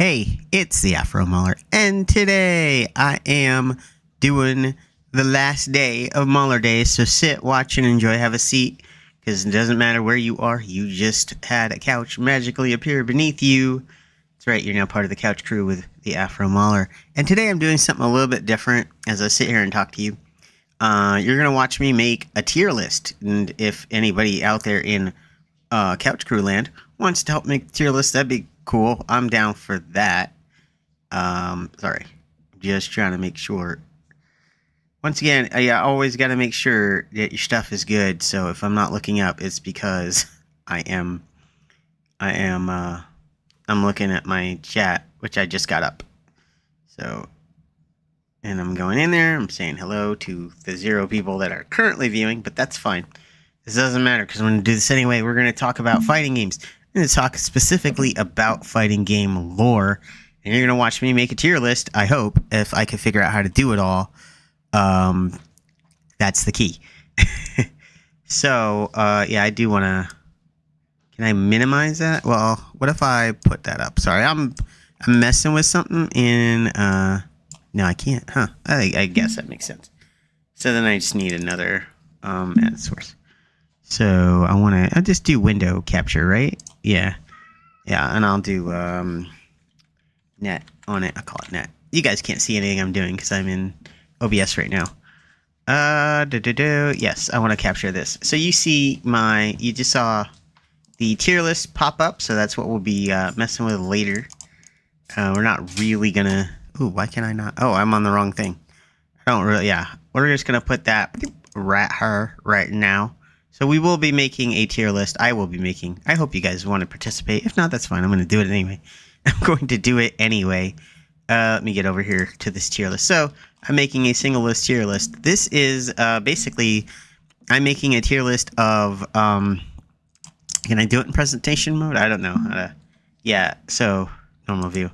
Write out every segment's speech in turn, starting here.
Hey, it's the Afro Mauler, and today I am doing the last day of Maulerdays. So sit, watch, and enjoy. Have a seat, because it doesn't matter where you are. You just had a couch magically appear beneath you. That's right, you're now part of the couch crew with the Afro Mauler. And today I'm doing something a little bit different as I sit here and talk to you. You're going to watch me make a tier list. And if anybody out there in Couch Crew Land wants to help make a tier list, that'd be cool. I'm down for that. Sorry. Just trying to make sure. Once again, I always got to make sure that your stuff is good. So if I'm not looking up, it's because I'm looking at my chat, which I just got up. So, and I'm going in there. I'm saying hello to the 0 people that are currently viewing, but that's fine. This doesn't matter because I'm going to do this anyway. We're going to talk about fighting games. I'm going to talk specifically about fighting game lore. And you're going to watch me make a tier list, I hope, if I can figure out how to do it all. That's the key. So, yeah, I do want to... Can I minimize that? Well, what if I put that up? Sorry, I'm messing with something in... No, I can't, huh? I guess that makes sense. So then I just need another ad source. So I'll just do window capture, right? Yeah, and I'll do net on it. I'll call it net. You guys can't see anything I'm doing because I'm in OBS right now. Yes, I want to capture this. So you just saw the tier list pop up. So that's what we'll be messing with later. We're not really gonna. Ooh, why can I not? Oh, I'm on the wrong thing. I don't really. Yeah, we're just gonna put that right now. So we will be making a tier list. I will be making. I hope you guys want to participate. If not, that's fine. I'm going to do it anyway. I'm going to do it anyway. Let me get over here to this tier list. So I'm making a single list tier list. This is basically, I'm making a tier list of, can I do it in presentation mode? I don't know how to, yeah, so normal view.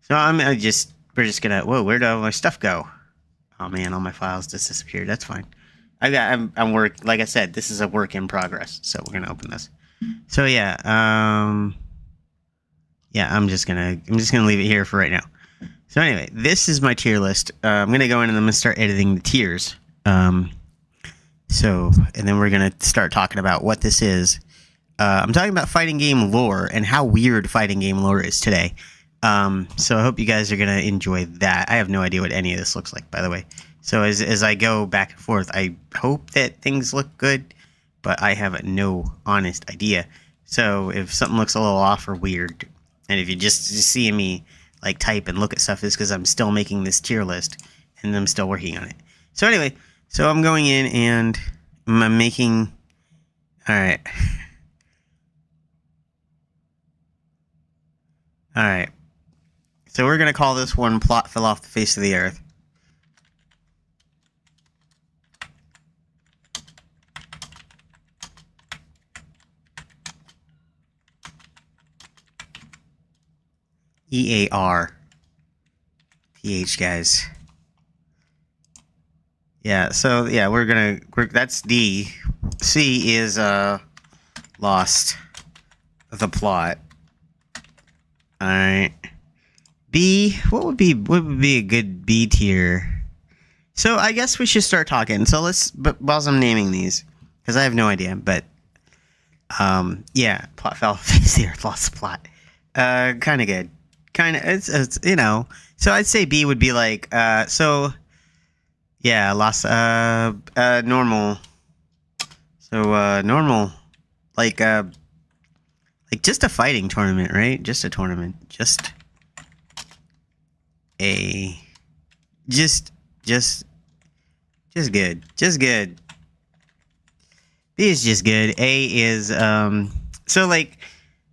So we're just going to, whoa, where did all my stuff go? Oh man, all my files just disappeared. That's fine. I'm like I said, this is a work in progress, so we're gonna open this. So yeah, I'm just gonna leave it here for right now. So anyway, this is my tier list. I'm gonna go in and I'm gonna start editing the tiers. And then we're gonna start talking about what this is. I'm talking about fighting game lore and how weird fighting game lore is today. So I hope you guys are gonna enjoy that. I have no idea what any of this looks like, by the way. So as I go back and forth, I hope that things look good, but I have no honest idea. So if something looks a little off or weird, and if you just see me like type and look at stuff, it's because I'm still making this tier list and I'm still working on it. So anyway, so I'm going in and I'm making. All right. All right. So we're gonna call this one "Plot Fell Off the Face of the Earth." EARTH, guys. Yeah, so yeah, that's D. C is lost the plot. Alright. B, what would be a good B tier? So I guess we should start talking. So but whilst I'm naming these, because I have no idea, but yeah, plot fell off the face of the earth, lost the plot. Kind of good. Kind of, it's you know, so I'd say B would be like, so, yeah, lost, normal, so, normal, like just a fighting tournament, right? Just a tournament, just good, B is just good, A is,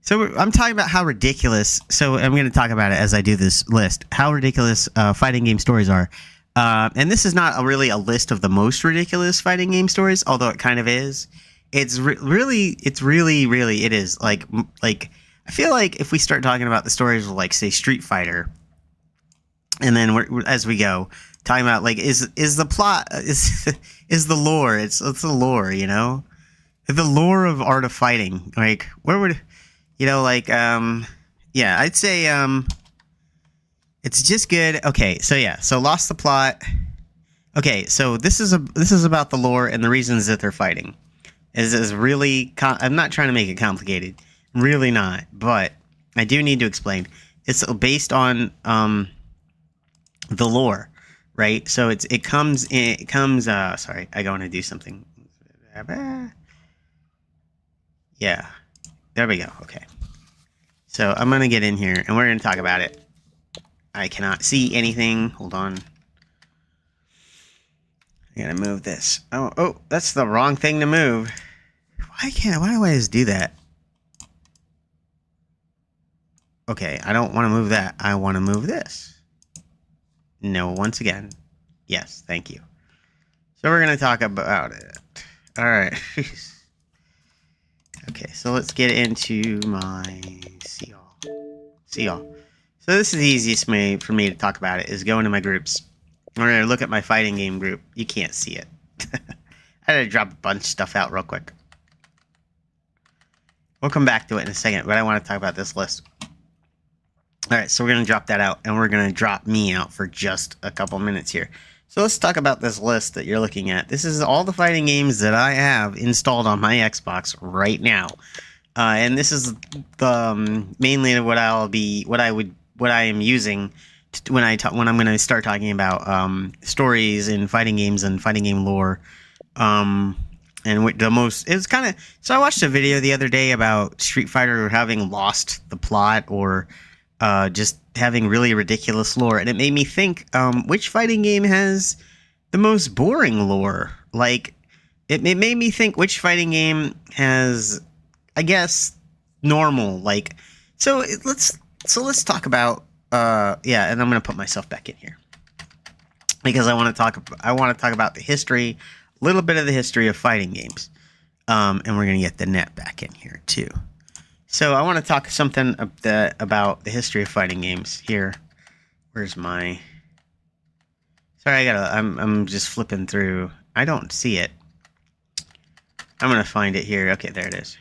So I'm talking about how ridiculous, so I'm going to talk about it as I do this list, how ridiculous fighting game stories are. And this is not really a list of the most ridiculous fighting game stories, although it kind of is. It is. Like I feel like if we start talking about the stories of, like, say, Street Fighter, and then as we go, talking about, like, is the plot, is the lore, it's the lore, you know? The lore of Art of Fighting, like, where would... You know, like, yeah, I'd say, It's just good. Okay, so yeah, so lost the plot. Okay, so this is about the lore and the reasons that they're fighting. Is really I'm not trying to make it complicated, really not, but I do need to explain. It's based on the lore, right? So it comes. Sorry, I want to do something. Yeah, there we go. Okay, so I'm gonna get in here and we're gonna talk about it. I cannot see anything. Hold on. I gotta move this. Oh, that's the wrong thing to move. Why do I always do that? Okay, I don't want to move that. I want to move this. No, once again. Yes, thank you. So we're gonna talk about it. Alright. Okay, so let's get into my see all. So this is the easiest way for me to talk about it, is go into my groups. We're gonna look at my fighting game group. You can't see it. I had to drop a bunch of stuff out real quick. We'll come back to it in a second, but I want to talk about this list. Alright, so we're going to drop that out, and we're going to drop me out for just a couple minutes here. So let's talk about this list that you're looking at. This is all the fighting games that I have installed on my Xbox right now. And this is the mainly what I am using when I'm going to start talking about stories in fighting games and fighting game lore. And the most, it's kind of, so I watched a video the other day about Street Fighter having lost the plot, or just having really ridiculous lore, and it made me think, which fighting game has the most boring lore? Like, it made me think which fighting game has, I guess, normal, like, let's talk about, yeah, and I'm gonna put myself back in here, because I want to talk about the history, a little bit of the history of fighting games, and we're gonna get the net back in here too. So I want to talk something about the history of fighting games here. Where's my? Sorry, I'm just flipping through. I don't see it. I'm gonna find it here. Okay, there it is.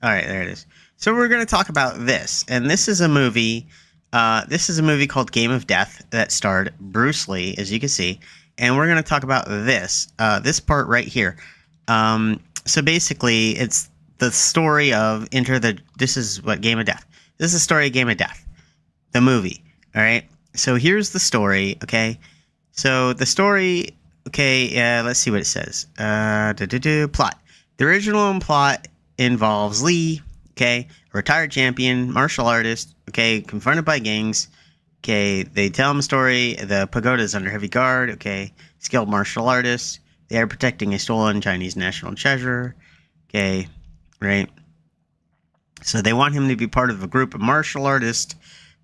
All right, there it is. So we're gonna talk about this, and this is a movie. This is a movie called Game of Death that starred Bruce Lee, as you can see, and we're gonna talk about this part right here. So basically, it's the story of this is what Game of Death. This is the story of Game of Death, the movie. All right. So here's the story. Okay. So the story. Okay. Let's see what it says. Plot. The original plot involves Lee. Okay. A retired champion, martial artist. Okay. Confronted by gangs. Okay. They tell him a story. The pagoda is under heavy guard. Okay. Skilled martial artists. They are protecting a stolen Chinese national treasure. Okay. Right? So they want him to be part of a group of martial artists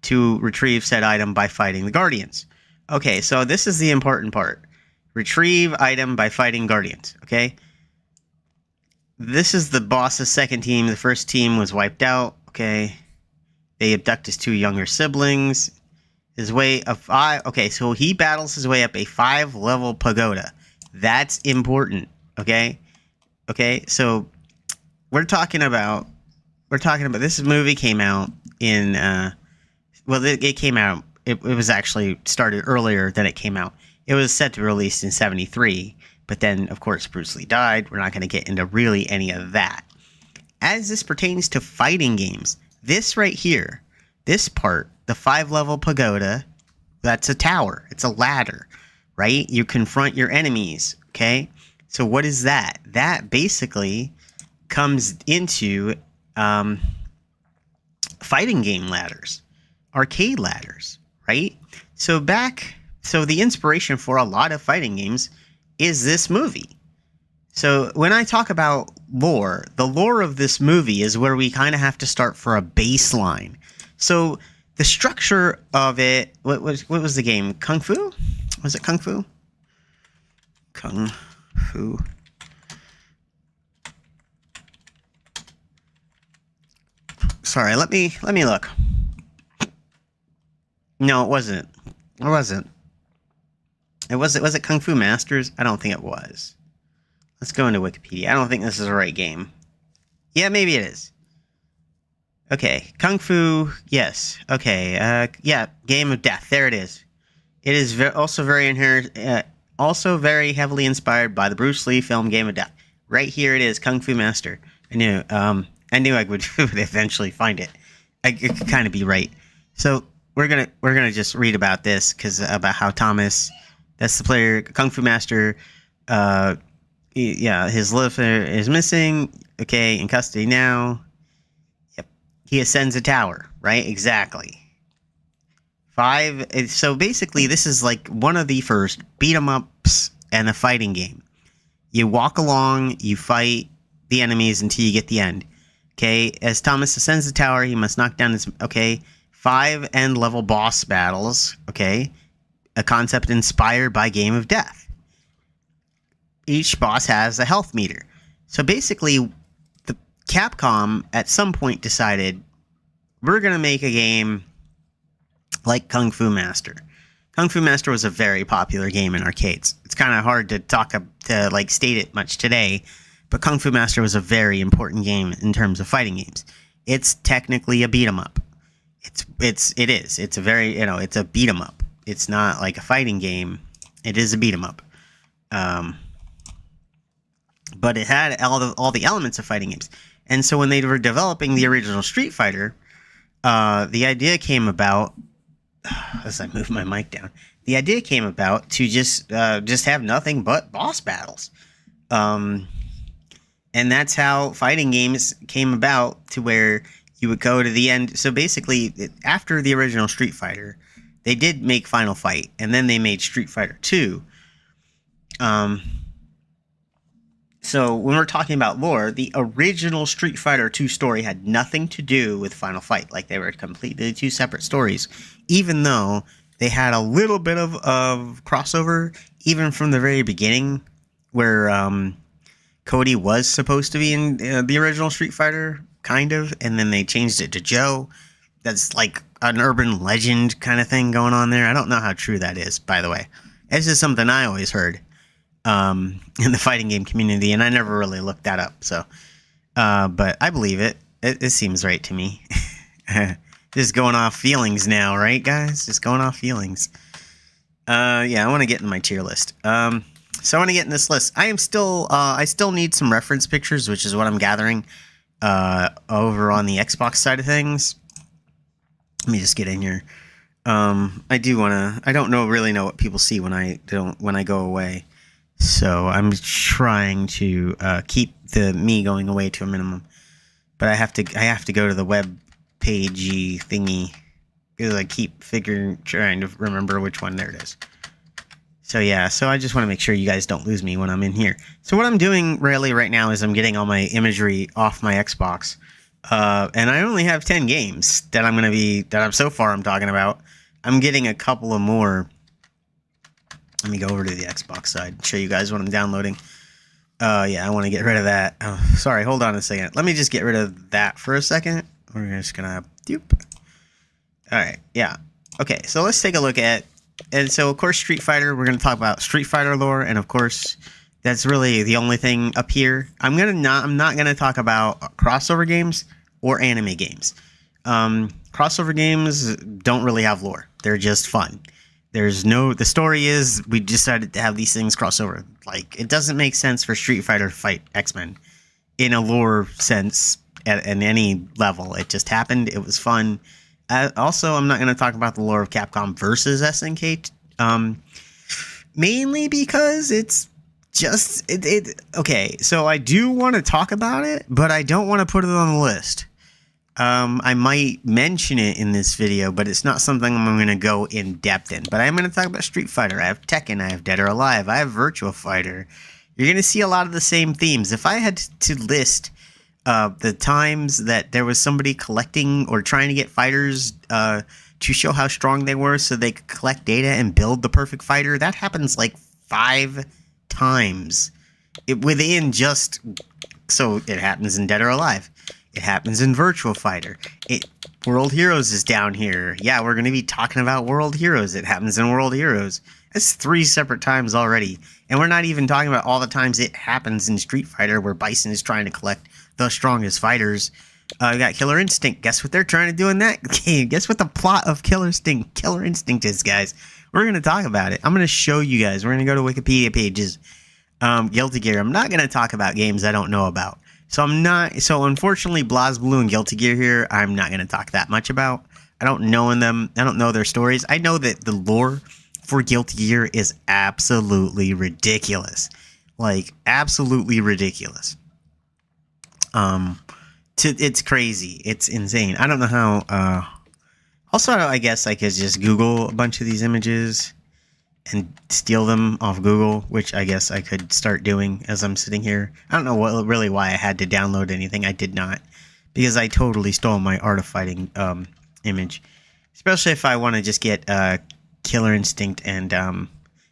to retrieve said item by fighting the Guardians. Okay, so this is the important part. Retrieve item by fighting Guardians, okay? This is the boss's second team. The first team was wiped out, okay? They abduct his two younger siblings. Okay, so he battles his way up a 5-level pagoda. That's important, okay? Okay, so We're talking about this movie came out in it came out, it was actually started earlier than it came out. It was set to release in 1973, but then of course Bruce Lee died. We're not going to get into really any of that. As this pertains to fighting games, this right here, this part, the 5-level pagoda, that's a tower. It's a ladder, right? You confront your enemies, okay? So what is that? That basically comes into fighting game ladders, arcade ladders, right? So the inspiration for a lot of fighting games is this movie. So when I talk about lore, the lore of this movie is where we kind of have to start for a baseline. So the structure of it, what was the game? Kung Fu? Was it Kung Fu? Kung Fu. Sorry, let me look. No, it wasn't. It wasn't. Was it Kung Fu Masters? I don't think it was. Let's go into Wikipedia. I don't think this is the right game. Yeah, maybe it is. Okay, Kung Fu, yes. Okay, yeah, Game of Death. There it is. It is also very also very heavily inspired by the Bruce Lee film Game of Death. Right here it is, Kung Fu Master. I knew I would, would eventually find it. It could kind of be right. So we're gonna just read about this because about how Thomas, that's the player, Kung Fu Master. Yeah, his liver is missing. Okay, in custody now. Yep, he ascends a tower. Right, exactly. Five. So basically, this is like one of the first beat 'em ups and a fighting game. You walk along, you fight the enemies until you get the end. Okay, as Thomas ascends the tower, he must knock down his. Okay, 5 end level boss battles. Okay, a concept inspired by Game of Death. Each boss has a health meter. So basically, the Capcom at some point decided we're gonna make a game like Kung Fu Master. Kung Fu Master was a very popular game in arcades. It's kind of hard to like state it much today, but Kung Fu Master was a very important game in terms of fighting games. It's technically a beat 'em up. It is. It's a very, it's a beat 'em up. It's not like a fighting game. It is a beat 'em up. But it had all the elements of fighting games. And so when they were developing the original Street Fighter, the idea came about. As I move my mic down, the idea came about to just have nothing but boss battles, and that's how fighting games came about, to where you would go to the end. So basically, after the original Street Fighter, they did make Final Fight, and then they made Street Fighter 2. So when we're talking about lore, the original Street Fighter 2 story had nothing to do with Final Fight. Like, they were completely two separate stories, even though they had a little bit of crossover, even from the very beginning, where Cody was supposed to be in the original Street Fighter, kind of, and then they changed it to Joe. That's like an urban legend kind of thing going on there. I don't know how true that is, by the way. It's just something I always heard in the fighting game community, and I never really looked that up. So, but I believe it. It seems right to me. Just going off feelings now, right, guys? Just going off feelings. Yeah, I want to get in my tier list. So I want to get in this list. I still need some reference pictures, which is what I'm gathering over on the Xbox side of things. Let me just get in here. I don't really know what people see when I go away. So I'm trying to keep the me going away to a minimum, but I have to go to the web pagey thingy because I keep trying to remember which one. There it is. So yeah, so I just want to make sure you guys don't lose me when I'm in here. So what I'm doing really right now is I'm getting all my imagery off my Xbox, and I only have 10 games that I'm talking about. I'm getting a couple of more. Let me go over to the Xbox side and show you guys what I'm downloading. Yeah, I want to get rid of that. Oh, sorry, hold on a second. Let me just get rid of that for a second. We're just gonna Alright, yeah. Okay, so let's take a look at, and so of course Street Fighter, we're gonna talk about Street Fighter lore, and of course that's really the only thing up here. I'm not gonna talk about crossover games or anime games. Crossover games don't really have lore. They're just fun. The story is we decided to have these things cross over. Like, it doesn't make sense for Street Fighter to fight X-Men in a lore sense at any level. It just happened. It was fun. Also, I'm not going to talk about the lore of Capcom versus SNK, mainly because it's just okay. So I do want to talk about it, but I don't want to put it on the list. I might mention it in this video, but it's not something I'm going to go in depth in. But I'm going to talk about Street Fighter. I have Tekken. I have Dead or Alive. I have Virtua Fighter. You're going to see a lot of the same themes. If I had to list the times that there was somebody collecting or trying to get fighters to show how strong they were so they could collect data and build the perfect fighter, that happens like 5 times. So it happens in Dead or Alive. It happens in Virtua Fighter. World Heroes is down here. Yeah, we're going to be talking about World Heroes. It happens in World Heroes. That's 3 separate times already. And we're not even talking about all the times it happens in Street Fighter where Bison is trying to collect the strongest fighters. I got Killer Instinct. Guess what they're trying to do in that game? Guess what the plot of Killer Instinct is, guys? We're going to talk about it. I'm going to show you guys. We're going to go to Wikipedia pages. Guilty Gear. I'm not going to talk about games I don't know about. So unfortunately, BlazBlue and Guilty Gear here, I'm not going to talk that much about. I don't know them. I don't know their stories. I know that the lore for Guilty Gear is absolutely ridiculous. Like, absolutely ridiculous. It's crazy. It's insane. I don't know how, also, I guess I could just Google a bunch of these images and steal them off Google, which I guess I could start doing as I'm sitting here. I don't know why I had to download anything. I did not, because I totally stole my Art of Fighting, image. Especially if I want to just get, Killer Instinct and,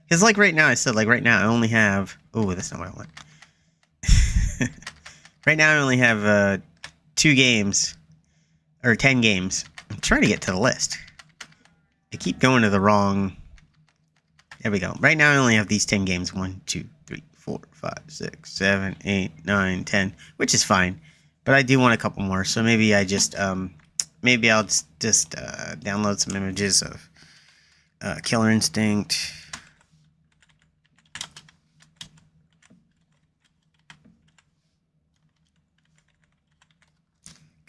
because like right now, I only have, oh, that's not what I want. Right now I only have, 2 games, or 10 games. I'm trying to get to the list. I keep going to the wrong... There we go. Right now I only have these 10 games. 1, 2, 3, 4, 5, 6, 7, 8, 9, 10, which is fine. But I do want a couple more, so maybe I just, maybe I'll just download some images of Killer Instinct.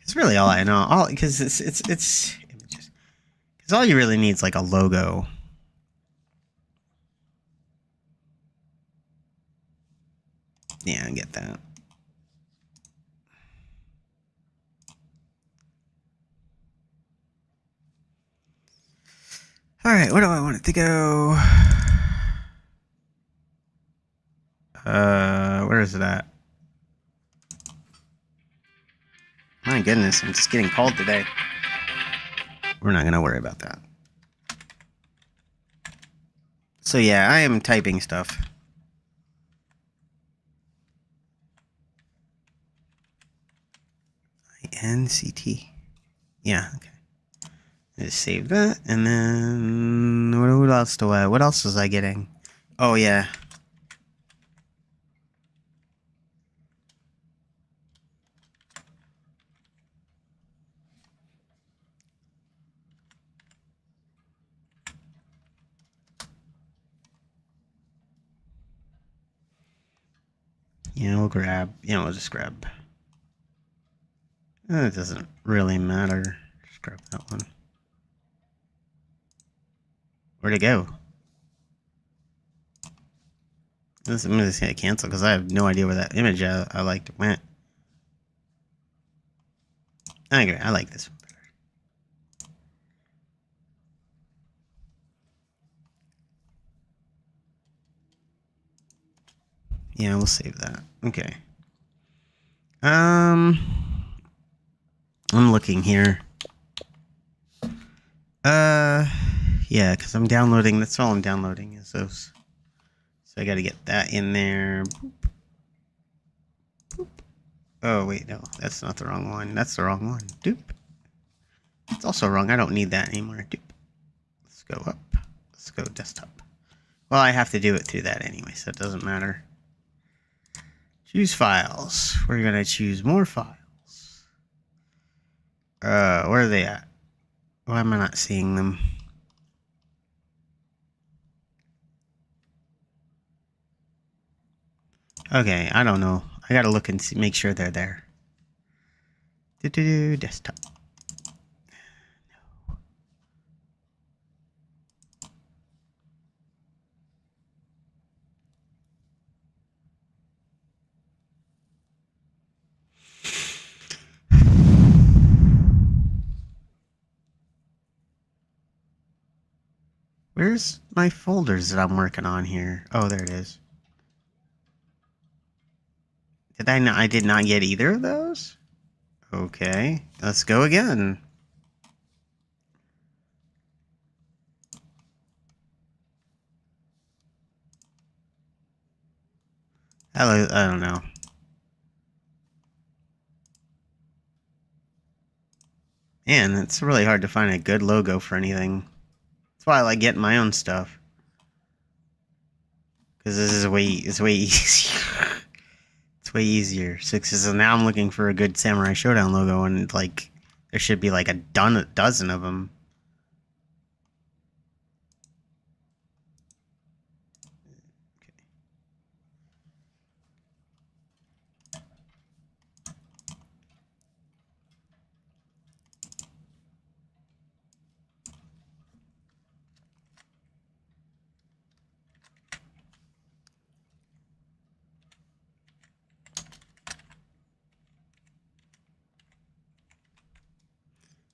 It's really all I know. Because it's images. Because all you really need is like a logo. Yeah, I get that. All right, where do I want it to go? Where is it at? My goodness, I'm just getting cold today. We're not gonna worry about that. So yeah, I am typing stuff. NCT. Yeah, okay. Just save that, and then what else what else was I getting? Oh yeah. Yeah, we'll just grab. It doesn't really matter. Just grab that one. Where'd it go? I'm gonna say cancel because I have no idea where that image I liked went. Anyway, I like this one better. Yeah, we'll save that. Okay. I'm looking here. Yeah, because I'm downloading. That's all I'm downloading is those. So I got to get that in there. Boop. Boop. Oh wait, no, that's not the wrong one. That's the wrong one. Doop. It's also wrong. I don't need that anymore. Doop. Let's go up. Let's go desktop. Well, I have to do it through that anyway, so it doesn't matter. Choose files. We're gonna choose more files. Where are they at? Why am I not seeing them? Okay, I don't know. I gotta look and see, make sure they're there. Desktop. No. Where's my folders that I'm working on here? Oh, there it is. Did I not? I did not get either of those? Okay, let's go again. I don't know. Man, it's really hard to find a good logo for anything. That's why I like getting my own stuff. Because this is way easier. It's It's way easier. So now I'm looking for a good Samurai Showdown logo, and like there should be like a dozen of them.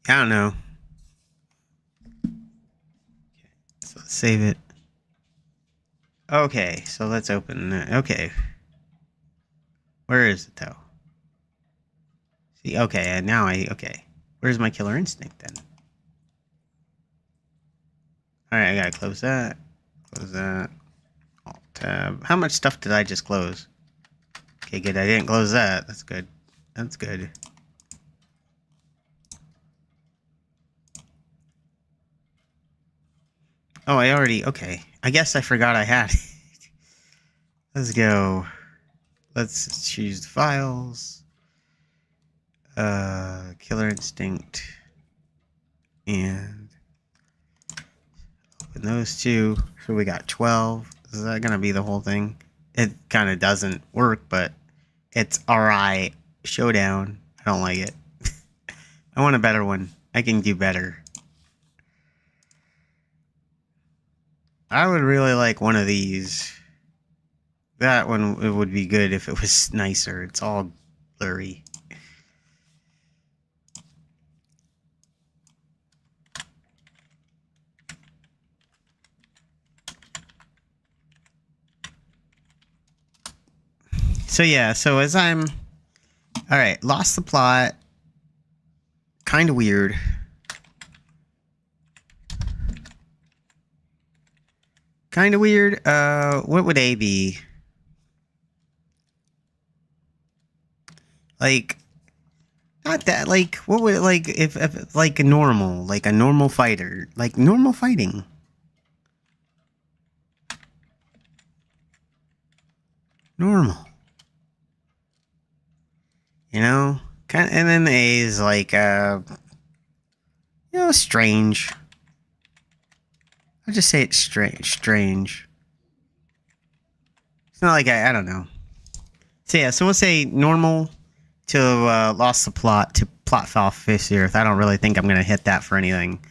I don't know. So let's save it. Okay, so let's open it. Okay. Where is it though? See, okay, and now okay. Where's my Killer Instinct then? Alright, I gotta close that. Close that. Alt tab. How much stuff did I just close? Okay, good. I didn't close that. That's good. That's good. Oh, I already... Okay. I guess I forgot I had it. Let's go. Let's choose the files. Killer Instinct. And open those two. So we got 12. Is that gonna be the whole thing? It kind of doesn't work, but it's alright. Showdown. I don't like it. I want a better one. I can do better. I would really like one of these. That one, it would be good if it was nicer. It's all blurry. So yeah, so as I'm... Alright, lost the plot. Kind of weird. Kind of weird. What would A be? Like, not that, like, what would, like, if like, a normal fighter. Like, normal fighting. Normal. You know? Kind of, and then the A is like, you know, strange. I'll just say it's strange. It's not like I don't know. So yeah, so we'll say normal to lost the plot to plot fell off face the earth. I don't really think I'm gonna hit that for anything.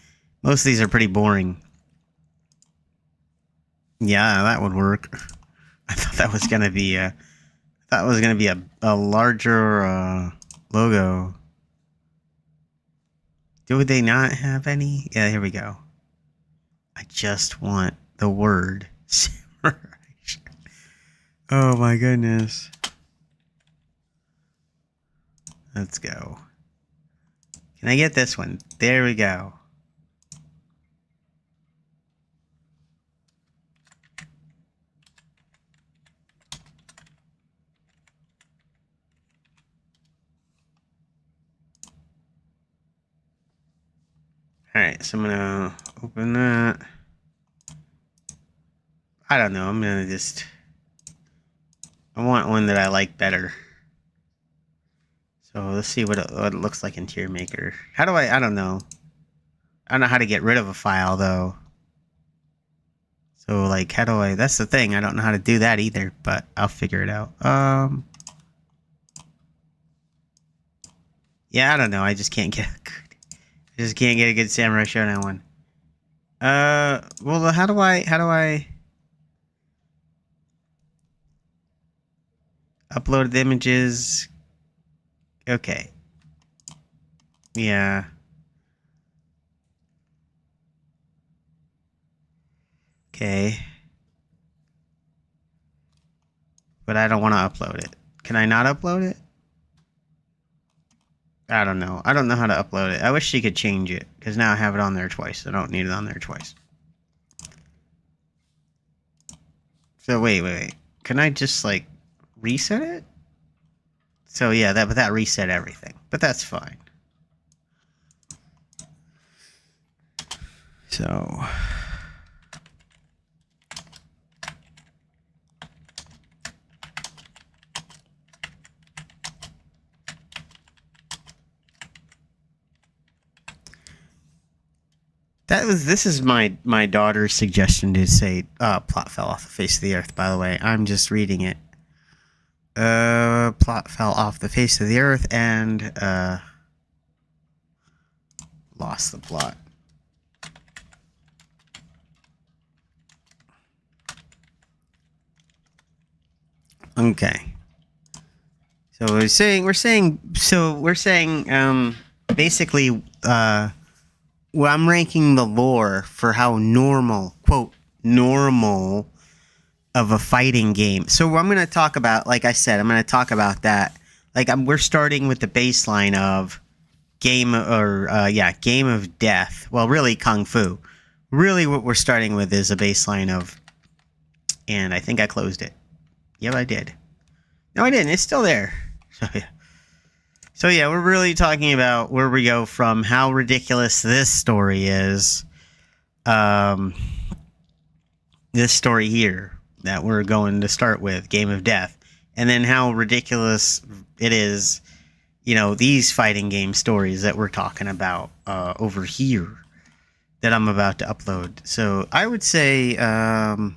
Most of these are pretty boring. Yeah, that would work. I thought that was gonna be a larger logo. Do they not have any? Yeah, here we go. I just want the word samurai. Oh my goodness. Let's go. Can I get this one? There we go. Alright, so I'm gonna open that. I don't know, I'm gonna just... I want one that I like better. So let's see what it looks like in Tier Maker. How do I don't know. I don't know how to get rid of a file though. So like, how do I, that's the thing, I don't know how to do that either, but I'll figure it out. Yeah, I don't know, I just can't get a good Samurai Showdown one. Well, how do I upload the images? Okay. Yeah. Okay. But I don't want to upload it. Can I not upload it? I don't know. I don't know how to upload it. I wish she could change it, because now I have it on there twice. I don't need it on there twice. So wait. Can I just like reset it? So yeah, that reset everything. But that's fine. So This is my daughter's suggestion to say plot fell off the face of the earth, by the way. I'm just reading it. Plot fell off the face of the earth and lost the plot. Okay. So we're saying basically well, I'm ranking the lore for how normal, quote, normal of a fighting game. So I'm going to talk about, like I said, I'm going to talk about that. Like we're starting with the baseline of game of death. Well, really Kung Fu. Really what we're starting with is a baseline of, and I think I closed it. Yep, I did. No, I didn't. It's still there. So yeah, we're really talking about where we go from how ridiculous this story is. This story here that we're going to start with, Game of Death. And then how ridiculous it is, you know, these fighting game stories that we're talking about over here that I'm about to upload. So I would say, so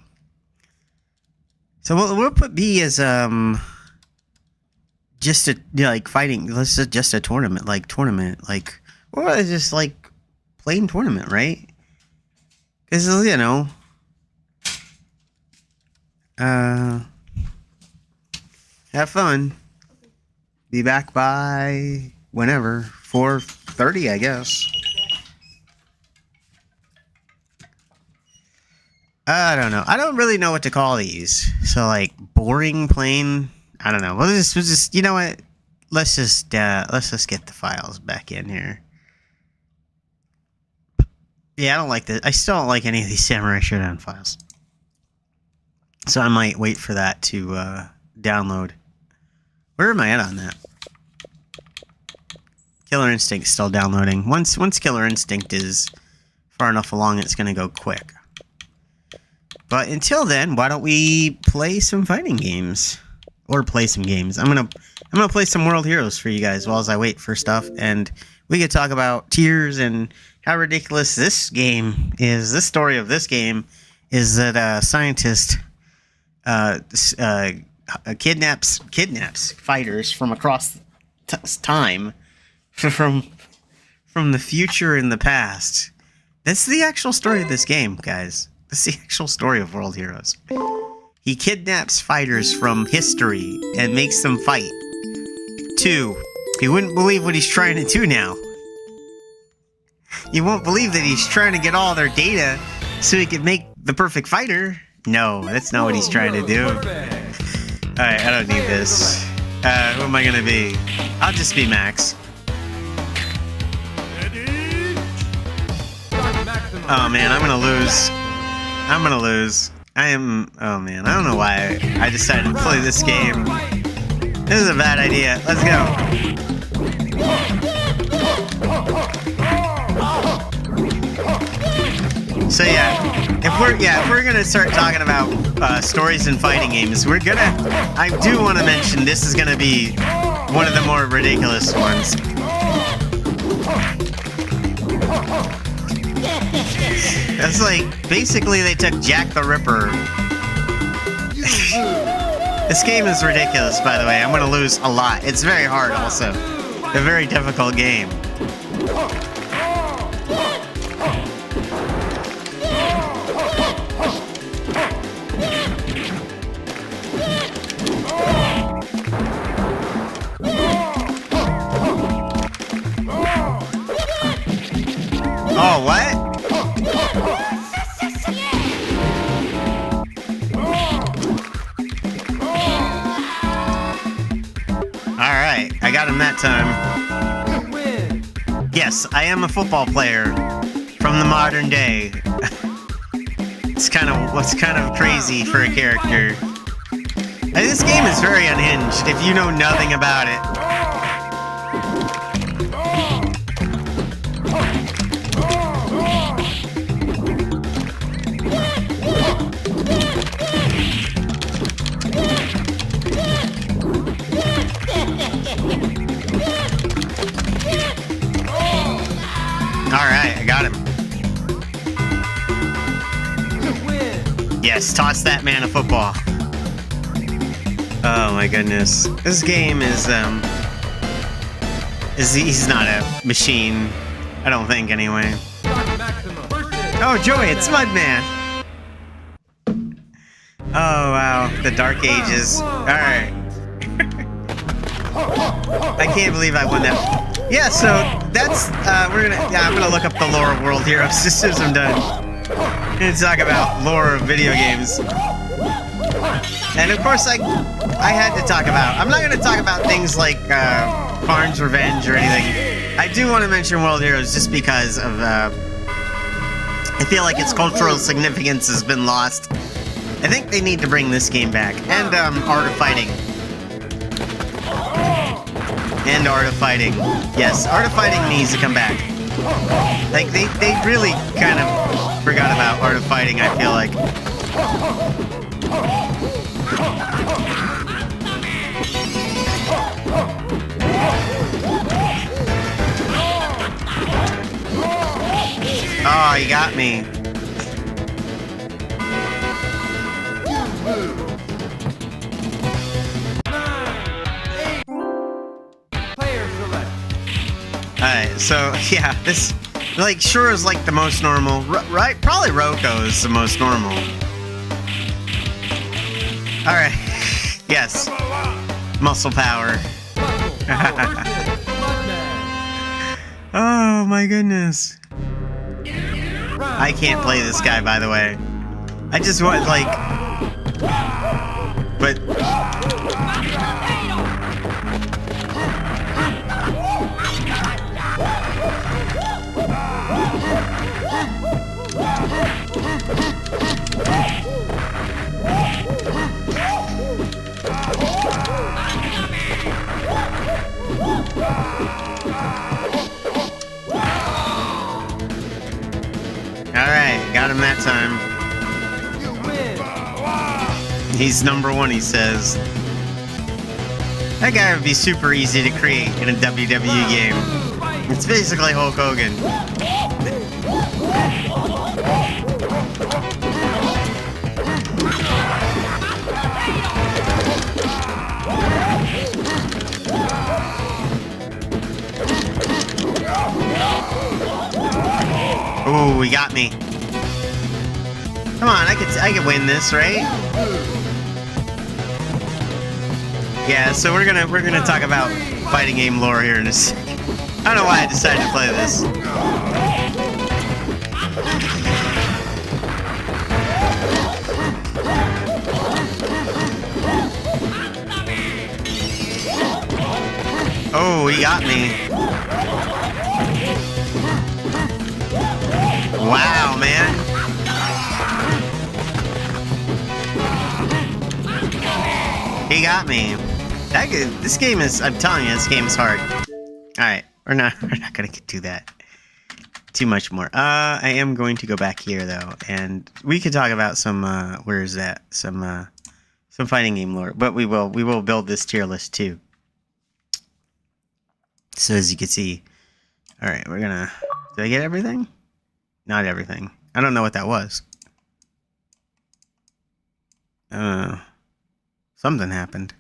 we'll put B as, just a, you know, like fighting, this is just a tournament, like, or it's just like plain tournament, right? Because, you know, have fun. Be back by whenever, 4:30, I guess. I don't know. I don't really know what to call these. So, like, boring, plain, I don't know. We'll just, you know what? Let's just get the files back in here. Yeah, I don't like this. I still don't like any of these Samurai Showdown files. So I might wait for that to download. Where am I at on that? Killer Instinct's still downloading. Once Killer Instinct is far enough along, it's gonna go quick. But until then, why don't we play some fighting games? Or play some games. I'm gonna play some World Heroes for you guys while I wait for stuff, and we could talk about tiers and how ridiculous this game is. This story of this game is that a scientist kidnaps fighters from across time, from the future and the past. That's the actual story of this game, guys. That's the actual story of World Heroes. He kidnaps fighters from history and makes them fight. 2. You wouldn't believe what he's trying to do now. You won't believe that he's trying to get all their data so he could make the perfect fighter. No, that's not what he's trying to do. Alright, I don't need this. Who am I gonna be? I'll just be Max. Oh man, I'm gonna lose. Oh man, I don't know why I decided to play this game. This is a bad idea. Let's go. So if we're gonna start talking about stories and fighting games, I do want to mention this is gonna be one of the more ridiculous ones. That's like, basically they took Jack the Ripper. This game is ridiculous, by the way. I'm gonna lose a lot. It's very hard also. A very difficult game. Oh, what? Alright, I got him that time. Yes, I am a football player from the modern day. It's kind of crazy for a character. And this game is very unhinged if you know nothing about it. Alright, I got him. Yes, toss that man a football. Oh my goodness. This game is he's not a machine. I don't think anyway. Oh Joey, it's Mudman. Oh wow, the Dark Ages. Alright. I can't believe I won that. Yeah, so that's I'm gonna look up the lore of World Heroes as soon as I'm done. I'm gonna talk about lore of video games. And of course I had to talk about, I'm not gonna talk about things like Barnes Revenge or anything. I do want to mention World Heroes just because of I feel like its cultural significance has been lost. I think they need to bring this game back. And Art of Fighting. And Art of Fighting. Yes, Art of Fighting needs to come back. Like, they really kind of forgot about Art of Fighting, I feel like. Oh, you got me. Alright, so, yeah, this, like, sure is, like, the most normal, right? Probably Roko is the most normal. Alright, yes. Muscle power. Oh, my goodness. I can't play this guy, by the way. I just want, like... But... Alright, got him that time. He's number one, he says. That guy would be super easy to create in a WWE game. It's basically Hulk Hogan. Ooh, he got me. Come on, I could win this, right? Yeah, so we're gonna talk about fighting game lore here in a second. I don't know why I decided to play this. Oh, he got me. Wow, man. He got me. This game is, I'm telling you, this game is hard. Alright, we're not gonna do that. Too much more. I am going to go back here, though, and we could talk about some, where is that? Some fighting game lore. But we will build this tier list, too. So, as you can see. Alright, we're gonna... Did I get everything? Not everything. I don't know what that was. Something happened.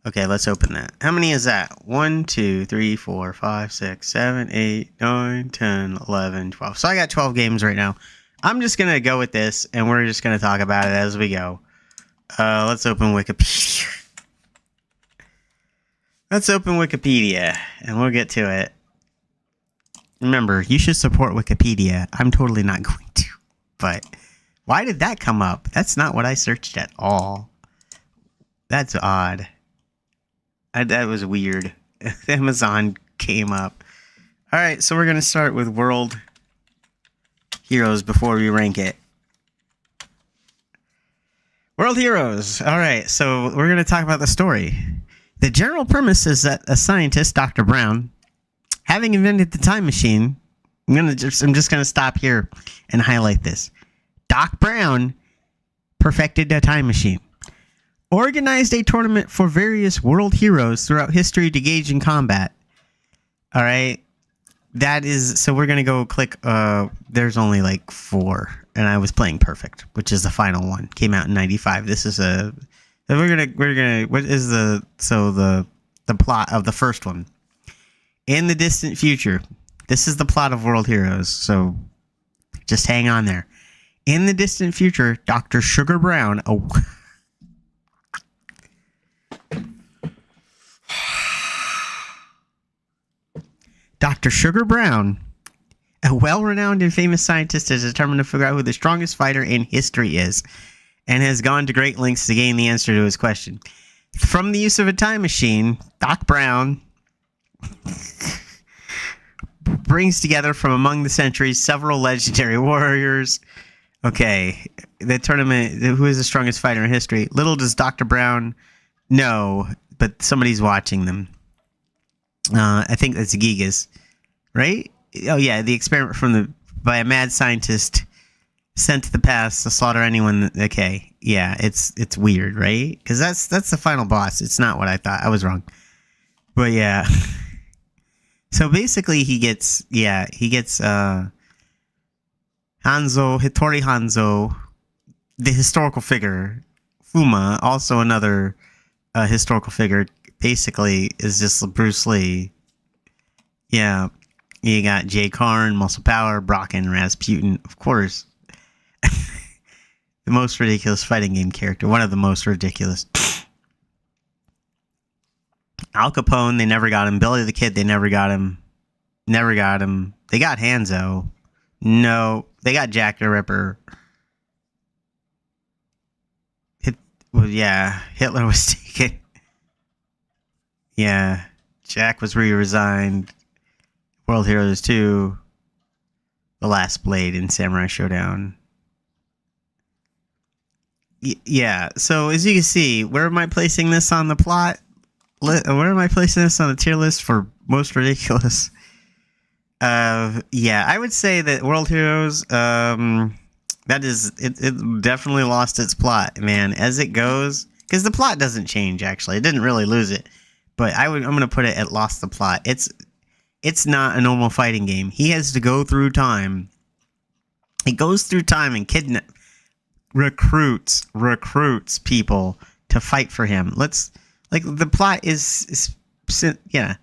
Okay, let's open that. How many is that? 1, 2, 3, 4, 5, 6, 7, 8, 9, 10, 11, 12. So I got 12 games right now. I'm just going to go with this, and we're just going to talk about it as we go. Let's open Wikipedia. Let's open Wikipedia, and we'll get to it. Remember, you should support Wikipedia. I'm totally not going to. But why did that come up? That's not what I searched at all. That's odd. That was weird. Amazon came up. Alright, so we're going to start with World Heroes before we rank it. World Heroes. Alright, so we're going to talk about the story. The general premise is that a scientist, Dr. Brown, having invented the time machine, I'm just going to stop here and highlight this. Doc Brown perfected a time machine. Organized a tournament for various world heroes throughout history to engage in combat. Alright. that is, so we're gonna go click. There's only like 4, and I was playing Perfect, which is the final one. Came out in '95. This is a. We're gonna. What is the plot of the first one? In the distant future, this is the plot of World Heroes. So just hang on there. In the distant future, Dr. Sugar Brown. Dr. Sugar Brown, a well-renowned and famous scientist, is determined to figure out who the strongest fighter in history is, and has gone to great lengths to gain the answer to his question. From the use of a time machine, Doc Brown brings together from among the centuries several legendary warriors. Okay, the tournament, who is the strongest fighter in history? Little does Dr. Brown know, but somebody's watching them. I think that's Gigas, right? Oh yeah, the experiment by a mad scientist sent to the past to slaughter anyone. Okay, yeah, it's weird, right? Because that's the final boss. It's not what I thought. I was wrong, but yeah. So basically, he gets Hanzo, Hitori Hanzo, the historical figure. Fuma, also another historical figure. Basically, is just Bruce Lee. Yeah, you got Jay Karn, Muscle Power, Brocken, Rasputin, of course. The most ridiculous fighting game character. One of the most ridiculous. Al Capone, they never got him. Billy the Kid, they never got him. Never got him. They got Hanzo. No, they got Jack the Ripper. Hitler was taken. Yeah, Jack was resigned. World Heroes 2. The Last Blade in Samurai Showdown. Yeah, so as you can see, where am I placing this on the plot? Where am I placing this on the tier list for most ridiculous? Yeah, I would say that World Heroes, it definitely lost its plot, man, as it goes, because the plot doesn't change, actually. It didn't really lose it, but I'm going to put it lost the plot. It's not a normal fighting game. He has to go through time. He goes through time and recruits people to fight for him. The plot is yeah.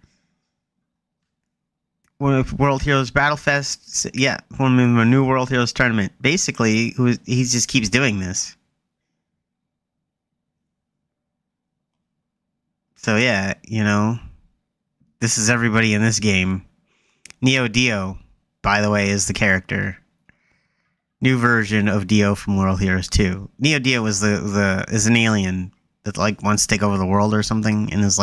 World Heroes Battle Fest, yeah, one of the new World Heroes tournament. Basically, he just keeps doing this. So yeah, this is everybody in this game. Neo Dio, by the way, is the character. New version of Dio from World Heroes 2. Neo Dio is is an alien that wants to take over the world or something, and is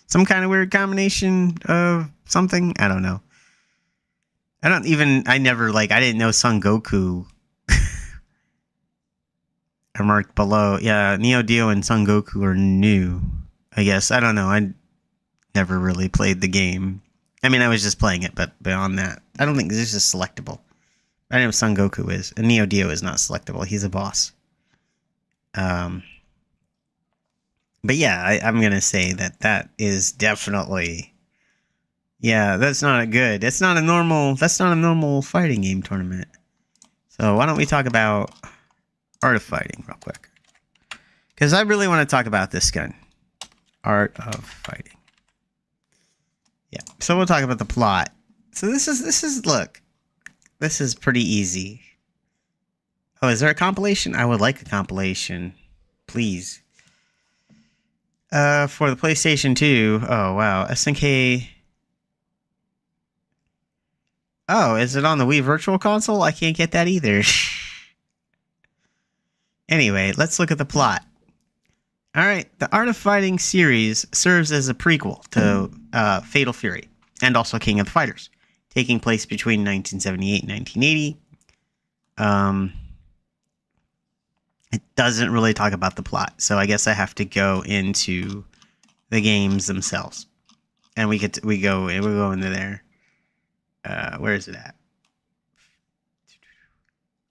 some kind of weird combination of something. I don't know. I didn't know Son Goku are marked below. Yeah, Neo Dio and Son Goku are new, I guess. I don't know. I never really played the game. I mean, I was just playing it, but beyond that, I don't think this is selectable. I know Son Goku is, and Neo Dio is not selectable. He's a boss. But yeah, I'm gonna say that is definitely, yeah, that's not good. That's not a normal fighting game tournament. So why don't we talk about Art of Fighting real quick? Because I really want to talk about this gun, Art of Fighting. Yeah, so we'll talk about the plot. So this is look. This is pretty easy. Oh, is there a compilation? I would like a compilation. Please. For the PlayStation 2. Oh, wow. SNK. Oh, is it on the Wii Virtual Console? I can't get that either. Anyway, let's look at the plot. Alright, the Art of Fighting series serves as a prequel to Fatal Fury, and also King of the Fighters, taking place between 1978 and 1980. It doesn't really talk about the plot, so I guess I have to go into the games themselves, and we go into there. Where is it at?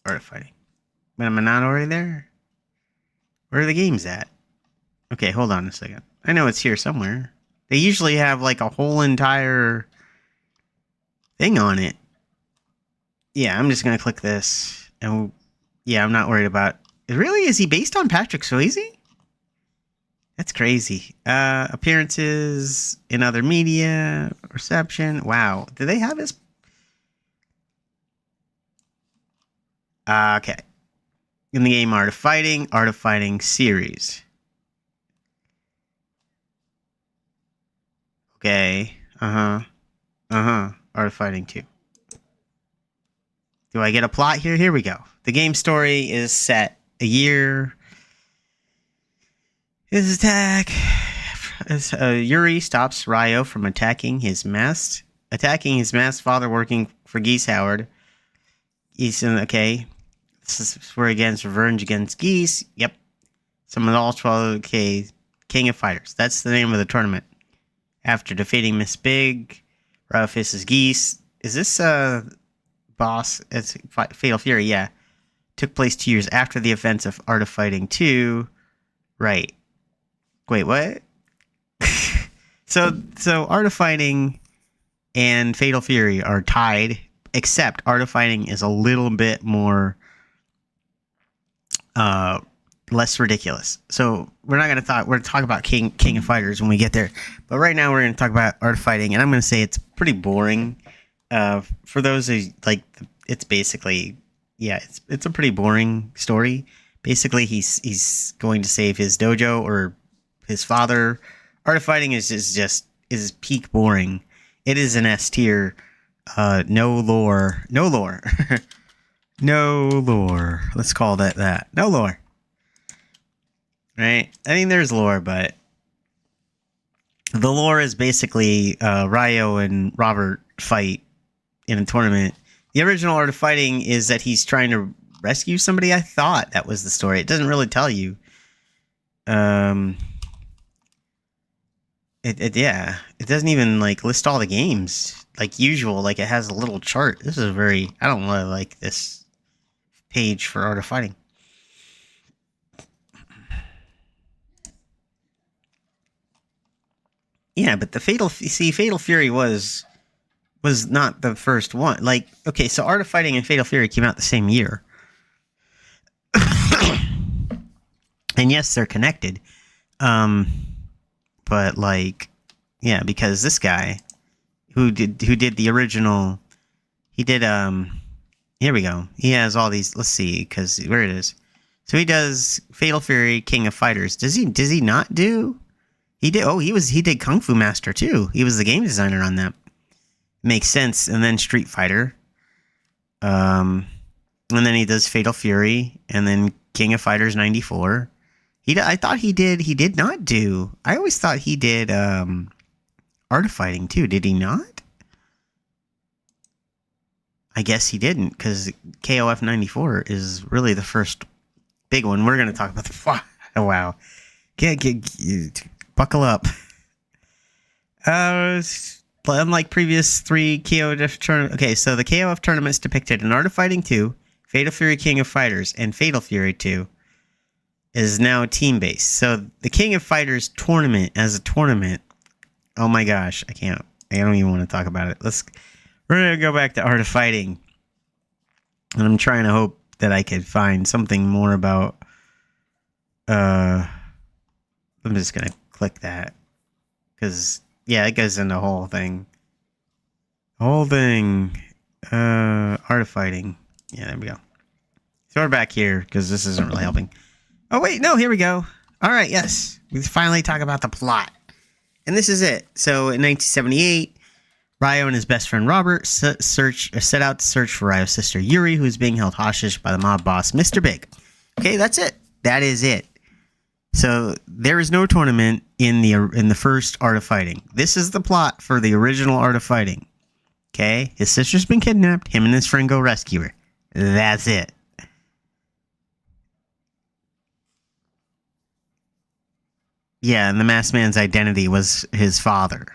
Art of Fighting. But am I not already there? Where are the games at? Okay, hold on a second. I know it's here somewhere. They usually have a whole entire thing on it. Yeah, I'm just gonna click this. And yeah, I'm not worried about... Really? Is he based on Patrick Swayze? That's crazy. Appearances in other media, reception. Wow. Do they have his... Okay. In the game Art of Fighting series. Okay. Art of Fighting 2. Do I get a plot here? Here we go. The game story is set a year. His attack. Yuri stops Ryo from attacking his masked father working for Geese Howard. He's in, okay. This is for against revenge against Geese. Yep. Some of all 12, okay. King of Fighters. That's the name of the tournament. After defeating Miss Big, Ryo faces Geese. Is this boss? It's Fatal Fury, yeah. Took place 2 years after the events of Art of Fighting 2. Right. Wait, what? So Art of Fighting and Fatal Fury are tied, except Art of Fighting is a little bit more less ridiculous. So we're going to talk about King of Fighters when we get there. But right now we're going to talk about Art of Fighting, and I'm going to say it's pretty boring. For those who like, it's basically, yeah, it's a pretty boring story. Basically, he's going to save his dojo or his father. Art of Fighting is peak boring. It is an S tier. No lore. No lore. Let's call that. No lore. Right? I mean, there's lore, but the lore is basically Ryo and Robert fight in a tournament. The original Art of Fighting is that he's trying to rescue somebody. I thought that was the story. It doesn't really tell you. It doesn't even like list all the games like usual. Like it has a little chart. This is I don't really like this page for Art of Fighting. Yeah, but the Fatal Fury was not the first one. Like, okay, so Art of Fighting and Fatal Fury came out the same year. And yes, they're connected. But like, yeah, because this guy who did the original, he did here we go. He has all these, let's see, because where it is. So he does Fatal Fury, King of Fighters. Does he not do? He did. Oh, he did Kung Fu Master too. He was the game designer on that. Makes sense. And then Street Fighter. And then he does Fatal Fury, and then King of Fighters 94. I thought he did not do. I always thought he did Art of Fighting too. Did he not? I guess he didn't, because KOF 94 is really the first big one. We're going to talk about the... Oh, wow. Buckle up. Unlike previous 3 KOF tournaments... Okay, so the KOF tournaments depicted in Art of Fighting 2, Fatal Fury King of Fighters, and Fatal Fury 2 is now team-based. So the King of Fighters tournament as a tournament... Oh my gosh, I don't even want to talk about it. We're going to go back to Art of Fighting. And I'm trying to hope that I could find something more about... I'm just going to click that. Because, yeah, it goes into the whole thing. Art of Fighting. Yeah, there we go. So we're back here, because this isn't really helping. Oh, wait, no, here we go. All right, yes. We finally talk about the plot. And this is it. So in 1978, Ryo and his best friend Robert set out to search for Ryo's sister Yuri, who is being held hostage by the mob boss, Mr. Big. Okay, that's it. That is it. So there is no tournament in the first Art of Fighting. This is the plot for the original Art of Fighting. Okay, his sister's been kidnapped. Him and his friend go rescue her. That's it. Yeah, and the masked man's identity was his father.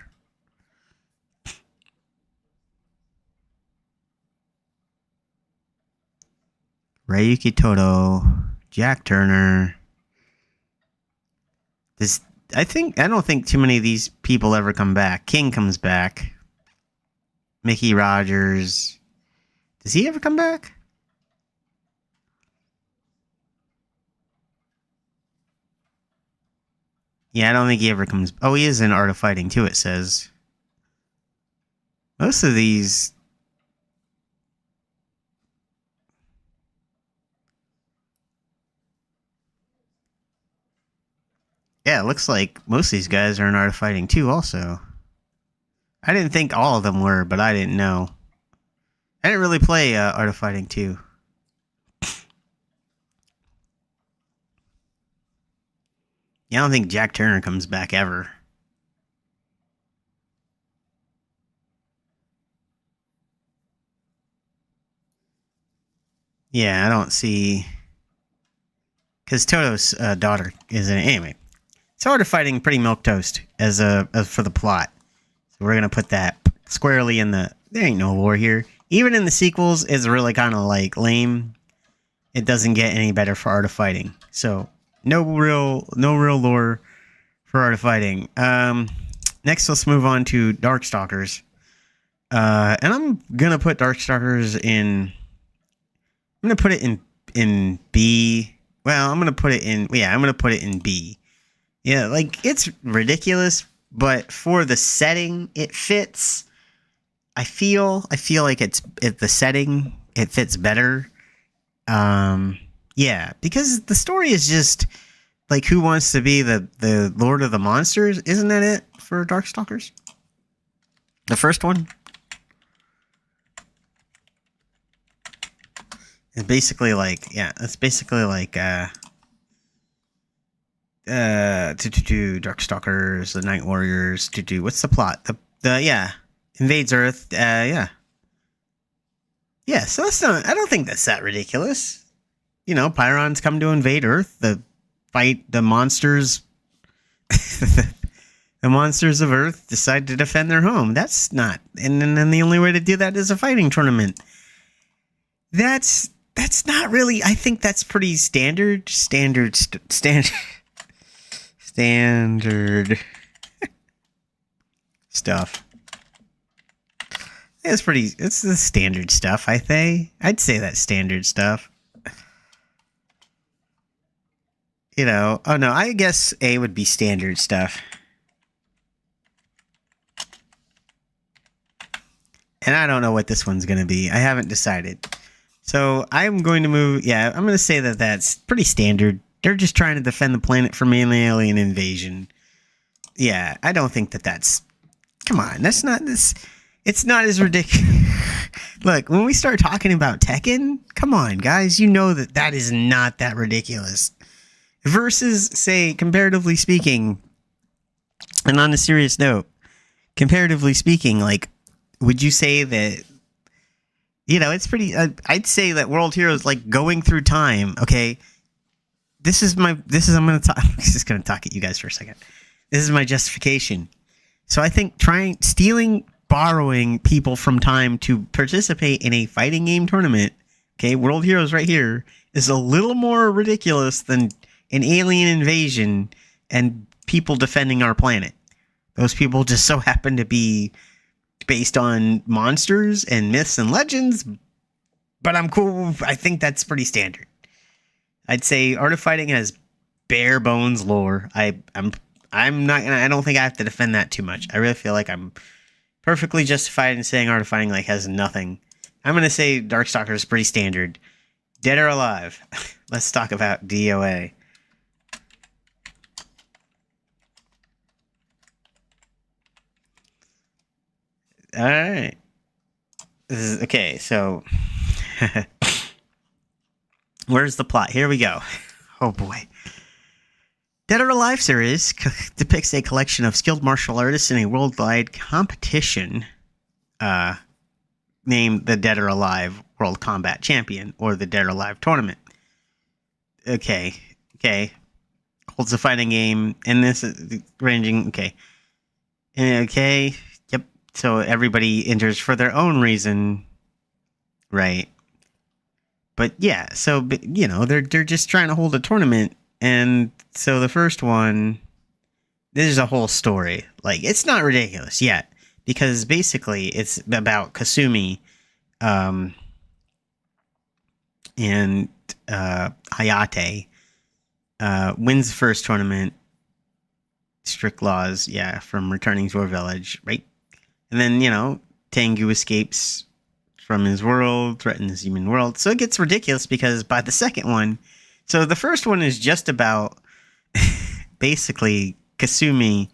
Ryuki Toto, Jack Turner. I don't think too many of these people ever come back. King comes back. Mickey Rogers. Does he ever come back? Yeah, I don't think he ever comes. Oh, he is in Art of Fighting too, it says. Most of these. Yeah, it looks like most of these guys are in Art of Fighting too, also. I didn't think all of them were, but I didn't know. I didn't really play Art of Fighting 2. Yeah, I don't think Jack Turner comes back ever. Yeah, I don't see... Because Toto's daughter is in it. Anyway, it's Art of Fighting pretty milquetoast as for the plot. So we're going to put that squarely in the... There ain't no lore here. Even in the sequels, it's really kind of like lame. It doesn't get any better for Art of Fighting. So no real lore for Art of Fighting. Next, let's move on to Darkstalkers. And I'm gonna put Darkstalkers in. I'm gonna put it in B. Well, I'm gonna put it in. Yeah, I'm gonna put it in B. Yeah, like it's ridiculous, but for the setting, it fits. I feel like the setting it fits better. Yeah, because the story is just like who wants to be the Lord of the Monsters? Isn't that it for Darkstalkers? The first one? It's basically like, yeah, it's basically like Darkstalkers, the Night Warriors, what's the plot? The invades Earth, yeah. Yeah, so that's not, I don't think that's that ridiculous. You know, Pyrons come to invade Earth, fight the monsters. The monsters of Earth decide to defend their home. That's not, and then the only way to do that is a fighting tournament. That's not really, I think that's pretty standard stuff. It's the standard stuff, I think. I'd say that's standard stuff. You know, oh no, I guess A would be standard stuff. And I don't know what this one's going to be. I haven't decided. So I'm going to move, yeah, I'm going to say that that's pretty standard. They're just trying to defend the planet from an alien invasion. Yeah, I don't think that's, come on, that's not this, it's not as ridiculous. Look, when we start talking about Tekken, come on, guys, you know that is not that ridiculous. Versus, say, comparatively speaking, and on a serious note, comparatively speaking, like, would you say that, you know, it's pretty, I'd say that World Heroes, like, going through time, okay? I'm going to talk at you guys for a second. This is my justification. So I think borrowing people from time to participate in a fighting game tournament, okay, World Heroes right here, is a little more ridiculous than an alien invasion and people defending our planet. Those people just so happen to be based on monsters and myths and legends, but I'm cool. I think that's pretty standard. I'd say Art of Fighting has bare bones lore. I'm not gonna, I don't think I have to defend that too much. I really feel like I'm perfectly justified in saying Art of Fighting like has nothing. I'm gonna say Darkstalkers is pretty standard. Dead or Alive. Let's talk about DOA. All right. Okay, so where's the plot? Here we go. Oh boy. Dead or Alive series depicts a collection of skilled martial artists in a worldwide competition named the Dead or Alive World Combat Champion, or the Dead or Alive Tournament. Okay. Holds a fighting game, and this is ranging, okay. Yep. So everybody enters for their own reason, right? But yeah, so, you know, they're just trying to hold a tournament, and so the first one, there's a whole story. Like, it's not ridiculous yet, because basically it's about Kasumi um, and Hayate wins the first tournament. Strict laws, yeah, from returning to our village, right? And then, Tengu escapes from his world, threatens the human world. So it gets ridiculous because by the second one, so the first one is just about basically Kasumi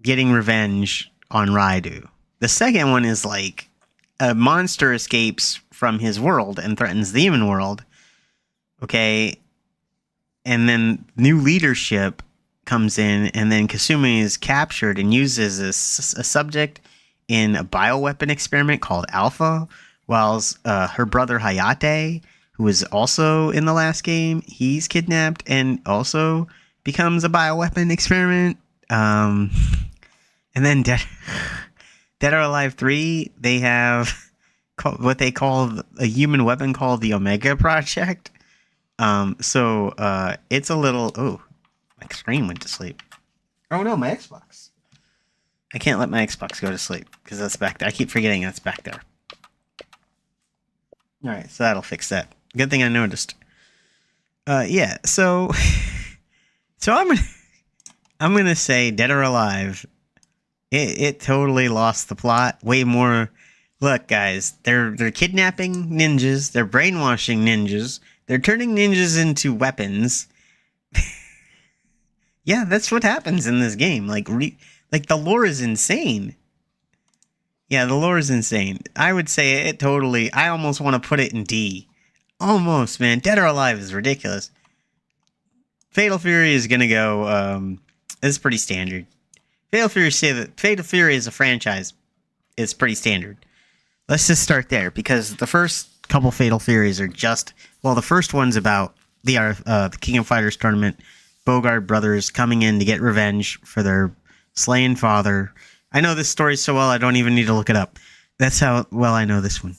getting revenge on Raidu. The second one is like a monster escapes from his world and threatens the human world. Okay. And then new leadership comes in, and then Kasumi is captured and uses a subject in a bioweapon experiment called Alpha, whilst her brother Hayate, who was also in the last game, he's kidnapped and also becomes a bioweapon experiment. And then Dead or Alive 3, they have what they call a human weapon called the Omega Project. So it's a little... Oh, my screen went to sleep. Oh no, my Xbox. I can't let my Xbox go to sleep because that's back there. I keep forgetting that's back there. Alright, so that'll fix that. Good thing I noticed. Yeah, so... so I'm gonna say Dead or Alive. It totally lost the plot. Way more... Look, guys, they're kidnapping ninjas. They're brainwashing ninjas. They're turning ninjas into weapons. Yeah, that's what happens in this game. Like the lore is insane. Yeah, the lore is insane. I would say it totally... I almost want to put it in D. Almost, man. Dead or Alive is ridiculous. Fatal Fury is going to go... it's pretty standard. Fatal Fury is a franchise. It's pretty standard. Let's just start there, because the first couple Fatal Furies are just... Well, the first one's about the King of Fighters tournament. Bogard brothers coming in to get revenge for their slain father. I know this story so well, I don't even need to look it up. That's how well I know this one.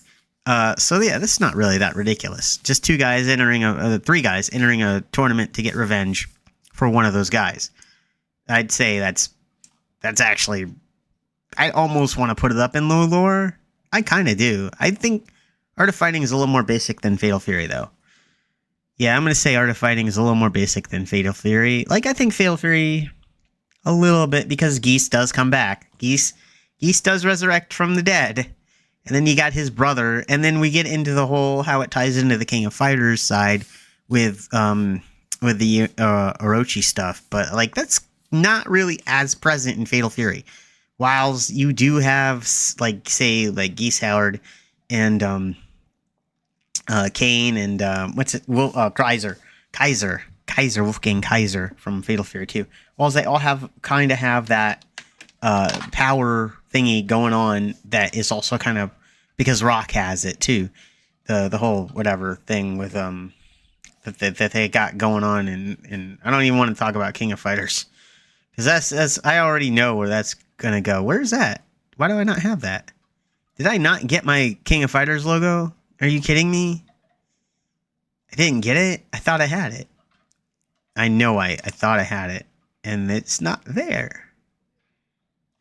So yeah, this is not really that ridiculous. Just three guys entering a tournament to get revenge for one of those guys. I'd say that's actually... I almost want to put it up in low lore. I kind of do. I think Art of Fighting is a little more basic than Fatal Fury, though. Yeah, I'm going to say Art of Fighting is a little more basic than Fatal Fury. Like, I think Fatal Fury a little bit, because Geese does come back. Geese does resurrect from the dead. And then you got his brother. And then we get into the whole, how it ties into the King of Fighters side with the Orochi stuff. But, like, that's not really as present in Fatal Fury. Whilst you do have, like, say, like, Geese Howard and, Kane and Kaiser, Wolfgang Kaiser from Fatal Fury 2. Well, they all kind of have that power thingy going on that is also kind of, because Rock has it too. The whole whatever thing with that they got going on, and I don't even want to talk about King of Fighters, because that's I already know where that's gonna go. Where's that? Why do I not have that? Did I not get my King of Fighters logo? Are you kidding me? I didn't get it? I thought I had it. I know I thought I had it. And it's not there.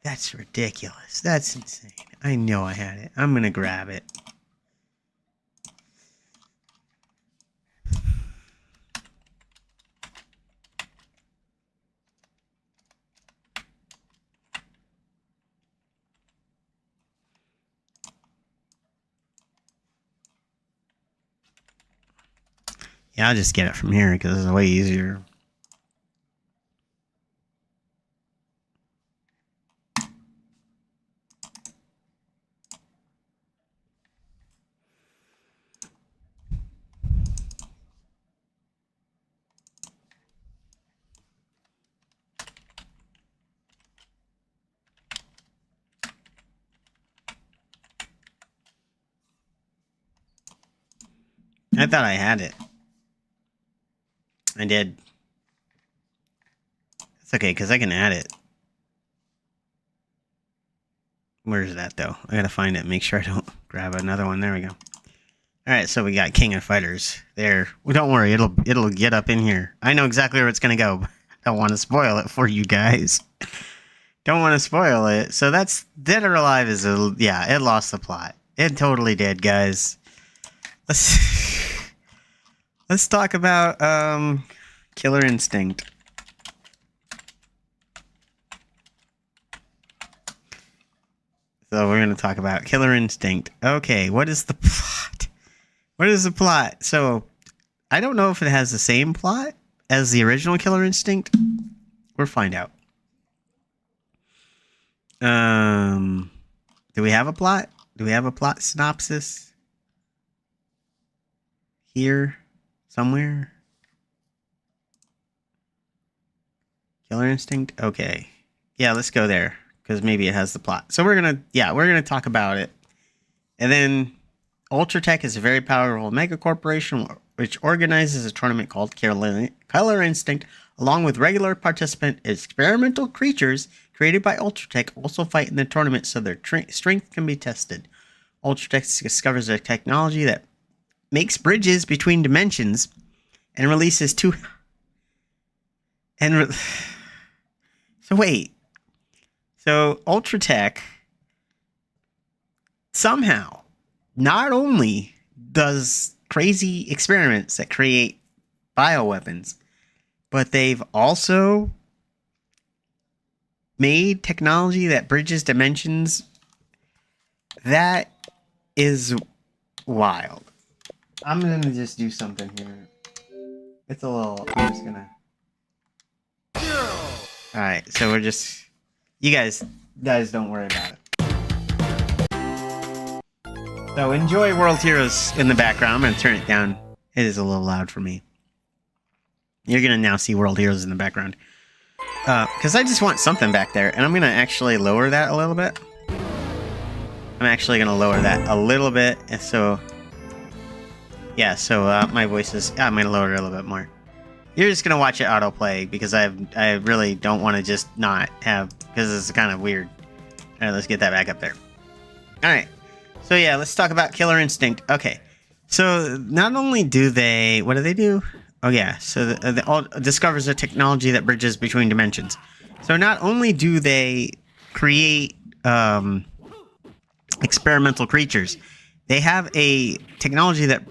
That's ridiculous. That's insane. I know I had it. I'm gonna grab it. Yeah, I'll just get it from here because it's way easier. I thought I had it. I did. It's okay, because I can add it. Where's that, though? I gotta find it and make sure I don't grab another one. There we go. Alright, so we got King of Fighters. There. Well, don't worry, it'll get up in here. I know exactly where it's gonna go. I don't want to spoil it for you guys. don't want to spoil it. So that's Dead or Alive is it lost the plot. It totally did, guys. Let's talk about Killer Instinct. So we're going to talk about Killer Instinct. Okay, what is the plot? What is the plot? So I don't know if it has the same plot as the original Killer Instinct. We'll find out. Do we have a plot? Do we have a plot synopsis? Here? Somewhere? Killer Instinct? Okay. Yeah, let's go there. Because maybe it has the plot. So we're gonna talk about it. And then Ultratech is a very powerful mega corporation which organizes a tournament called Killer Instinct, along with regular participant experimental creatures created by Ultratech also fight in the tournament so their strength can be tested. Ultratech discovers a technology that makes bridges between dimensions and releases two... So wait. So Ultratech somehow not only does crazy experiments that create bioweapons, but they've also made technology that bridges dimensions. That is wild. I'm gonna just do something here. It's a little... I'm just gonna... Alright, so we're just... You guys don't worry about it. So enjoy World Heroes in the background. I'm going to turn it down. It is a little loud for me. You're going to now see World Heroes in the background. Because I just want something back there. And I'm going to actually lower that a little bit. I'm actually going to lower that a little bit. And so... Yeah, so my voice is... I'm going to lower it a little bit more. You're just gonna watch it autoplay because I really don't want to just not have, because it's kind of weird. All right, let's get that back up there. All right, so yeah, let's talk about Killer Instinct. Okay, so not only do they, what do they do? Oh yeah, so the discovers a technology that bridges between dimensions. So not only do they create experimental creatures, they have a technology that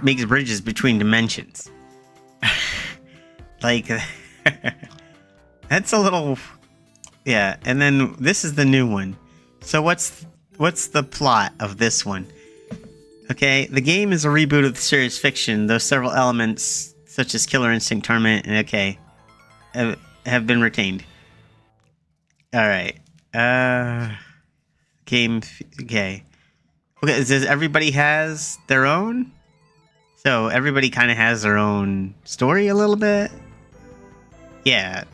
makes bridges between dimensions. Like, that's a little... Yeah, and then this is the new one. So what's the plot of this one? Okay, the game is a reboot of the series fiction, though several elements, such as Killer Instinct Tournament and have been retained. Alright. Game... Okay. Okay, does everybody has their own? So everybody kind of has their own story a little bit? Yeah.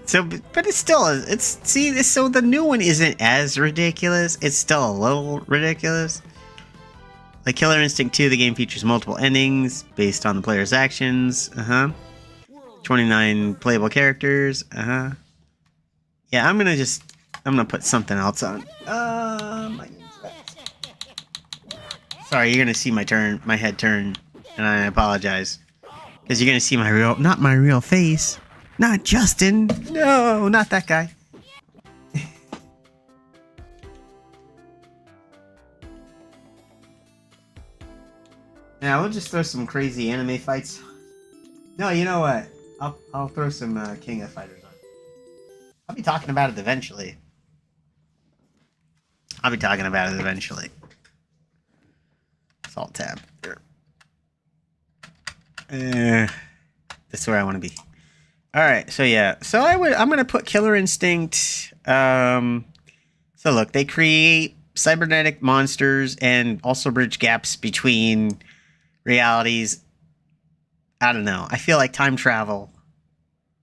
So, but it's still, so the new one isn't as ridiculous. It's still a little ridiculous. Like Killer Instinct 2, the game features multiple endings based on the player's actions. 29 playable characters. Yeah, I'm gonna put something else on. Sorry, you're gonna see my head turn, and I apologize. Because you're gonna see not my real face. Not Justin. No, not that guy. Now we'll just throw some crazy anime fights. No, you know what? I'll throw some King of Fighters on. I'll be talking about it eventually. Alt tab. That's where I want to be. Alright, so yeah. So I'm gonna put Killer Instinct. So look, they create cybernetic monsters and also bridge gaps between realities. I don't know. I feel like time travel.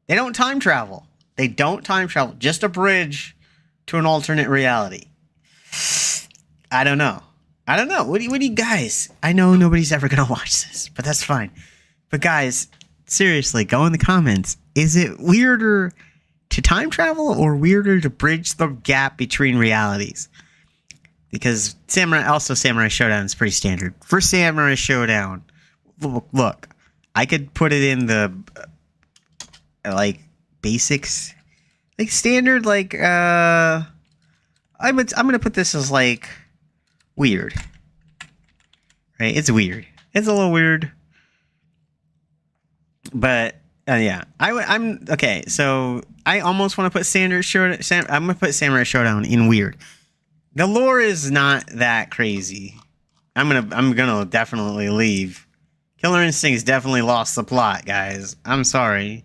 They don't time travel. Just a bridge to an alternate reality. I don't know. What do you guys? I know nobody's ever gonna watch this, but that's fine. But guys, seriously, go in the comments. Is it weirder to time travel or weirder to bridge the gap between realities? Because Samurai Showdown is pretty standard. For Samurai Showdown, look, I could put it in the like basics. Like standard, like I'm gonna put this as like weird. Right? It's weird. It's a little weird. But yeah, I'm okay. So I almost want to put standard showdown. I'm gonna put Samurai Showdown in weird. The lore is not that crazy. I'm gonna definitely leave. Killer Instinct's definitely lost the plot, guys. I'm sorry.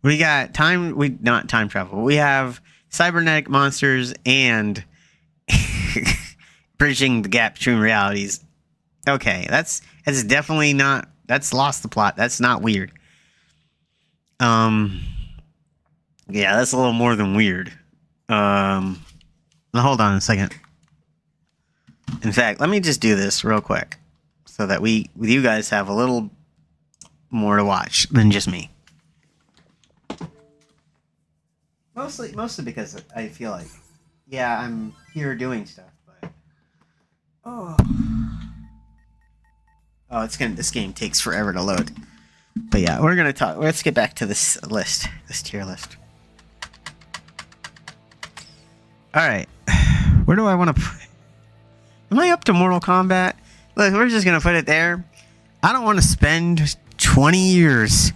We got not time travel. We have cybernetic monsters and bridging the gap between realities. Okay, that's definitely not. That's lost the plot. That's not weird. Yeah, that's a little more than weird. Now hold on a second. In fact, let me just do this real quick so that you guys have a little more to watch than just me. Mostly because I feel like, yeah, I'm here doing stuff, but this game takes forever to load. But yeah, we're gonna talk. Let's get back to this tier list. All right, where do I want to put? Am I up to Mortal Kombat? Look, we're just gonna put it there. I don't want to spend 20 years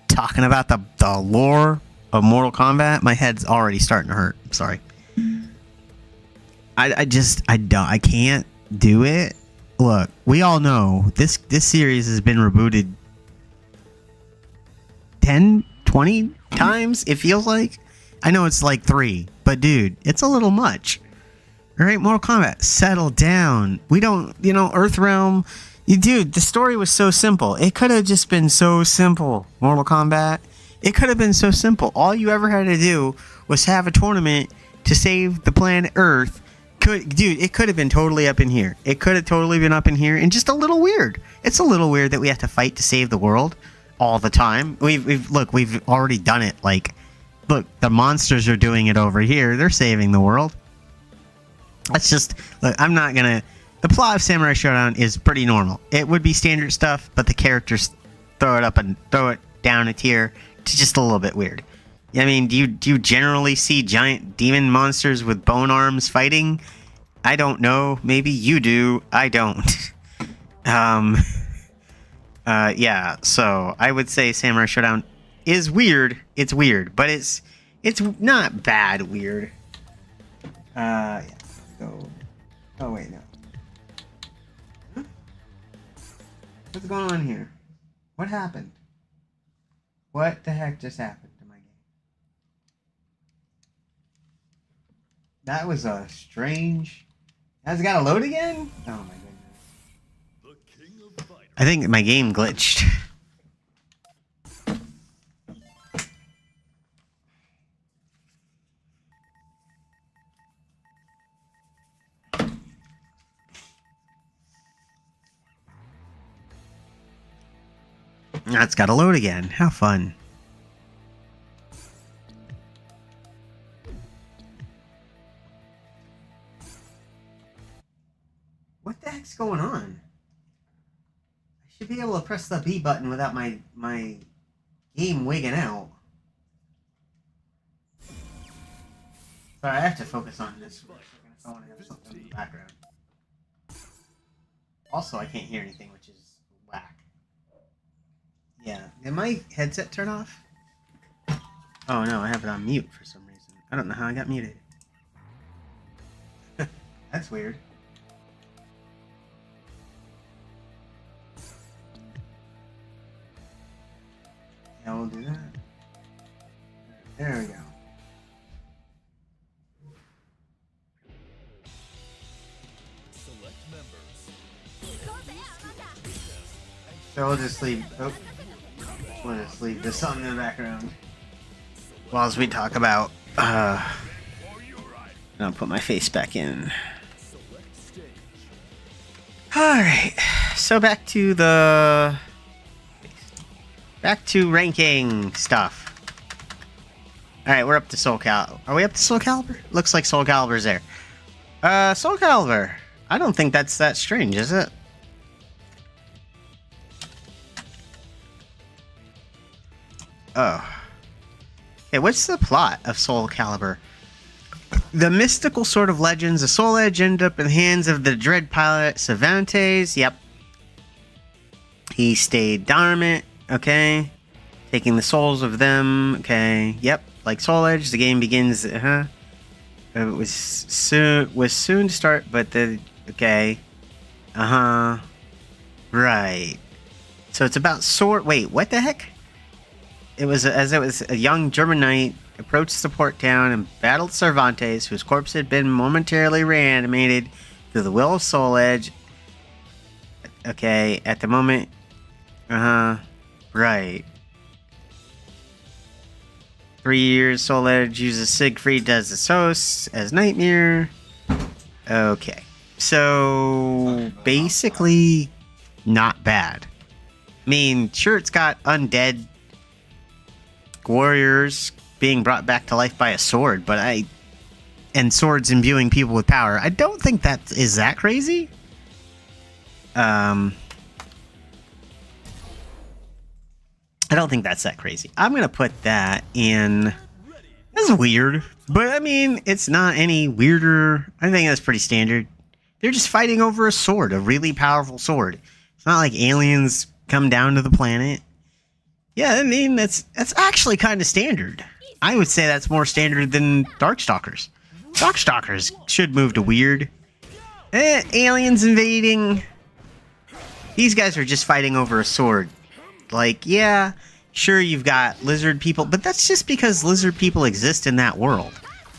talking about the lore of Mortal Kombat. My head's already starting to hurt. I'm sorry. I can't do it. Look, we all know this series has been rebooted 10, 20 times, it feels like. I know it's like 3, but dude, it's a little much. Alright, Mortal Kombat, settle down. We don't, Earthrealm. Dude, the story was so simple. It could have just been so simple, Mortal Kombat. It could have been so simple. All you ever had to do was have a tournament to save the planet Earth. Dude, it could have been totally up in here. It could have totally been up in here, and just a little weird. It's a little weird that we have to fight to save the world all the time. We've already done it. Like, look, the monsters are doing it over here. They're saving the world. That's just, look, I'm not gonna. The plot of Samurai Showdown is pretty normal. It would be standard stuff, but the characters throw it down a tier to just a little bit weird. I mean, do you generally see giant demon monsters with bone arms fighting? I don't know. Maybe you do. I don't. Yeah. So I would say Samurai Showdown is weird. It's weird, but it's not bad weird. Yeah. Go. Oh wait, no. Huh? What's going on here? What happened? What the heck just happened to my game? That was a strange. Has it got to load again? Oh my goodness. I think my game glitched. Now it's got to load again. How fun. What the heck's going on? I should be able to press the B button without my game wigging out. Sorry, I have to focus on this. I want to have something in the background. Also, I can't hear anything, which is whack. Yeah. Did my headset turn off? Oh no, I have it on mute for some reason. I don't know how I got muted. That's weird. Yeah, we'll do that. There we go. So we'll just leave. Oh, we'll just leave this on in the background while we talk about. I'll put my face back in. All right. So back to ranking stuff. All right, we're up to Soul Calibur. Are we up to Soul Calibur? Looks like Soul Calibur's there. Soul Calibur. I don't think that's that strange, is it? Oh. Okay, what's the plot of Soul Calibur? The mystical sort of legends, the Soul Edge end up in the hands of the dread pilot Cervantes. Yep. He stayed dormant. Okay. Taking the souls of them. Okay. Yep. Like Soul Edge, the game begins. It was soon to start, but the okay. Right. So it's about sword. Wait, what the heck? It was a young German knight approached the port town and battled Cervantes, whose corpse had been momentarily reanimated through the will of Soul Edge. Okay, at the moment. Right. 3 years, Soul Edge uses Siegfried as his host, as Nightmare. Okay. So, basically, not bad. I mean, sure, it's got undead warriors being brought back to life by a sword, but and swords imbuing people with power. I don't think that is that crazy. I don't think that's that crazy. I'm gonna put that in. That's weird, but I mean, it's not any weirder. I think that's pretty standard. They're just fighting over a sword, a really powerful sword. It's not like aliens come down to the planet. Yeah, I mean, that's actually kind of standard. I would say that's more standard than Darkstalkers. Darkstalkers should move to weird. Aliens invading. These guys are just fighting over a sword. Like, yeah, sure, you've got lizard people, but that's just because lizard people exist in that world.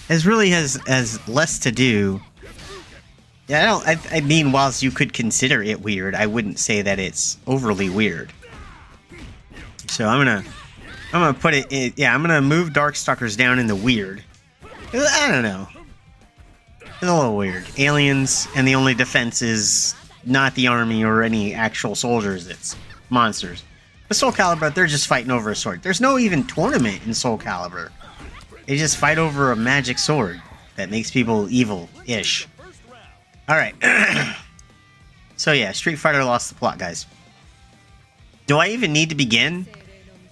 It really has less to do. Yeah, I mean, whilst you could consider it weird, I wouldn't say that it's overly weird. So I'm gonna put it in, yeah, I'm gonna move Darkstalkers down in the weird. I don't know. It's a little weird. Aliens, and the only defense is not the army or any actual soldiers, it's monsters. But Soul Calibur, they're just fighting over a sword. There's no even tournament in Soul Calibur. They just fight over a magic sword that makes people evil-ish. Alright. So yeah, Street Fighter lost the plot, guys. Do I even need to begin?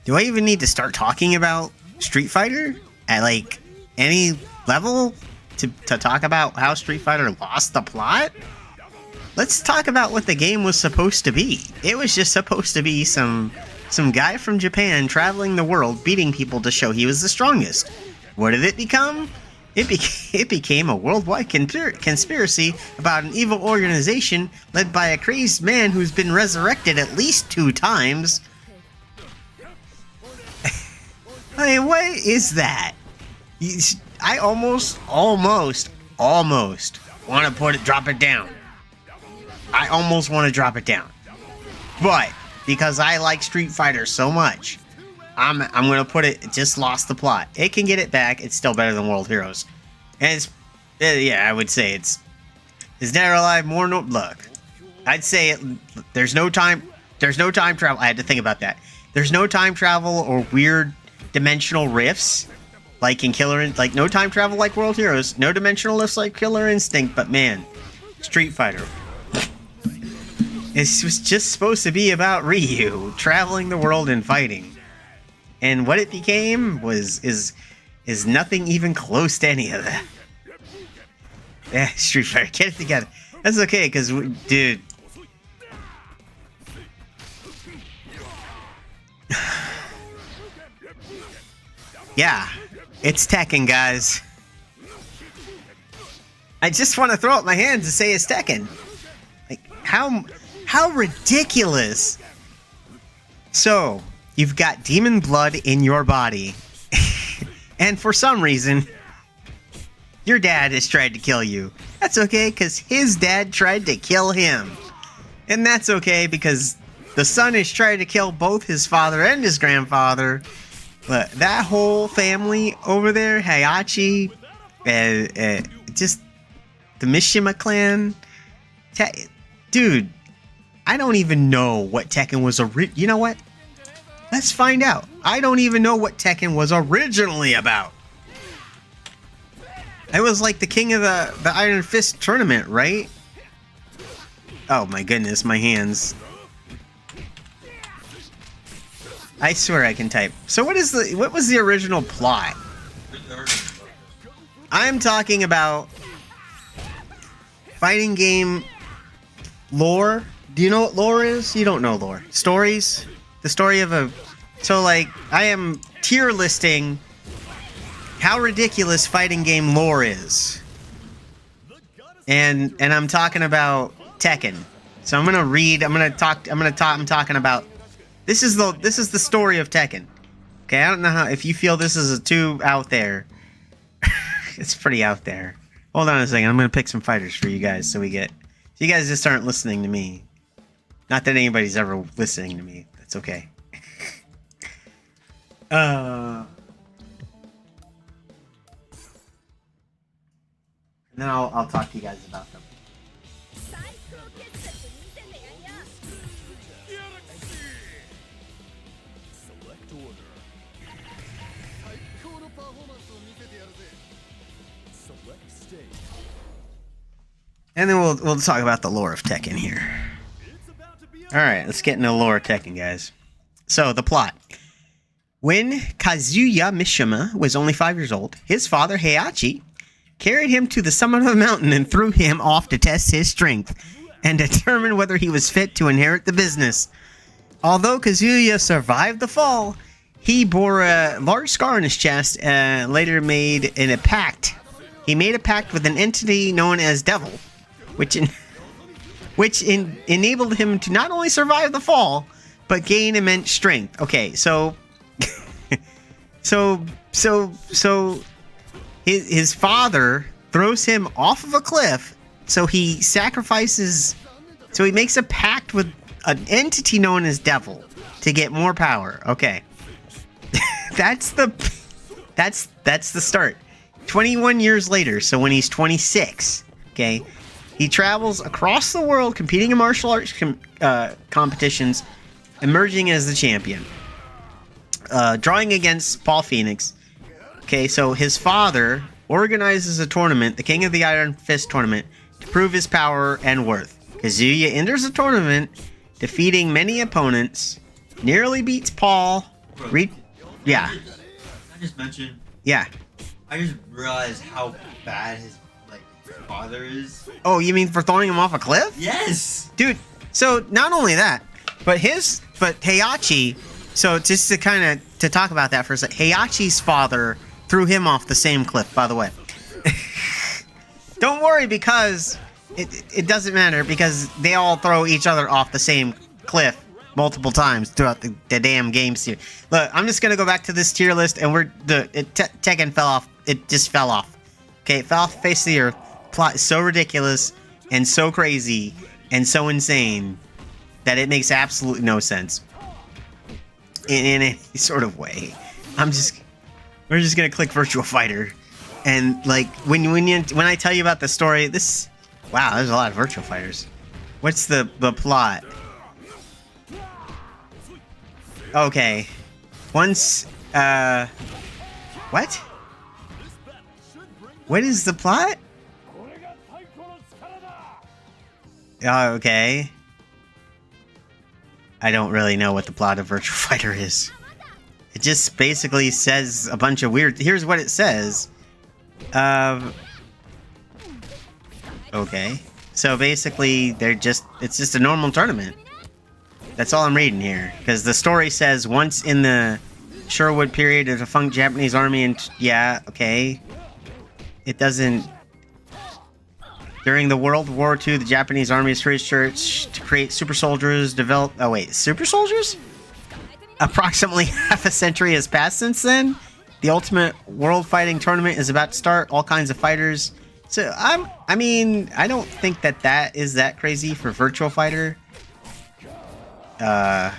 Do I even need to start talking about Street Fighter at, like, any level to talk about how Street Fighter lost the plot? Let's talk about what the game was supposed to be. It was just supposed to be some guy from Japan traveling the world beating people to show he was the strongest. What did it become? It became a worldwide conspiracy about an evil organization led by a crazed man who's been resurrected at least 2 times. I mean, what is that? I almost want to drop it down. I almost want to drop it down. But, because I like Street Fighter so much, I'm going to put it just lost the plot. It can get it back. It's still better than World Heroes. And it's, yeah, I would say it's Dead or Alive more, no, look, I'd say there's no time travel. I had to think about that. There's no time travel or weird dimensional rifts like in like no time travel like World Heroes. No dimensional rifts like Killer Instinct, but man, Street Fighter. It was just supposed to be about Ryu traveling the world and fighting. And what it became is nothing even close to any of that. Yeah, Street Fighter, get it together. That's okay, because, dude. Yeah, it's Tekken, guys. I just want to throw up my hands and say it's Tekken. Like, how ridiculous. So, you've got demon blood in your body. And for some reason, your dad has tried to kill you. That's okay, because his dad tried to kill him. And that's okay, because the son has tried to kill both his father and his grandfather. But that whole family over there, Hayachi, just the Mishima clan. Dude, I don't even know what Tekken was you know what? Let's find out. I don't even know what Tekken was originally about. It was like the king of the Iron Fist tournament, right? Oh my goodness, my hands. I swear I can type. So what was the original plot? I'm talking about fighting game lore. Do you know what lore is? You don't know lore. Stories? The story of a... So, like, I am tier listing how ridiculous fighting game lore is. And I'm talking about Tekken. So I'm talking about... This is the story of Tekken. Okay, I don't know how... If you feel this is too out there... It's pretty out there. Hold on a second. I'm gonna pick some fighters for you guys so you guys just aren't listening to me. Not that anybody's ever listening to me. That's okay. And then I'll talk to you guys about them. And then we'll talk about the lore of Tekken here. Alright, let's get into the lore of Tekken, guys. So, the plot. When Kazuya Mishima was only 5 years old, his father, Heihachi, carried him to the summit of a mountain and threw him off to test his strength and determine whether he was fit to inherit the business. Although Kazuya survived the fall, he bore a large scar on his chest and later made a pact. He made a pact with an entity known as Devil, which enabled him to not only survive the fall, but gain immense strength. Okay, so his father throws him off of a cliff, so he makes a pact with an entity known as Devil to get more power. Okay. That's the start. 21 years later, so when he's 26, okay, he travels across the world competing in martial arts competitions, emerging as the champion. Drawing against Paul Phoenix. Okay, so his father organizes a tournament, the King of the Iron Fist tournament, to prove his power and worth. Kazuya enters the tournament, defeating many opponents, nearly beats Paul. Yeah. I just mentioned. Yeah. I just realized how bad his father is. Oh, you mean for throwing him off a cliff? Yes, dude. So not only that, but Heihachi. So just to talk about that for a second, Heihachi's father threw him off the same cliff. By the way, don't worry because it doesn't matter because they all throw each other off the same cliff multiple times throughout the damn game series. Look, I'm just gonna go back to this tier list, and Tekken fell off. It just fell off. Okay, it fell off the face of the earth. Plot is so ridiculous and so crazy and so insane that it makes absolutely no sense in any sort of way. We're just gonna click Virtual Fighter, and like when I tell you about the story, wow, there's a lot of Virtual Fighters. What's the plot? Okay, once what? What is the plot? Oh, okay. I don't really know what the plot of Virtual Fighter is. It just basically says a bunch of weird... Here's what it says. Okay. So basically, it's just a normal tournament. That's all I'm reading here. Because the story says, once in the Sherwood period, a defunct Japanese army and... Yeah, okay. It doesn't... During the World War II, the Japanese Army's research to create super soldiers developed... Oh, wait. Super soldiers? Approximately half a century has passed since then. The Ultimate World Fighting Tournament is about to start. All kinds of fighters. So, I mean, I don't think that is that crazy for Virtual Fighter. Yeah.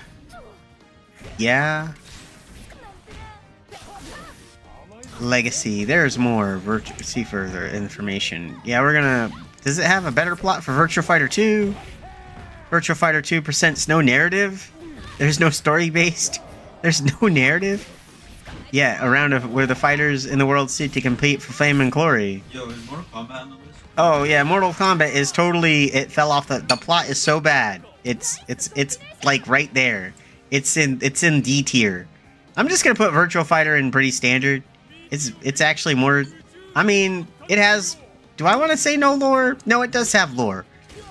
Legacy. There's more. See further information. Yeah, we're gonna... Does it have a better plot for Virtual Fighter 2? Virtual Fighter 2 presents no narrative. There's no story based. There's no narrative. Yeah, a round of where the fighters in the world seek to compete for fame and glory. Yo, is Mortal Kombat on the list? Oh yeah, Mortal Kombat is totally... It fell off the plot is so bad. It's like right there. It's in D tier. I'm just gonna put Virtual Fighter in pretty standard. It's actually more. I mean, it has. Do I want to say no lore? No, it does have lore,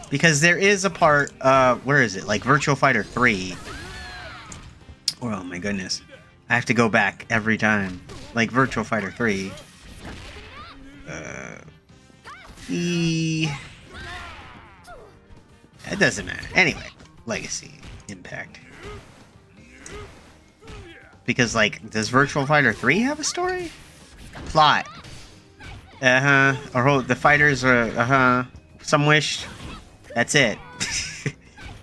because there is a part. Where is it? Like Virtual Fighter 3. Oh my goodness, I have to go back every time. Like Virtual Fighter 3. It doesn't matter. Anyway, Legacy, Impact. Because, like, does Virtual Fighter 3 have a story? Plot. Or the fighters are, some wish. That's it.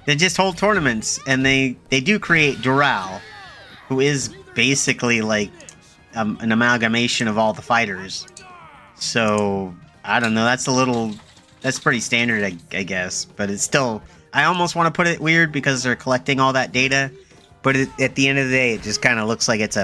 They just hold tournaments, and they do create Doral, who is basically, like, an amalgamation of all the fighters. So, I don't know, that's pretty standard, I guess. But it's still, I almost want to put it weird because they're collecting all that data. But at the end of the day, it just kind of looks like it's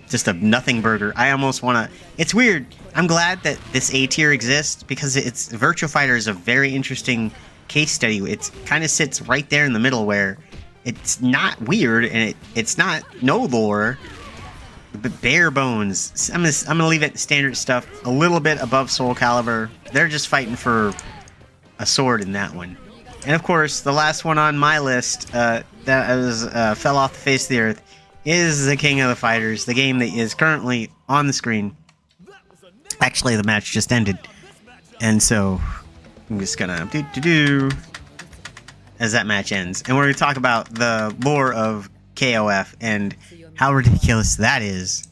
just a nothing burger. I almost want to... It's weird. I'm glad that this A tier exists because Virtua Fighter is a very interesting case study. It kind of sits right there in the middle where it's not weird and it's not no lore, but bare bones. I'm gonna leave it standard stuff, a little bit above Soul Calibur. They're just fighting for a sword in that one. And of course, the last one on my list that fell off the face of the earth is the King of the Fighters, the game that is currently on the screen. Actually, the match just ended, and so I'm just gonna do as that match ends, and we're gonna talk about the lore of KOF and how ridiculous that is,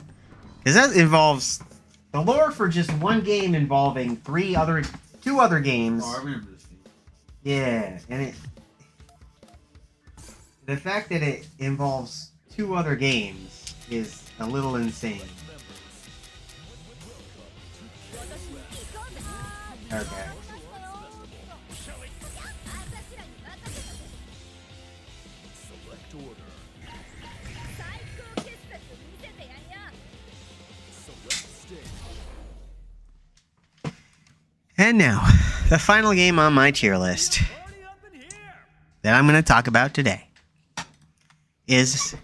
because that involves the lore for just one game involving two other games. Oh, I remember this game. Yeah, and the fact that it involves two other games is a little insane. Okay. And now, the final game on my tier list that I'm going to talk about today is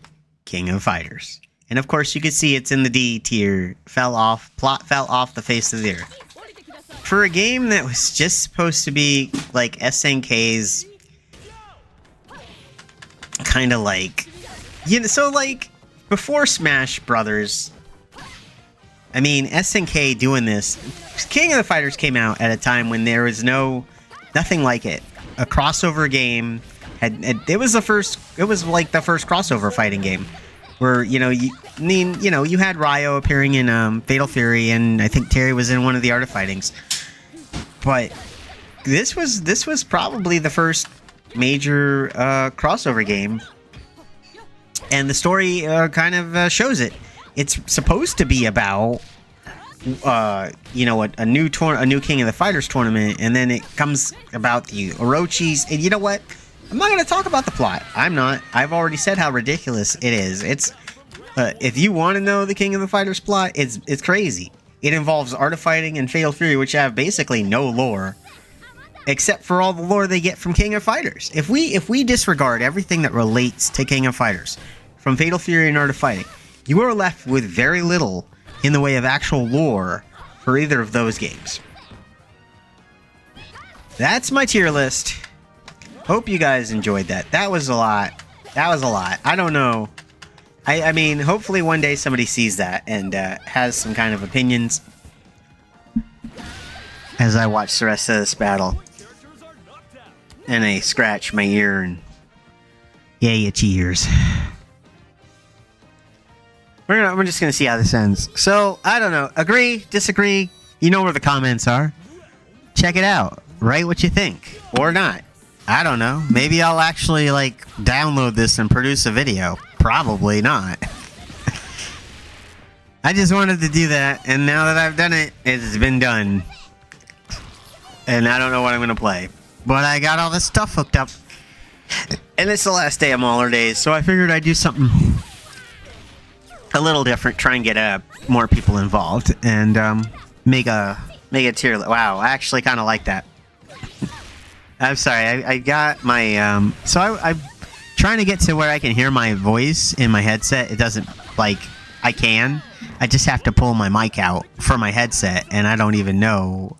King of Fighters. And of course, you can see it's in the D tier. Plot fell off the face of the earth. For a game that was just supposed to be like SNK's kind of like, so like before Smash Brothers, I mean, SNK doing this, King of the Fighters came out at a time when there was nothing like it. A crossover game it was like the first crossover fighting game where, you had Ryo appearing in Fatal Fury, and I think Terry was in one of the Art of Fightings. But this was probably the first major crossover game, and the story kind of shows it. It's supposed to be about a new King of the Fighters tournament, and then it comes about the Orochis. And you know what? I'm not going to talk about the plot. I've already said how ridiculous it is. It's if you want to know the King of the Fighters plot, it's crazy. It involves Art of Fighting and Fatal Fury, which have basically no lore, except for all the lore they get from King of Fighters. If we disregard everything that relates to King of Fighters from Fatal Fury and Art of Fighting, you are left with very little in the way of actual lore for either of those games. That's my tier list. Hope you guys enjoyed that. That was a lot. I don't know. I mean, hopefully one day somebody sees that and has some kind of opinions as I watch the rest of this battle. And I scratch my ear and yay, itchy ears. We're just gonna see how this ends. So, I don't know. Agree? Disagree? You know where the comments are. Check it out. Write what you think. Or not. I don't know. Maybe I'll actually, download this and produce a video. Probably not. I just wanted to do that, and now that I've done it, it's been done. And I don't know what I'm gonna play. But I got all this stuff hooked up. And it's the last day of Maulerdays, so I figured I'd do something a little different, try and get more people involved, and make a tier list. Wow, I actually kind of like that. I'm sorry, I got my so I tried trying to get to where I can hear my voice in my headset. It doesn't, like, I can. I just have to pull my mic out for my headset, and I don't even know.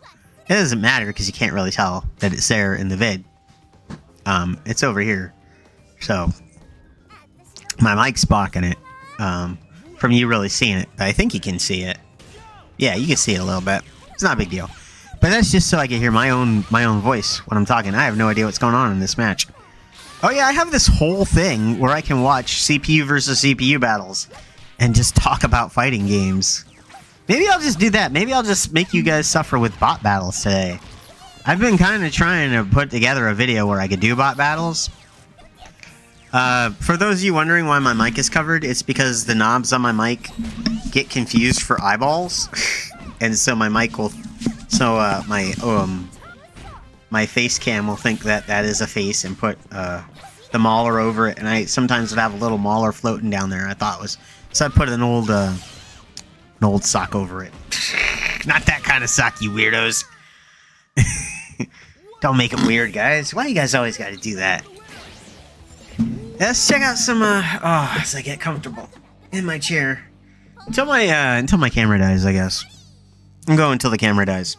It doesn't matter because you can't really tell that it's there in the vid. It's over here. So, my mic's blocking it from you really seeing it. But I think you can see it. Yeah, you can see it a little bit. It's not a big deal. But that's just so I can hear my own voice when I'm talking. I have no idea what's going on in this match. Oh yeah, I have this whole thing where I can watch CPU versus CPU battles and just talk about fighting games. Maybe I'll just do that. Maybe I'll just make you guys suffer with bot battles today. I've been kind of trying to put together a video where I could do bot battles. For those of you wondering why my mic is covered, it's because the knobs on my mic get confused for eyeballs. And so my mic will... So, my face cam will think that that is a face and put, the Mauler over it. And I sometimes would have a little Mauler floating down there. I thought it was... So I put an old sock over it. Not that kind of sock, you weirdos. Don't make it weird, guys. Why you guys always gotta do that? Let's check out some, as I get comfortable in my chair. Until my camera dies, I guess. I'm going until the camera dies.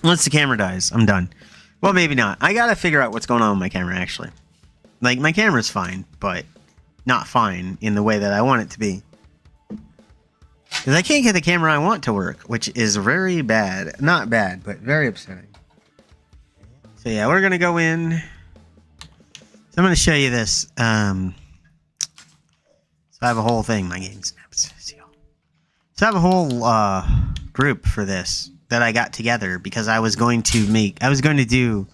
Once the camera dies, I'm done. Well, maybe not. I gotta figure out what's going on with my camera, actually. Like, my camera's fine, but not fine in the way that I want it to be. Because I can't get the camera I want to work, which is very bad. Not bad, but very upsetting. So yeah, we're gonna go in. So I'm gonna show you this. So I have a whole thing. My game snaps. So I have a whole group for this that I got together because I was going to do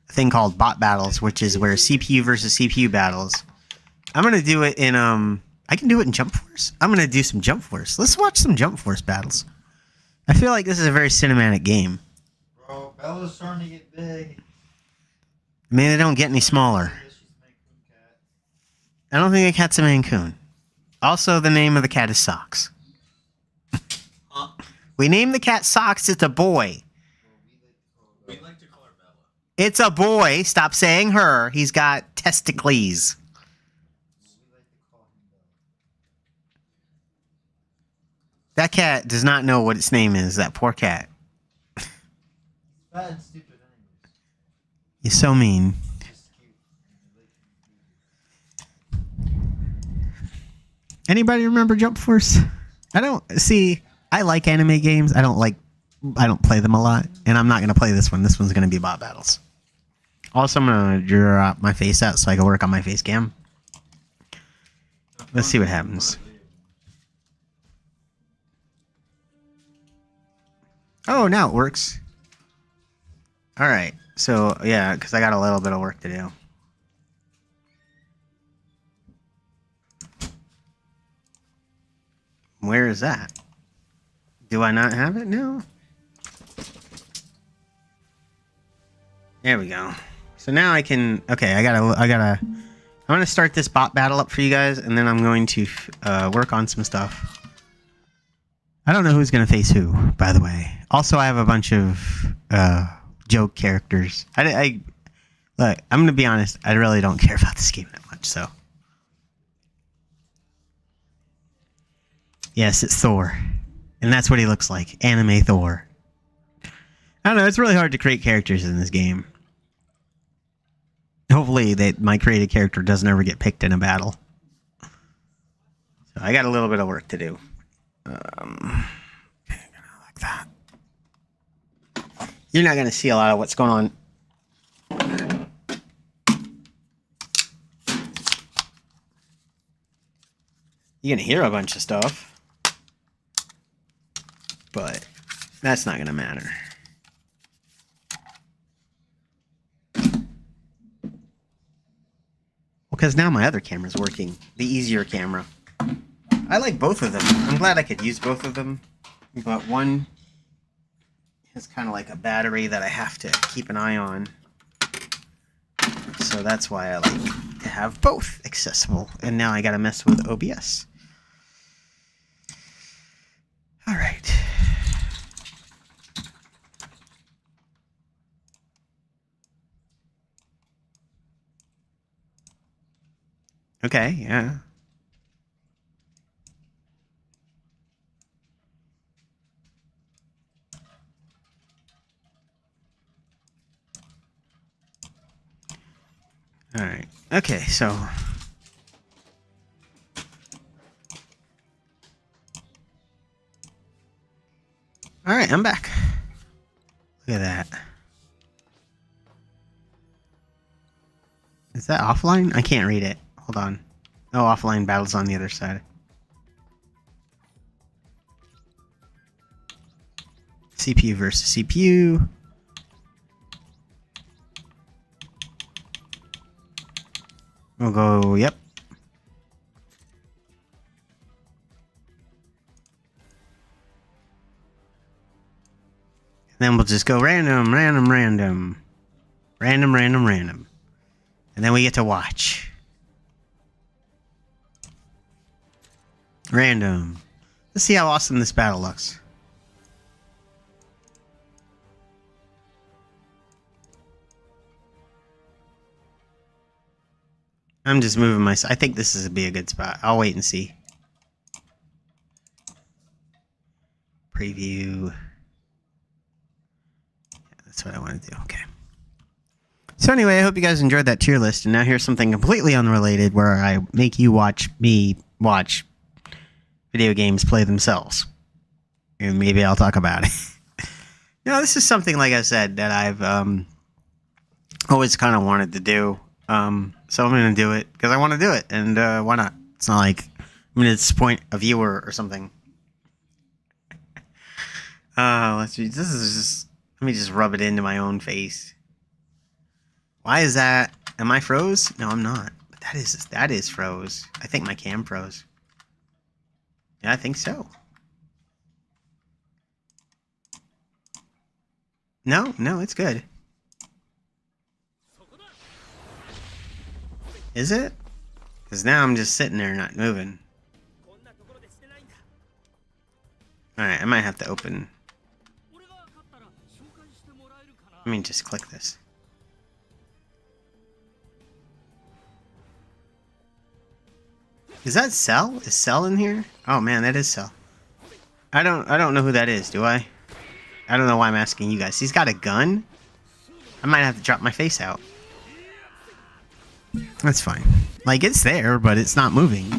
a thing called bot battles, which is where CPU versus CPU battles. I'm gonna do it in I can do it in Jump Force. I'm gonna do some Jump Force. Let's watch some Jump Force battles. I feel like this is a very cinematic game. Bro, Bella's starting to get big. I mean, they don't get any smaller. I don't think the cat's a Mancoon. Also, the name of the cat is Socks. Huh? We named the cat Socks. It's a boy. We like to call her Bella. It's a boy. Stop saying her. He's got testicles. That cat does not know what its name is. That poor cat. Bad and stupid anyways. You're so mean. Just cute. Anybody remember Jump Force? I like anime games. I don't play them a lot, and I'm not gonna play this one. This one's gonna be bot battles. Also, I'm gonna draw my face out so I can work on my face cam. Let's see what happens. Oh, now it works. Alright, so, yeah, because I got a little bit of work to do. Where is that? Do I not have it? No. There we go. So now I can... Okay, I'm gonna start this bot battle up for you guys, and then I'm going to work on some stuff. I don't know who's going to face who, by the way. Also, I have a bunch of joke characters. Look, I'm going to be honest. I really don't care about this game that much, so. Yes, it's Thor. And that's what he looks like. Anime Thor. I don't know. It's really hard to create characters in this game. Hopefully, my created character doesn't ever get picked in a battle. So I got a little bit of work to do. Like that. You're not going to see a lot of what's going on. You're going to hear a bunch of stuff. But that's not going to matter. Because now my other camera's working. The easier camera. I like both of them. I'm glad I could use both of them. But one has kind of like a battery that I have to keep an eye on. So that's why I like to have both accessible. And now I gotta mess with OBS. Alright. Okay, yeah. Alright. Okay, so... Alright, I'm back. Look at that. Is that offline? I can't read it. Hold on. Oh, offline battles on the other side. CPU versus CPU. We'll go, yep. Then we'll just go random, random, random. Random, random, random. And then we get to watch. Random. Let's see how awesome this battle looks. I'm just moving my... I think this is be a good spot. I'll wait and see. Preview. Yeah, that's what I want to do. Okay. So anyway, I hope you guys enjoyed that tier list. And now here's something completely unrelated where I make you watch me watch video games play themselves. And maybe I'll talk about it. This is something, like I said, that I've always kind of wanted to do. So I'm going to do it because I want to do it. And why not? It's not like I'm going to disappoint a viewer or something. Let's see. This is just... Let me just rub it into my own face. Why is that? Am I froze? No, I'm not. But that is froze. I think my cam froze. Yeah, I think so. No, it's good. Is it? Because now I'm just sitting there not moving. Alright, I might have to open... Let me just click this. Is that Cell? Is Cell in here? Oh man, that is Cell. I don't know who that is, do I? I don't know why I'm asking you guys. He's got a gun? I might have to drop my face out. That's fine. Like, it's there, but it's not moving.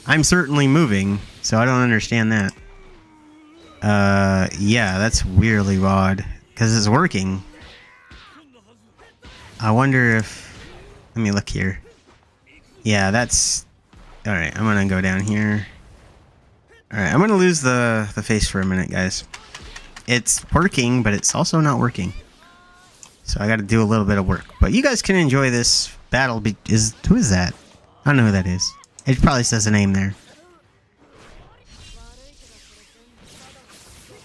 I'm certainly moving, so I don't understand that. Yeah, that's weirdly odd. Because it's working. I wonder if... Let me look here. Yeah, that's... Alright, I'm gonna go down here. Alright, I'm gonna lose the face for a minute, guys. It's working, but it's also not working. So I gotta do a little bit of work. But you guys can enjoy this battle. Who is that? I don't know who that is. It probably says a name there.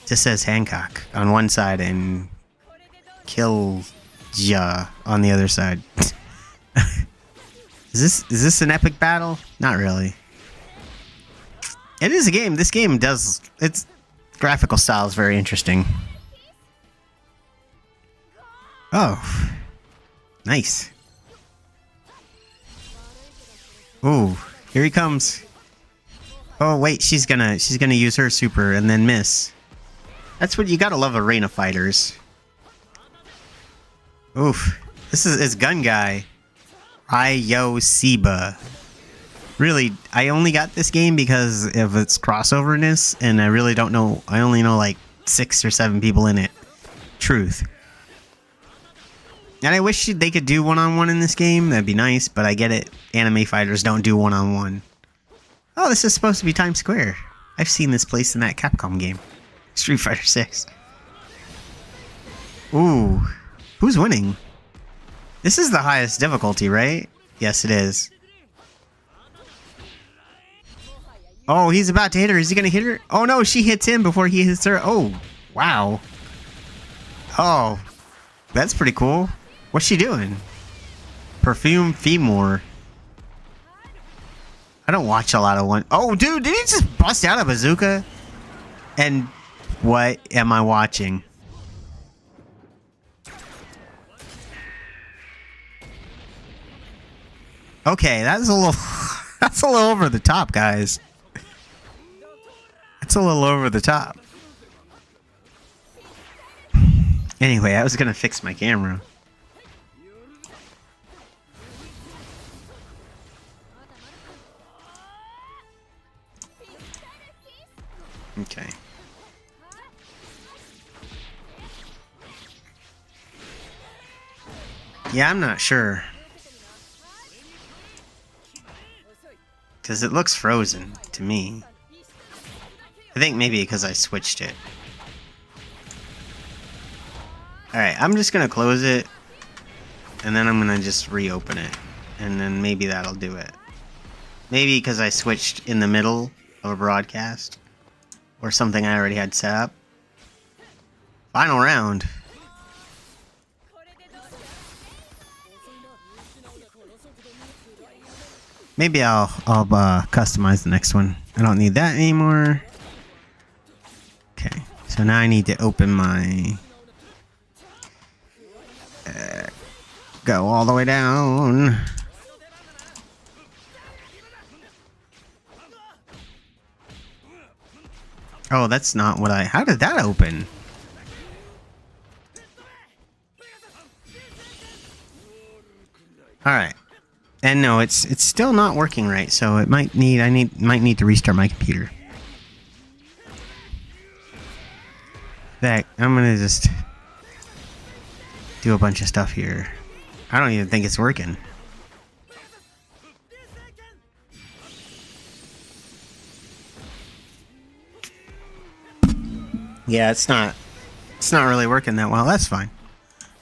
It just says Hancock on one side and Kilja on the other side. Is this an epic battle? Not really. It is a game. This game does... Its graphical style is very interesting. Oh. Nice. Ooh. Here he comes. Oh, wait. She's gonna use her super and then miss. That's what you gotta love arena fighters. Oof. This is his gun guy. Siba. Really, I only got this game because of its crossoverness, and I really don't know. I only know like 6 or 7 people in it. Truth. And I wish they could do one-on-one in this game. That'd be nice, but I get it. Anime fighters don't do one-on-one. Oh, this is supposed to be Times Square. I've seen this place in that Capcom game. Street Fighter 6. Ooh. Who's winning? This is the highest difficulty, right? Yes, it is. Oh, he's about to hit her. Is he going to hit her? Oh, no, she hits him before he hits her. Oh, wow. Oh, that's pretty cool. What's she doing? Perfume Femur. I don't watch a lot of one. Oh, dude, did he just bust out a bazooka? And what am I watching? Okay, that was a little... That's a little over the top, guys. It's a little over the top. Anyway, I was gonna fix my camera. Okay. Yeah, I'm not sure. Because it looks frozen to me. I think maybe because I switched it. Alright, I'm just going to close it. And then I'm going to just reopen it. And then maybe that'll do it. Maybe because I switched in the middle of a broadcast. Or something I already had set up. Final round. Maybe I'll customize the next one. I don't need that anymore. Okay, so now I need to open my... go all the way down. Oh, that's not what I... How did that open? Alright. And no, it's still not working right, so it might need... might need to restart my computer. That I'm gonna just do a bunch of stuff here. I don't even think it's working. Yeah, it's not really working that well. That's fine.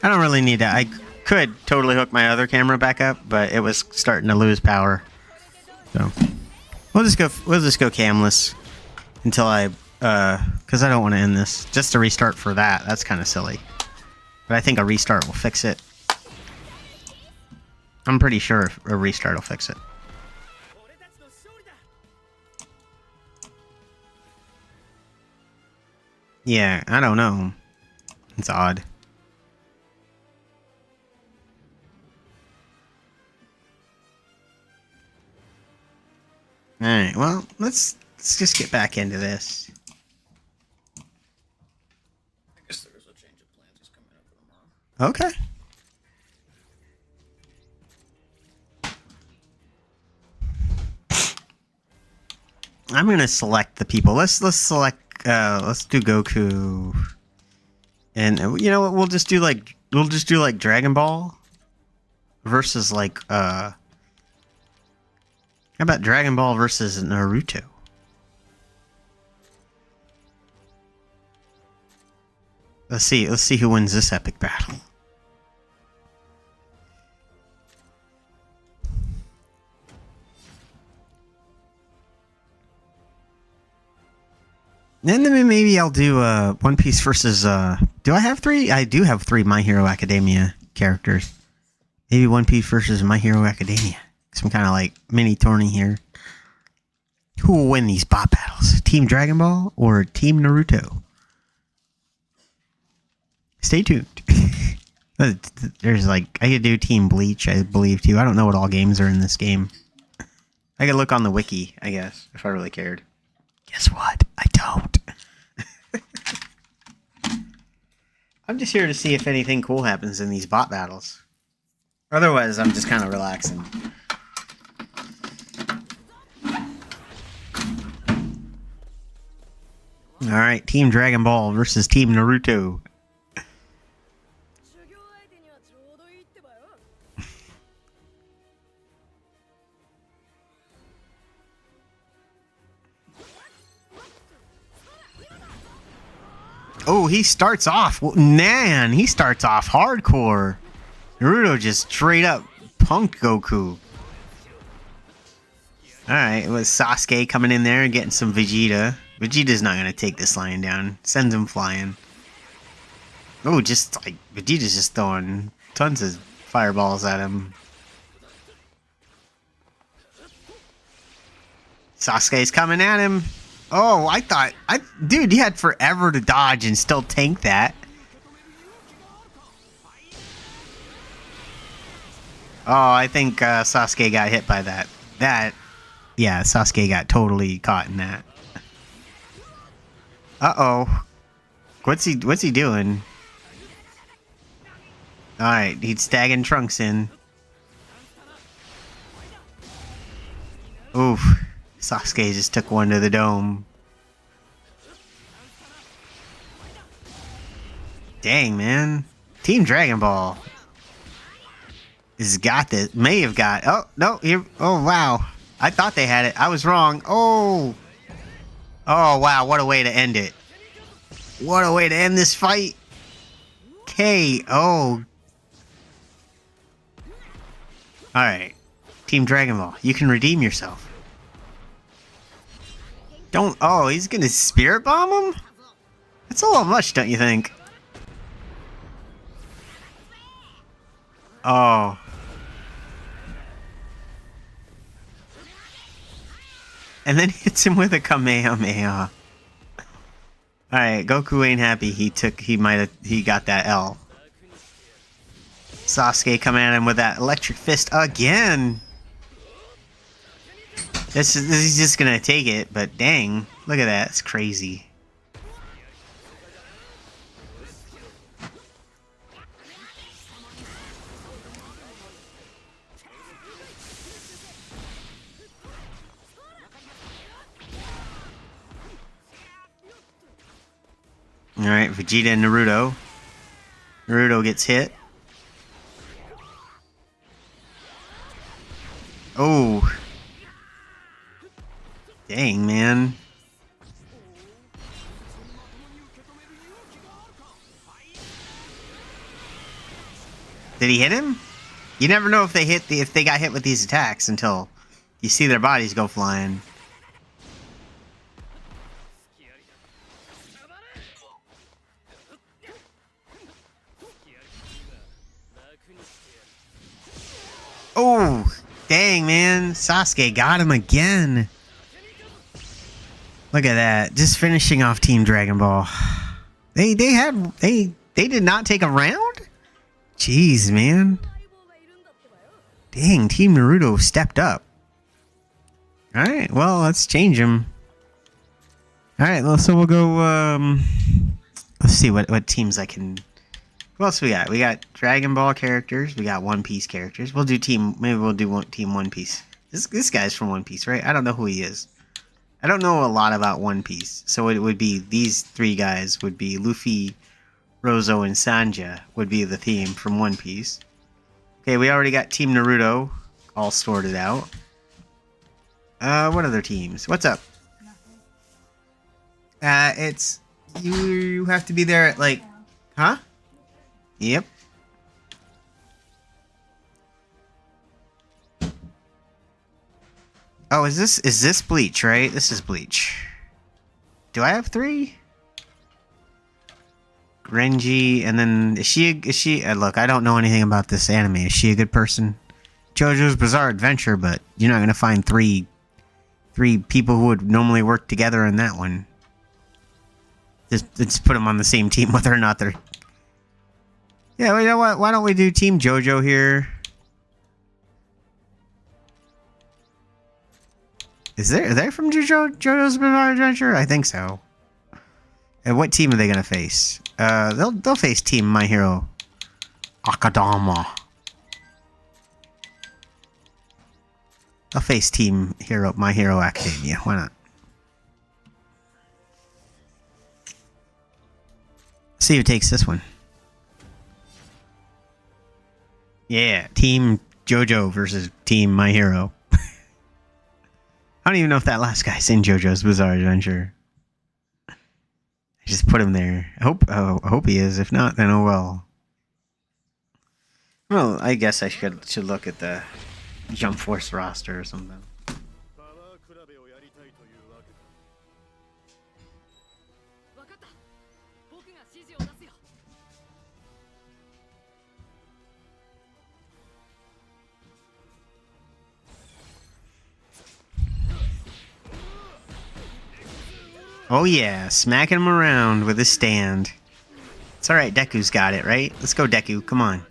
I don't really need that. I could totally hook my other camera back up, but it was starting to lose power. So we'll just go camless until I because I don't want to end this. Just to restart for that. That's kind of silly. But I think a restart will fix it. I'm pretty sure a restart will fix it. Yeah, I don't know. It's odd. Alright, well, let's just get back into this. I guess there is a change of plans that's coming up for tomorrow. Okay. I'm gonna select the people. Let's select let's do Goku. And you know what, we'll just do like Dragon Ball versus like how about Dragon Ball versus Naruto? Let's see who wins this epic battle. And then maybe I'll do One Piece versus do I have 3? I do have 3 My Hero Academia characters. Maybe One Piece versus My Hero Academia. Some kind of like mini tourney here. Who will win these bot battles? Team Dragon Ball or Team Naruto? Stay tuned. There's like, I could do Team Bleach, I believe too. I don't know what all games are in this game. I could look on the wiki, I guess, if I really cared. Guess what? I don't. I'm just here to see if anything cool happens in these bot battles. Otherwise, I'm just kind of relaxing. Alright, Team Dragon Ball versus Team Naruto. Oh, he starts off, man, he starts off hardcore. Naruto just straight up punked Goku. Alright, it was Sasuke coming in there and getting some Vegeta. Vegeta's not going to take this lion down. Sends him flying. Oh, just like, Vegeta's just throwing tons of fireballs at him. Sasuke's coming at him. Oh, dude, you had forever to dodge and still tank that. Oh, I think Sasuke got hit by that. Yeah, Sasuke got totally caught in that. Uh-oh. What's he doing? Alright, he's stagging Trunks in. Oof. Sasuke just took one to the dome. Dang, man. Team Dragon Ball has got this. May have got. Oh, no. Here. Oh, wow. I thought they had it. I was wrong. Oh. Oh, wow. What a way to end it. What a way to end this fight. KO. Alright. Team Dragon Ball, you can redeem yourself. Don't. Oh, he's gonna spirit bomb him? That's a little much, don't you think? Oh. And then hits him with a Kamehameha. Alright, Goku ain't happy. He got that L. Sasuke coming at him with that electric fist again. He's just gonna take it, but dang. Look at that. It's crazy. Alright, Vegeta and Naruto. Naruto gets hit. Oh. Dang, man. Did he hit him? You never know if they got hit with these attacks until you see their bodies go flying. Oh, dang, man. Sasuke got him again. Look at that. Just finishing off Team Dragon Ball. They did not take a round? Jeez, man. Dang, Team Naruto stepped up. Alright, well, let's change him. Alright, well, so we'll go, let's see what teams I can... What else we got? We got Dragon Ball characters. We got One Piece characters. Maybe we'll do Team One Piece. This guy's from One Piece, right? I don't know who he is. I don't know a lot about One Piece. So it would be, these three guys would be Luffy, Rozo, and Sanja would be the theme from One Piece. Okay, we already got Team Naruto all sorted out. What other teams? What's up? It's... You have to be there at, like... Huh? Yep. Oh, is this Bleach, right? This is Bleach. Do I have 3? Renji, and then is she look, I don't know anything about this anime. Is she a good person? JoJo's Bizarre Adventure, but you're not gonna find three people who would normally work together in that one. Just put them on the same team, whether or not they're... Yeah, well, you know what? Why don't we do Team JoJo here? Are they from JoJo's Bizarre Adventure? I think so. And what team are they gonna face? They'll face Team My Hero Academia. They'll face Team My Hero Academia. Why not? See who takes this one. Yeah, Team JoJo versus Team My Hero. I don't even know if that last guy's in JoJo's Bizarre Adventure. I just put him there. I hope he is. If not, then oh well. Well, I guess I should look at the Jump Force roster or something. Oh yeah, smacking him around with his stand. It's alright, Deku's got it, right? Let's go, Deku, come on.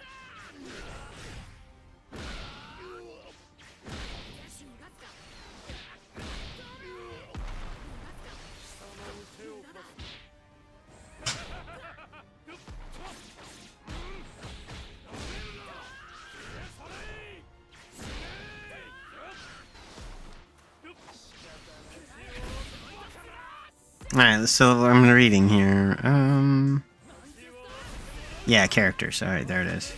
Alright, so I'm reading here. Yeah, characters. Alright, there it is.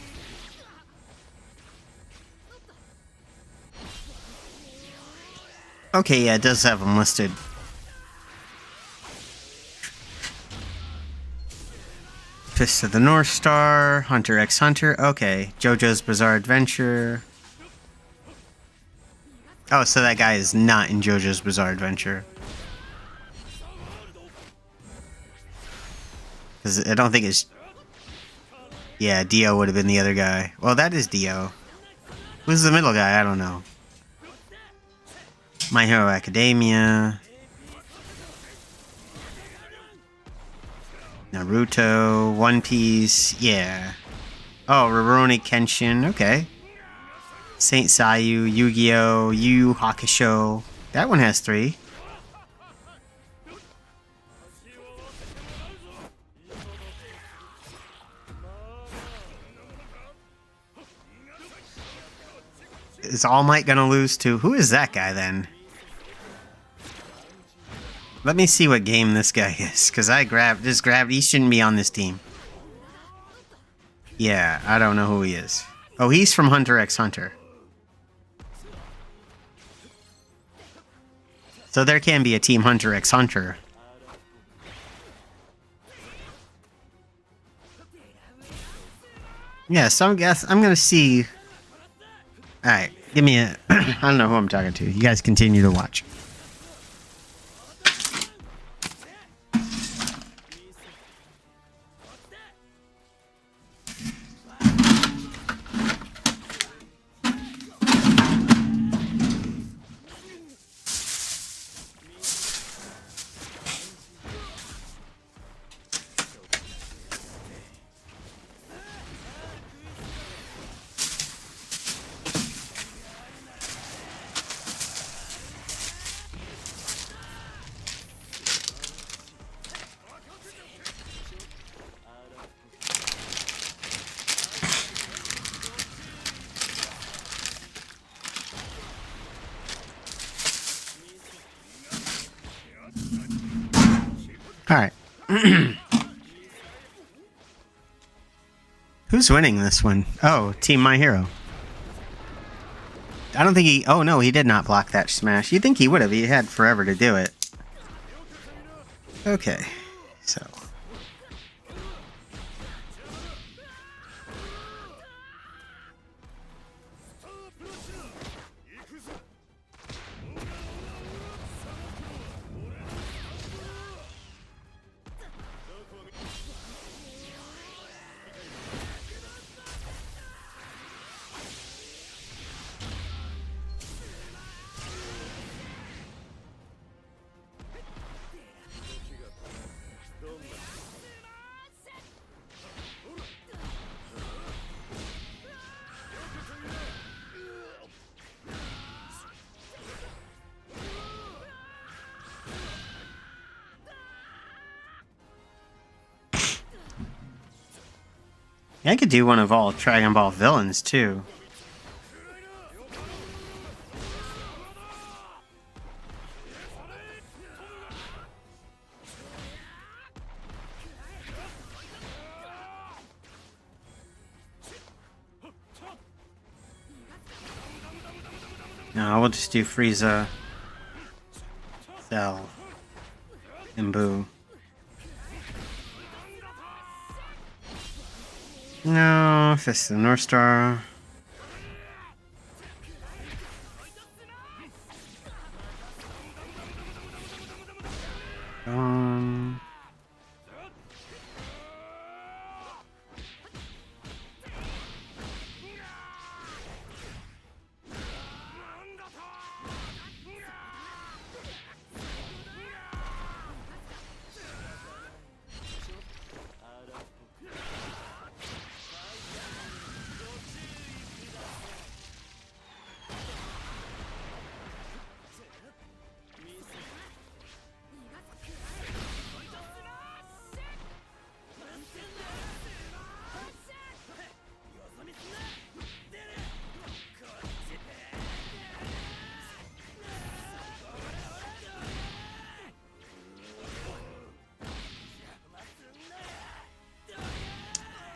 Okay, yeah, it does have them listed. Fist of the North Star, Hunter x Hunter. Okay, JoJo's Bizarre Adventure. Oh, so that guy is not in JoJo's Bizarre Adventure. Because I don't think it's... Yeah, Dio would have been the other guy. Well, that is Dio. Who's the middle guy? I don't know. My Hero Academia. Naruto. One Piece. Yeah. Oh, Rurouni Kenshin. Okay. Saint Seiya. Yu-Gi-Oh! Yu Yu Hakusho. That one has 3. Is All Might gonna lose to... Who is that guy, then? Let me see what game this guy is, because I just grabbed... He shouldn't be on this team. Yeah, I don't know who he is. Oh, he's from Hunter x Hunter. So there can be a team Hunter x Hunter. Yeah, so I'm gonna see... Alright, give me a... I don't know who I'm talking to. You guys continue to watch. Alright. Who's winning this one? Oh, Team My Hero. I don't think he... Oh, no, he did not block that smash. You'd think he would have. He had forever to do it. Okay. So... I could do one of all Dragon Ball villains, too. No, we'll just do Frieza, Cell, and Boo. No, Fist of the North Star.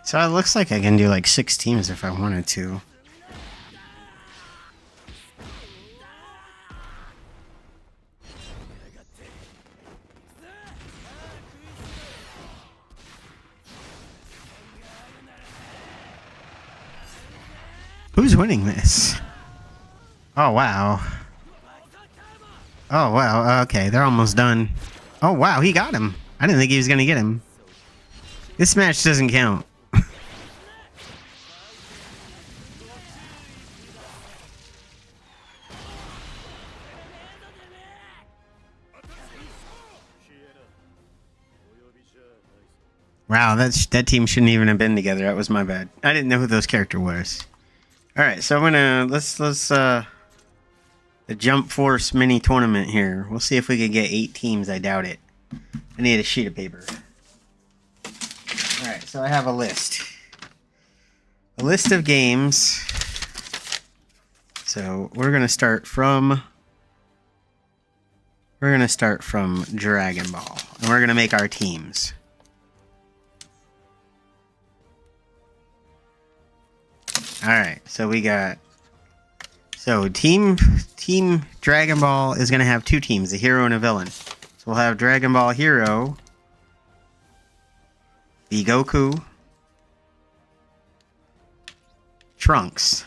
So it looks like I can do like 6 teams if I wanted to. Who's winning this? Oh, wow. Oh, wow. Okay, they're almost done. Oh, wow, he got him. I didn't think he was going to get him. This match doesn't count. Wow, that team shouldn't even have been together. That was my bad. I didn't know who those characters was. All right, so I'm gonna let's the Jump Force mini tournament here. We'll see if we can get 8 teams. I doubt it. I need a sheet of paper. All right, so I have a list. A list of games. So we're gonna start from Dragon Ball, and we're gonna make our teams. Alright, so we got... So, Team Dragon Ball is going to have 2 teams, a hero and a villain. So we'll have Dragon Ball Hero be Goku, Trunks,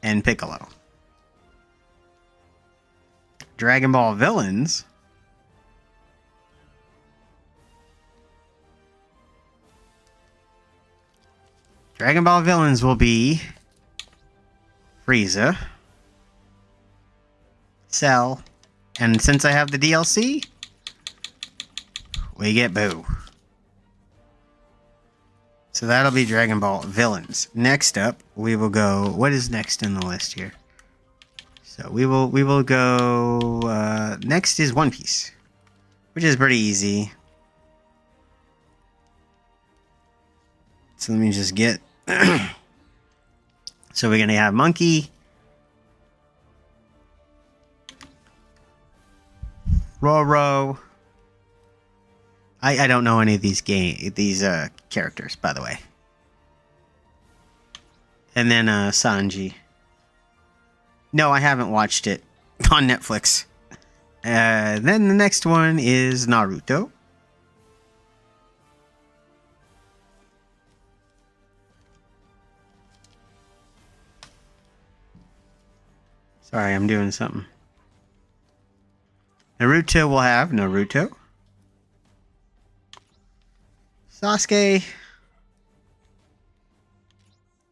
and Piccolo. Dragon Ball Villains... Dragon Ball villains will be Frieza, Cell, and since I have the DLC, we get Boo. So that'll be Dragon Ball villains. Next up, we will go. What is next in the list here? So we will go. Next is One Piece, which is pretty easy. So let me just get. So we're gonna have Monkey, Roro. I don't know any of these characters, by the way. And then Sanji. No, I haven't watched it on Netflix. Then the next one is Naruto. Sorry, I'm doing something. Naruto will have Naruto, Sasuke,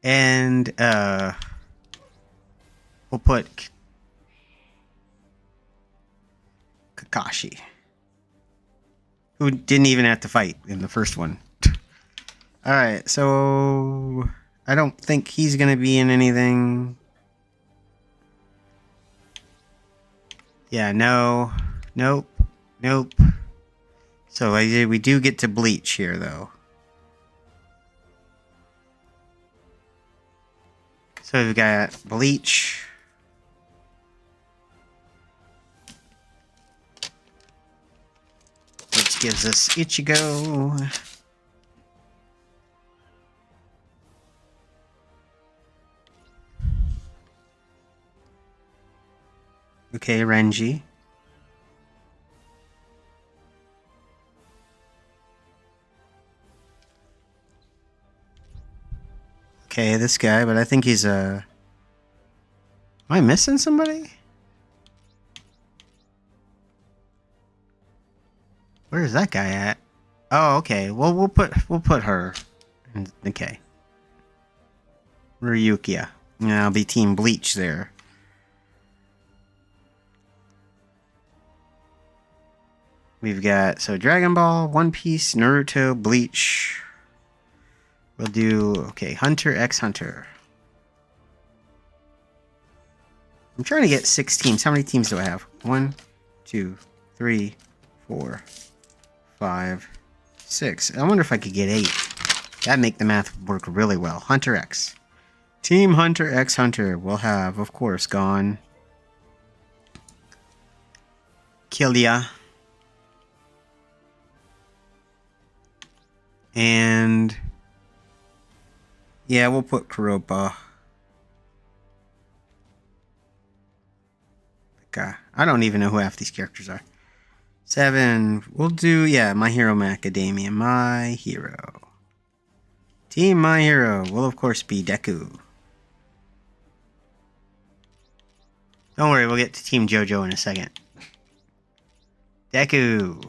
and we'll put Kakashi, who didn't even have to fight in the first one. Alright, so I don't think he's gonna be in anything. Yeah, no. Nope. Nope. So we do get to Bleach here, though. So we've got Bleach. Which gives us Ichigo. Okay, Renji. Okay, this guy, but I think he's a... Am I missing somebody? Where is that guy at? Oh, okay. Well, we'll put her. Okay. Ryukia. Yeah, I'll be Team Bleach there. We've got, so Dragon Ball, One Piece, Naruto, Bleach. We'll do, okay, Hunter x Hunter. I'm trying to get 6 teams. How many teams do I have? 1, 2, 3, 4, 5, 6. I wonder if I could get 8. That'd make the math work really well. Hunter X. Team Hunter x Hunter will have, of course, Gon, Killia, And yeah, we'll put Kuropa. Okay. I don't even know who half these characters are. 7. We'll do, yeah, My Hero Macadamia. My Hero. Team My Hero will, of course, be Deku. Don't worry, we'll get to Team JoJo in a second. Deku.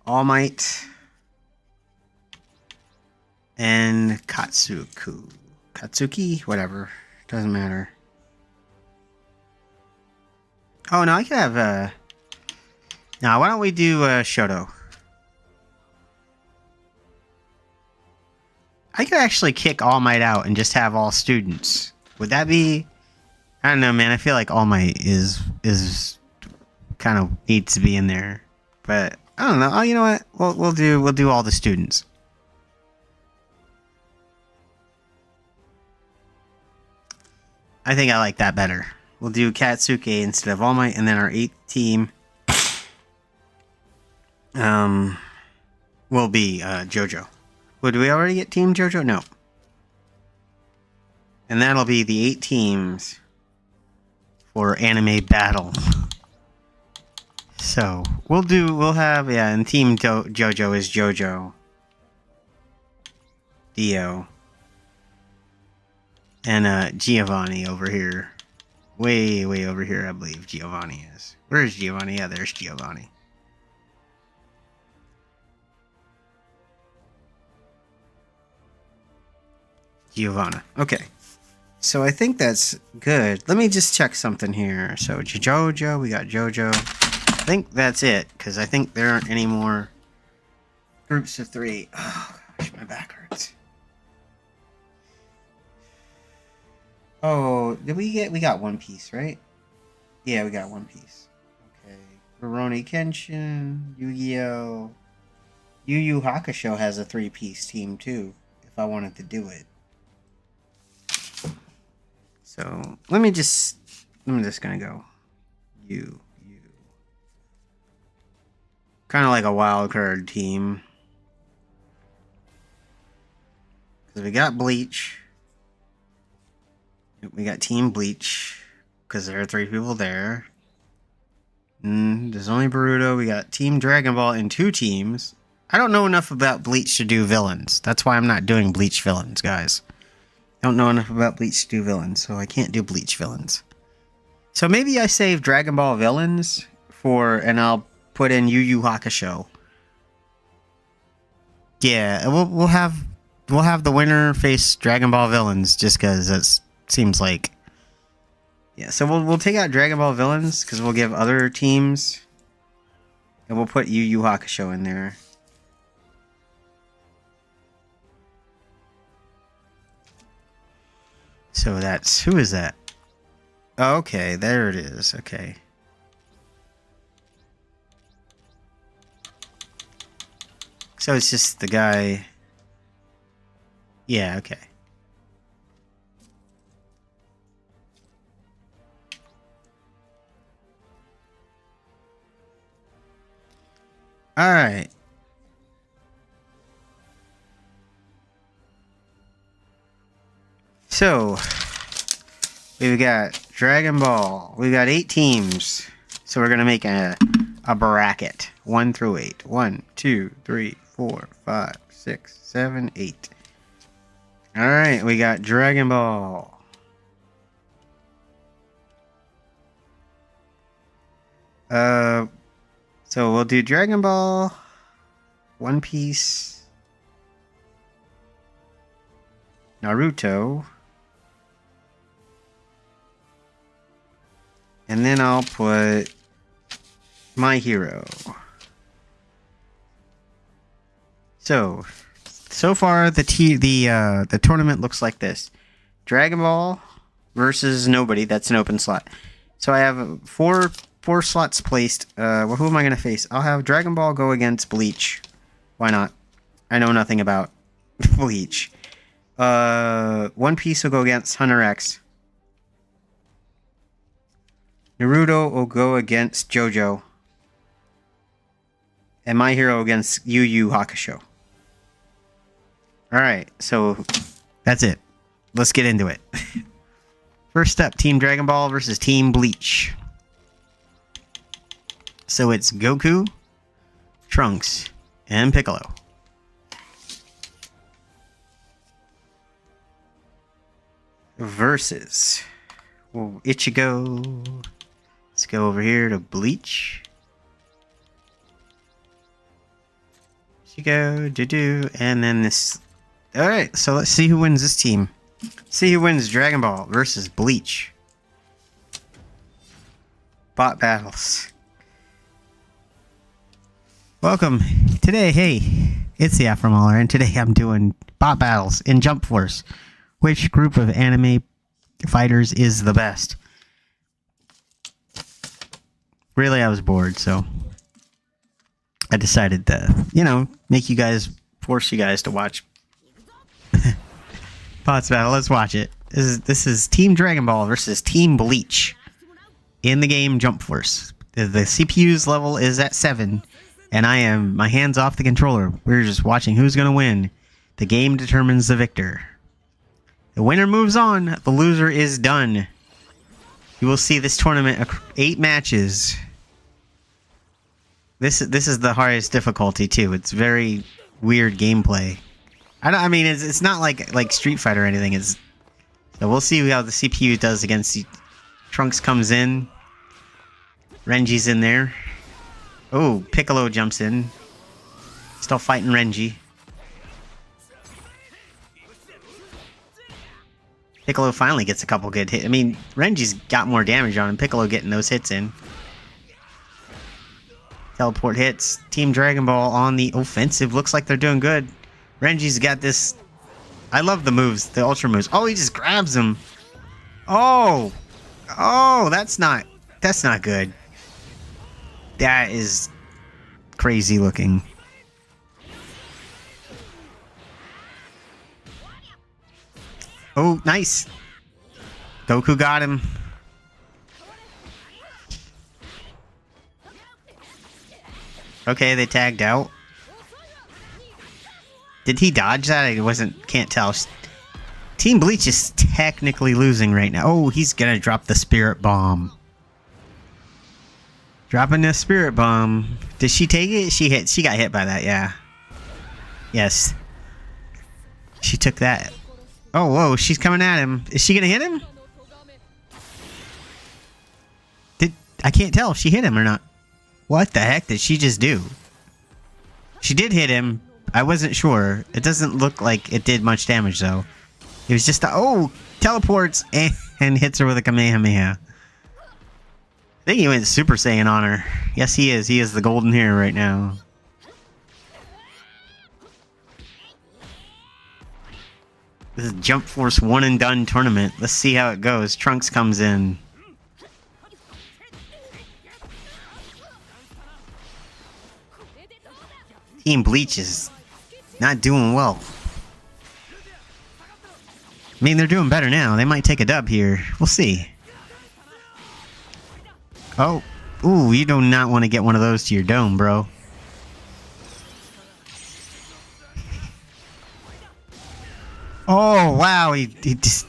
All Might. And Katsuku. Katsuki? Whatever. Doesn't matter. Oh, no, I could have, now, why don't we do, Shoto? I could actually kick All Might out and just have all students. Would that be... I don't know, man. I feel like All Might is kind of needs to be in there. But, I don't know. Oh, you know what? We'll do all the students. I think I like that better. We'll do Katsuki instead of All Might, and then our 8th team will be JoJo. Well, do we already get Team JoJo? No. And that'll be the 8 teams for anime battle. So we'll have, yeah, and Team JoJo is JoJo, Dio, and Giovanni over here. Way over here, I believe Giovanni is. Where is Giovanni? Yeah, there's Giovanni. Giovanna. Okay. So I think that's good. Let me just check something here. So JoJo, we got JoJo. I think that's it, because I think there aren't any more groups of 3. Oh gosh, my back hurts. Oh, we got One Piece, right? Yeah, we got One Piece. Okay. Rurouni Kenshin, Yu-Gi-Oh! Yu Yu Hakusho has a 3-piece team too, if I wanted to do it. So I'm just gonna go you. Kind of like a wild card team. Because we got Bleach. We got Team Bleach. Because there are 3 people there. There's only Boruto. We got Team Dragon Ball in 2 teams. I don't know enough about Bleach to do villains. That's why I'm not doing Bleach villains, guys. I don't know enough about Bleach to do villains, so I can't do Bleach villains. So maybe I save Dragon Ball villains and I'll put in Yu Yu Hakusho. Yeah, we'll have the winner face Dragon Ball villains just because it seems like. Yeah, so we'll take out Dragon Ball villains because we'll give other teams, and we'll put Yu Yu Hakusho in there. So that's, who is that? Oh, okay, there it is. Okay. So it's just the guy. Yeah, okay. All right. So we've got Dragon Ball. We've got 8 teams. So we're gonna make a bracket. 1 through 8. 1, 2, 3, 4, 5, 6, 7, 8. Alright, we got Dragon Ball. So we'll do Dragon Ball, One Piece, Naruto, and then I'll put My Hero. So far the tournament looks like this: Dragon Ball versus nobody. That's an open slot. So I have four slots placed. Well, who am I gonna face? I'll have Dragon Ball go against Bleach. Why not? I know nothing about Bleach. One Piece will go against Hunter X. Naruto will go against JoJo. And My Hero against Yu Yu Hakusho. Alright, so that's it. Let's get into it. First up, Team Dragon Ball versus Team Bleach. So it's Goku, Trunks, and Piccolo. Versus Ichigo. Let's go over here to Bleach. Ichigo, and then this. Alright, so let's see who wins this team. See who wins Dragon Ball versus Bleach. Bot battles. Welcome. Today, hey, it's the Afro Mauler, and today I'm doing bot battles in Jump Force. Which group of anime fighters is the best? Really, I was bored, so I decided to, force you guys to watch bots battle. Let's watch it. This is Team Dragon Ball versus Team Bleach in the game Jump Force. The CPU's level is at 7, and my hands off the controller. We're just watching who's gonna win. The game determines the victor. The winner moves on. The loser is done. You will see this tournament 8 matches. This is the hardest difficulty too. It's very weird gameplay. It's not like Street Fighter or anything. So we'll see how the CPU does against Trunks comes in. Renji's in there. Oh, Piccolo jumps in. Still fighting Renji. Piccolo finally gets a couple good hits. Renji's got more damage on him. Piccolo getting those hits in. Teleport hits. Team Dragon Ball on the offensive. Looks like they're doing good. Renji's got this. I love the moves, the ultra moves. Oh, he just grabs him. Oh, that's not good. That is crazy looking. Oh, nice. Goku got him. Okay, they tagged out. Did he dodge that? Can't tell. Team Bleach is technically losing right now. Oh, he's gonna drop the Spirit Bomb. Dropping the Spirit Bomb. Did she take it? She got hit by that, yeah. Yes. She took that. Oh, whoa, she's coming at him. Is she gonna hit him? I can't tell if she hit him or not. What the heck did she just do? She did hit him. I wasn't sure. It doesn't look like it did much damage, though. It was just teleports and hits her with a Kamehameha. I think he went Super Saiyan on her. Yes, he is. He is the golden hero right now. This is Jump Force 1 and done tournament. Let's see how it goes. Trunks comes in. Team Bleach is not doing well. They're doing better now. They might take a dub here. We'll see. Oh. Ooh, you do not want to get one of those to your dome, bro. Oh, wow. He just...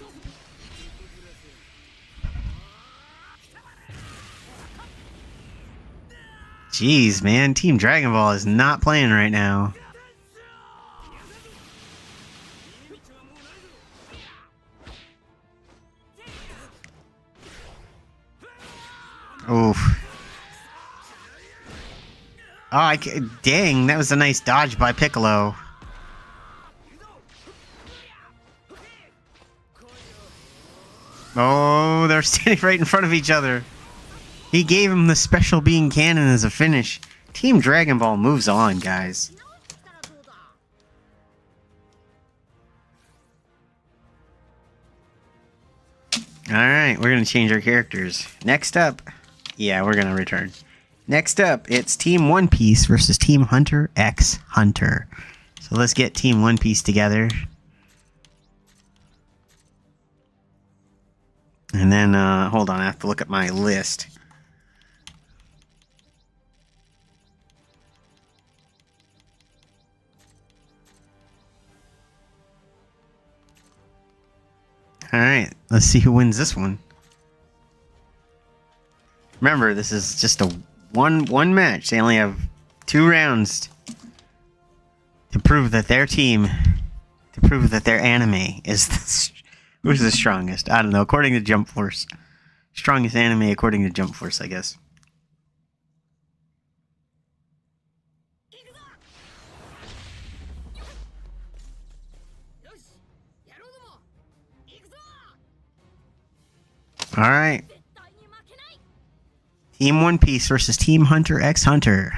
Jeez, man. Team Dragon Ball is not playing right now. Oof. Oh, dang. That was a nice dodge by Piccolo. Oh, they're standing right in front of each other. He gave him the special beam cannon as a finish. Team Dragon Ball moves on, guys. Alright, we're going to change our characters. Next up... Yeah, we're going to return. Next up, it's Team One Piece versus Team Hunter x Hunter. So let's get Team One Piece together. And then, hold on, I have to look at my list. Alright, let's see who wins this one. Remember, this is just a one match. They only have 2 rounds to prove that their team, to prove that their anime is who's the strongest. I don't know, according to Jump Force. Strongest anime according to Jump Force, I guess. Alright. Team One Piece versus Team Hunter x Hunter.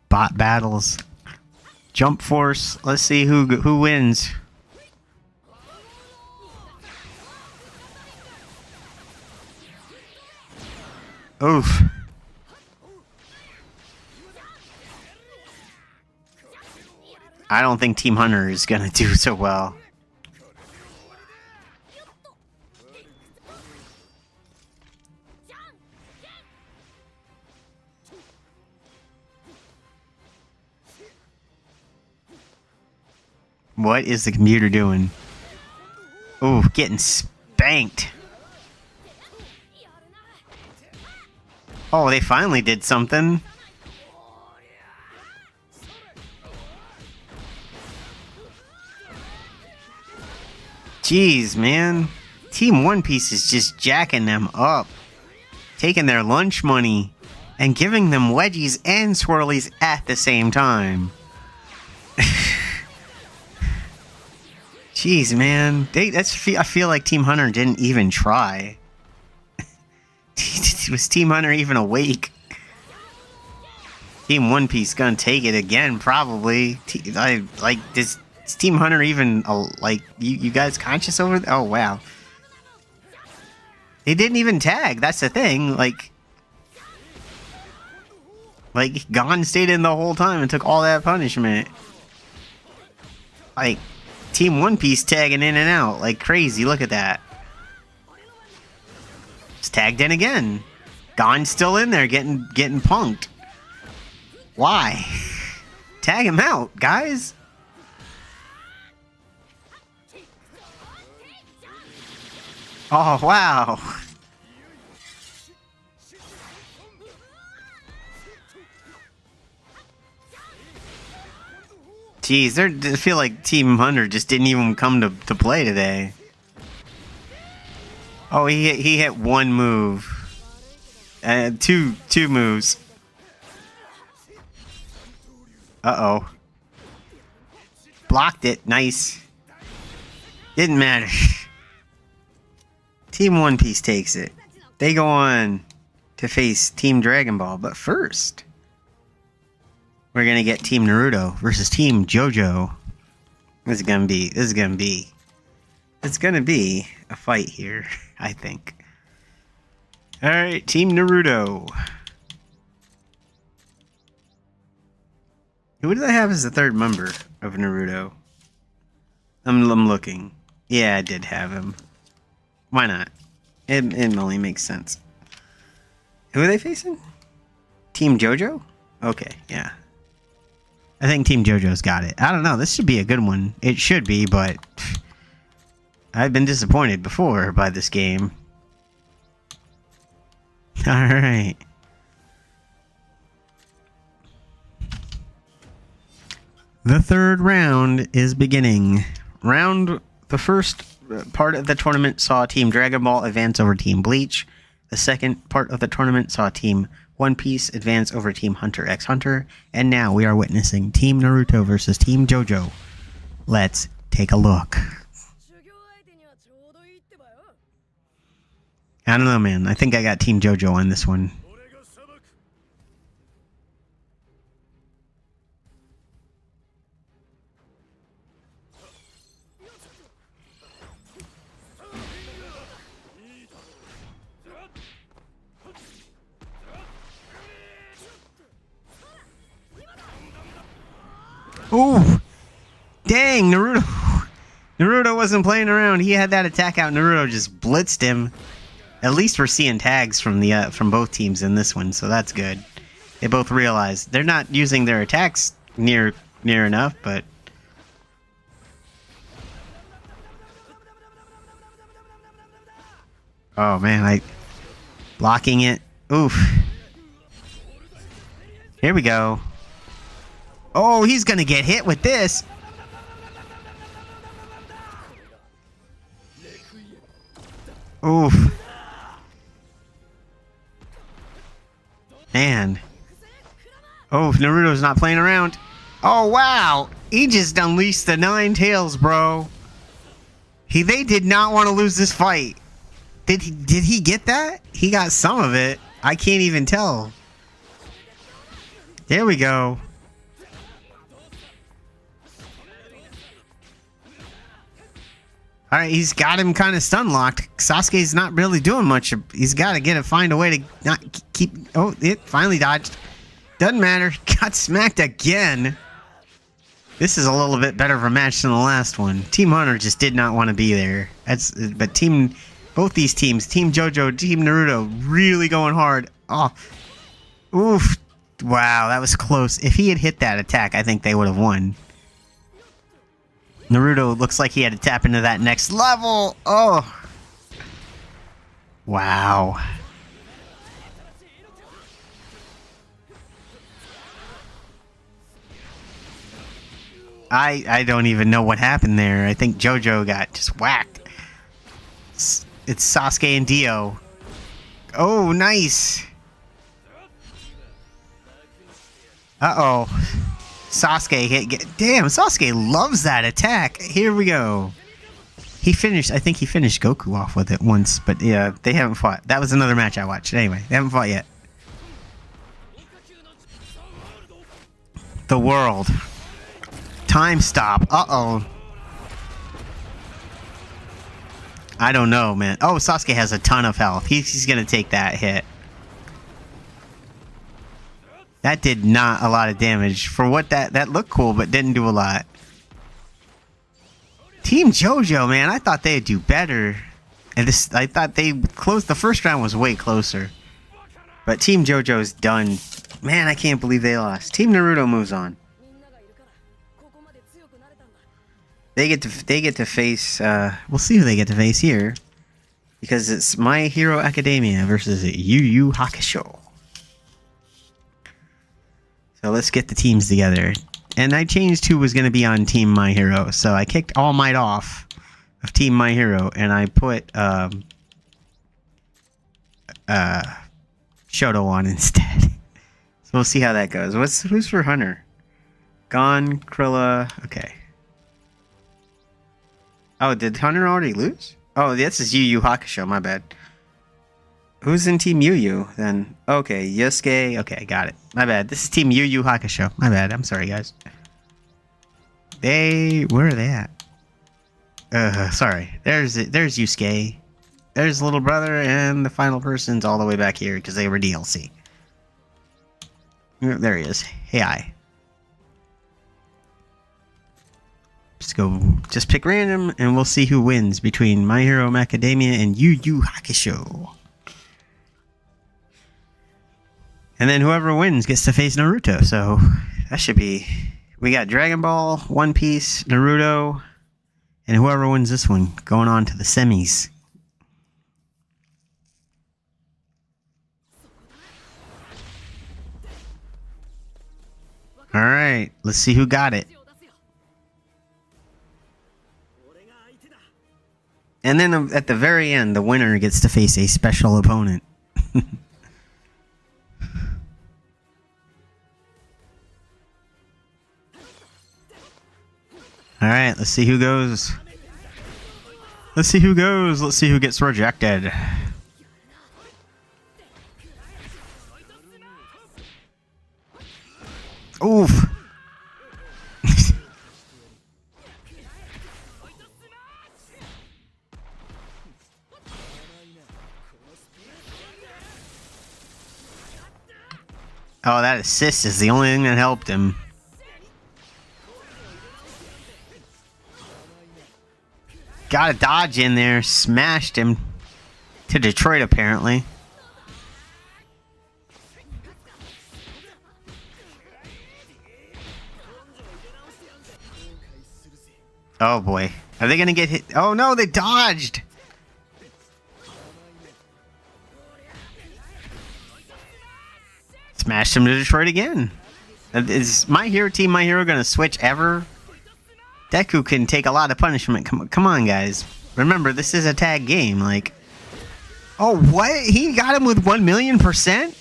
Bot battles. Jump Force. Let's see who wins. Oof. I don't think Team Hunter is gonna do so well. What is the computer doing? Ooh, getting spanked. Oh, they finally did something. Jeez, man. Team One Piece is just jacking them up. Taking their lunch money and giving them wedgies and swirlies at the same time. Jeez, man. I feel like Team Hunter didn't even try. Was Team Hunter even awake? Team One Piece gonna take it again, probably. Does Team Hunter even, you guys conscious over there? Oh, wow. They didn't even tag, that's the thing. Like, Gon stayed in the whole time and took all that punishment. Like, Team One Piece tagging in and out like crazy. Look at that. Just tagged in again. Gon's still in there getting punked. Why? Tag him out, guys. Oh, wow. Jeez, I feel like Team Hunter just didn't even come to play today. Oh, he hit one move. Two moves. Uh-oh. Blocked it. Nice. Didn't matter. Team One Piece takes it. They go on to face Team Dragon Ball, but first we're gonna get Team Naruto versus Team JoJo. It's gonna be a fight here, I think. Alright, Team Naruto. Who did I have as the third member of Naruto? I'm looking. Yeah, I did have him. Why not? It only makes sense. Who are they facing? Team JoJo? Okay, yeah. I think Team JoJo's got it. I don't know. This should be a good one. It should be, but I've been disappointed before by this game. Alright. The third round is beginning. The first part of the tournament saw Team Dragon Ball advance over Team Bleach. The second part of the tournament saw Team One Piece advance over Team Hunter x Hunter. And now we are witnessing Team Naruto versus Team JoJo. Let's take a look. I don't know, man. I think I got Team JoJo on this one. Ooh! Dang, Naruto! Naruto wasn't playing around. He had that attack out. Naruto just blitzed him. At least we're seeing tags from from both teams in this one, so that's good. They both realize they're not using their attacks near enough, but Oh man, I blocking it. Oof. Here we go. Oh, he's gonna get hit with this. Oof. Man. Oh, Naruto's not playing around. Oh, wow. He just unleashed the 9 tails, bro. They did not want to lose this fight. Did he get that? He got some of it. I can't even tell. There we go. Alright, he's got him kind of stun locked. Sasuke's not really doing much. He's got to find a way to not keep... Oh, it finally dodged. Doesn't matter. Got smacked again. This is a little bit better of a match than the last one. Team Hunter just did not want to be there. But both these teams, Team JoJo, Team Naruto, really going hard. Oh, oof. Wow, that was close. If he had hit that attack, I think they would have won. Naruto looks like he had to tap into that next level. Oh. Wow. I don't even know what happened there. I think JoJo got just whacked. It's Sasuke and Dio. Oh, nice. Uh-oh. Sasuke hit. Damn, Sasuke loves that attack. Here we go. I think he finished Goku off with it once, but yeah, they haven't fought. That was another match I watched. Anyway, they haven't fought yet. The world. Time stop. Uh-oh. I don't know, man. Oh, Sasuke has a ton of health. He's gonna take that hit. That did not a lot of damage. For what that looked cool, but didn't do a lot. Team JoJo, man, I thought they'd do better. And I thought they closed. The first round was way closer. But Team JoJo's done. Man, I can't believe they lost. Team Naruto moves on. They get to face. We'll see who they get to face here, because it's My Hero Academia versus Yu Yu Hakusho. So let's get the teams together. And I changed who was going to be on Team My Hero, so I kicked All Might off of Team My Hero, and I put Shoto on instead. So we'll see how that goes. Who's for Hunter? Gon, Krilla. Okay. Oh, did Hunter already lose? Oh, this is Yu Yu Hakusho, my bad. Who's in Team Yu Yu, then? Okay, Yosuke. Okay, got it. My bad. This is Team Yu Yu Hakusho. My bad. I'm sorry, guys. Where are they at? Sorry. There's Yusuke. There's little brother, and the final person's all the way back here, because they were DLC. There he is. Hey, I. Just pick random, and we'll see who wins between My Hero Academia and Yu Yu Hakusho. And then whoever wins gets to face Naruto, so that should be... We got Dragon Ball, One Piece, Naruto, and whoever wins this one going on to the semis. Alright, let's see who got it. And then at the very end, the winner gets to face a special opponent. Alright, let's see who goes. Let's see who goes. Let's see who gets rejected. Oof. Oh, that assist is the only thing that helped him. Got a dodge in there, smashed him to Detroit apparently. Oh boy. Are they gonna get hit? Oh no, they dodged! Smashed him to Detroit again. Is my hero team, my hero, gonna switch ever? Deku can take a lot of punishment. Come on, guys. Remember, this is a tag game. Like, oh, what? He got him with 1,000,000%?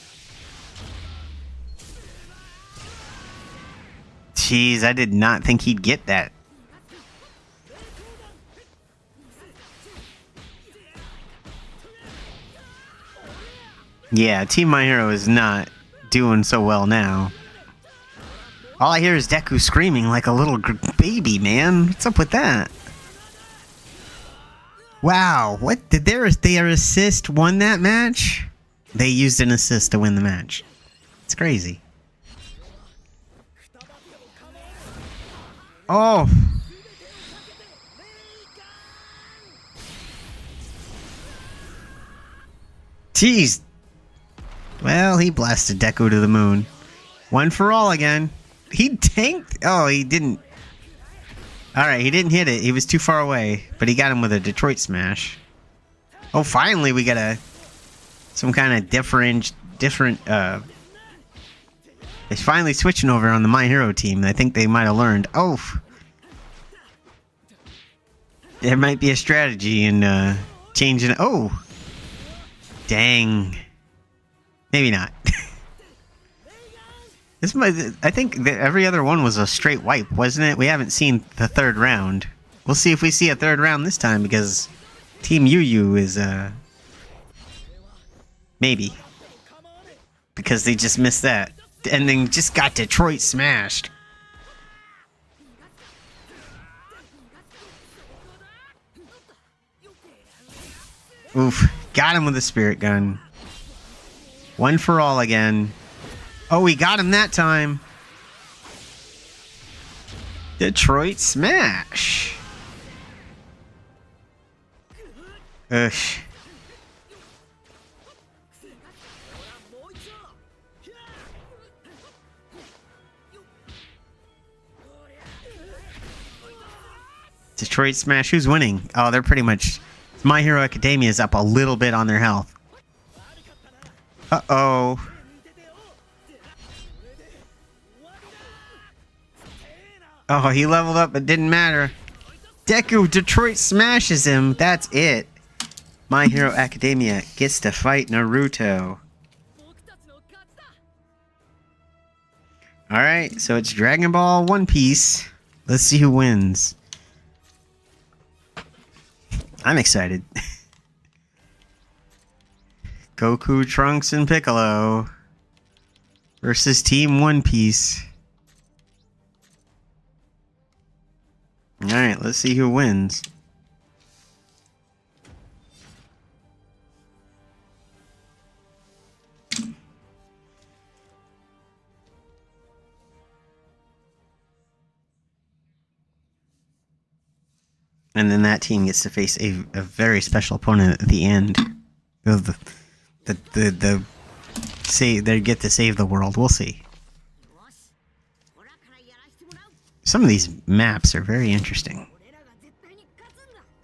Jeez, I did not think he'd get that. Yeah, Team My Hero is not doing so well now. All I hear is Deku screaming like a little baby, man. What's up with that? Wow, what? Did their assist won that match? They used an assist to win the match. It's crazy. Oh. Jeez. Well, he blasted Deku to the moon. One for all again. He tanked. Oh, he didn't. Alright, he didn't hit it. He was too far away. But he got him with a Detroit smash. Oh, finally we got some kind of different, they're finally switching over on the My Hero team. I think they might have learned. Oh. There might be a strategy in, changing. Oh. Dang. Maybe not. I think that every other one was a straight wipe, wasn't it? We haven't seen the third round. We'll see if we see a third round this time, because Team Yu is, maybe. Because they just missed that. And then just got Detroit smashed. Oof. Got him with a spirit gun. One for all again. Oh, we got him that time. Detroit smash. Ugh. Detroit smash. Who's winning? Oh, they're pretty much... My Hero Academia is up a little bit on their health. Uh-oh. Oh, he leveled up, but didn't matter. Deku, Detroit smashes him. That's it. My Hero Academia gets to fight Naruto. Alright, so it's Dragon Ball One Piece. Let's see who wins. I'm excited. Goku, Trunks, and Piccolo versus Team One Piece. Alright, let's see who wins. And then that team gets to face a very special opponent at the end. They get to save the world. We'll see. Some of these maps are very interesting.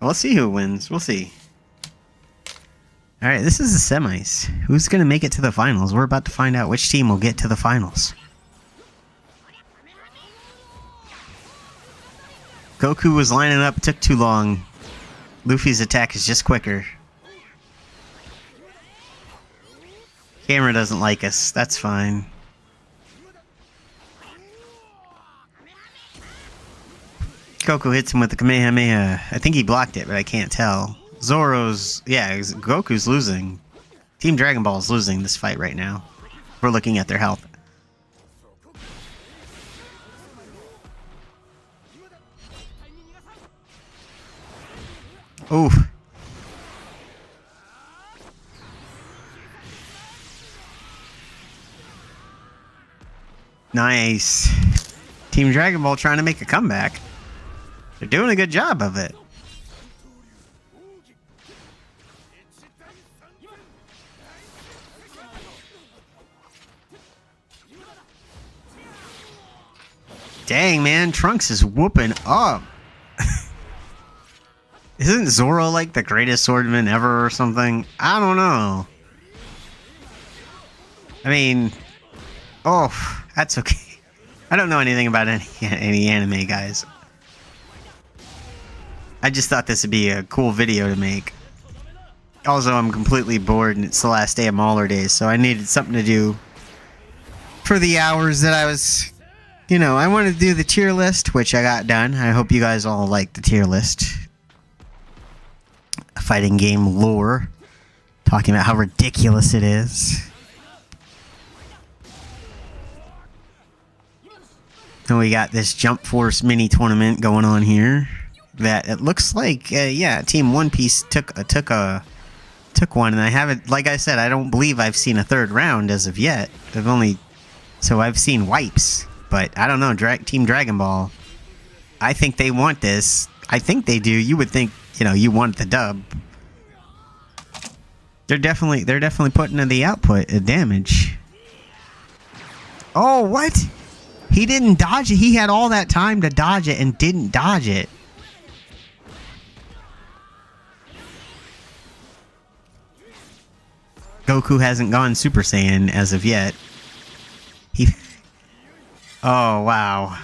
We'll see who wins. We'll see. Alright, this is the semis. Who's going to make it to the finals? We're about to find out which team will get to the finals. Goku was lining up, took too long. Luffy's attack is just quicker. Camera doesn't like us. That's fine. Goku hits him with the Kamehameha. I think he blocked it, but I can't tell. Zoro's... Yeah, Goku's losing. Team Dragon Ball is losing this fight right now. We're looking at their health. Oof. Nice. Team Dragon Ball trying to make a comeback. They're doing a good job of it. Dang, man. Trunks is whooping up. Isn't Zoro like the greatest swordsman ever or something? I don't know. I mean, Oh, that's okay. I don't know anything about any anime, guys. I just thought this would be a cool video to make. Also, I'm completely bored and it's the last day of Maulerdays, so I needed something to do for the hours that I was... You know, I wanted to do the tier list, which I got done. I hope you guys all like the tier list. Fighting game lore. Talking about how ridiculous it is. And we got this Jump Force mini tournament going on here. That it looks like, yeah, Team One Piece took one, and I haven't, like I said, I don't believe I've seen a third round as of yet. I've seen wipes, but I don't know. Team Dragon Ball, I think they want this. I think they do. You would think, you know, you want the dub. They're definitely putting in the output damage. Oh, what? He didn't dodge it. He had all that time to dodge it and didn't dodge it. Goku hasn't gone Super Saiyan as of yet. Oh, wow.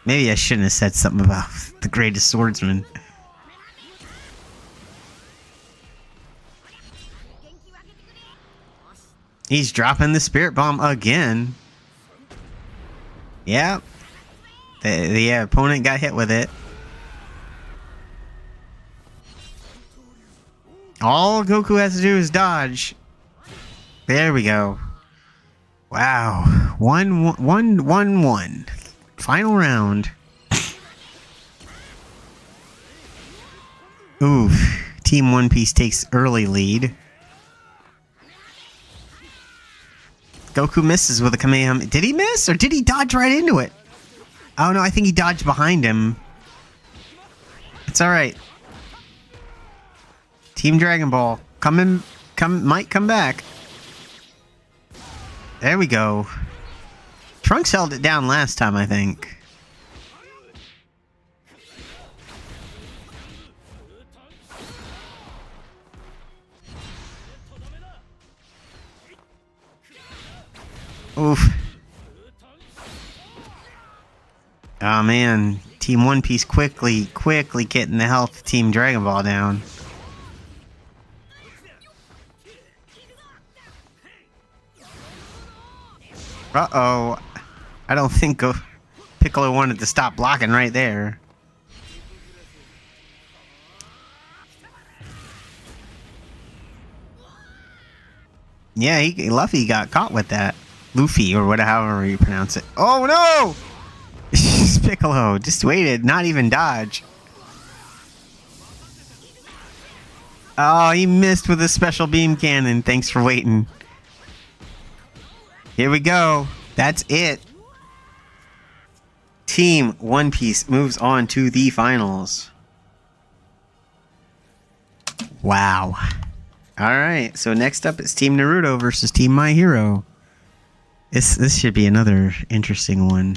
Maybe I shouldn't have said something about the greatest swordsman. He's dropping the Spirit Bomb again. Yep. The opponent got hit with it. All Goku has to do is dodge. There we go. Wow. 1-1-1-1. Final round. Oof. Team One Piece takes early lead. Goku misses with a Kamehameha. Did he miss or did he dodge right into it? Oh no, I think he dodged behind him. It's alright. Team Dragon Ball, might come back. There we go. Trunks held it down last time, I think. Oof. Oh man, Team One Piece quickly getting the health of Team Dragon Ball down. Uh-oh. I don't think Piccolo wanted to stop blocking right there. Yeah, Luffy got caught with that. Luffy, or whatever, however you pronounce it. Oh no! Piccolo just waited, not even dodge. Oh, he missed with a special beam cannon. Thanks for waiting. Here we go. That's it. Team One Piece moves on to the finals. Wow. Alright, so next up is Team Naruto versus Team My Hero. This should be another interesting one.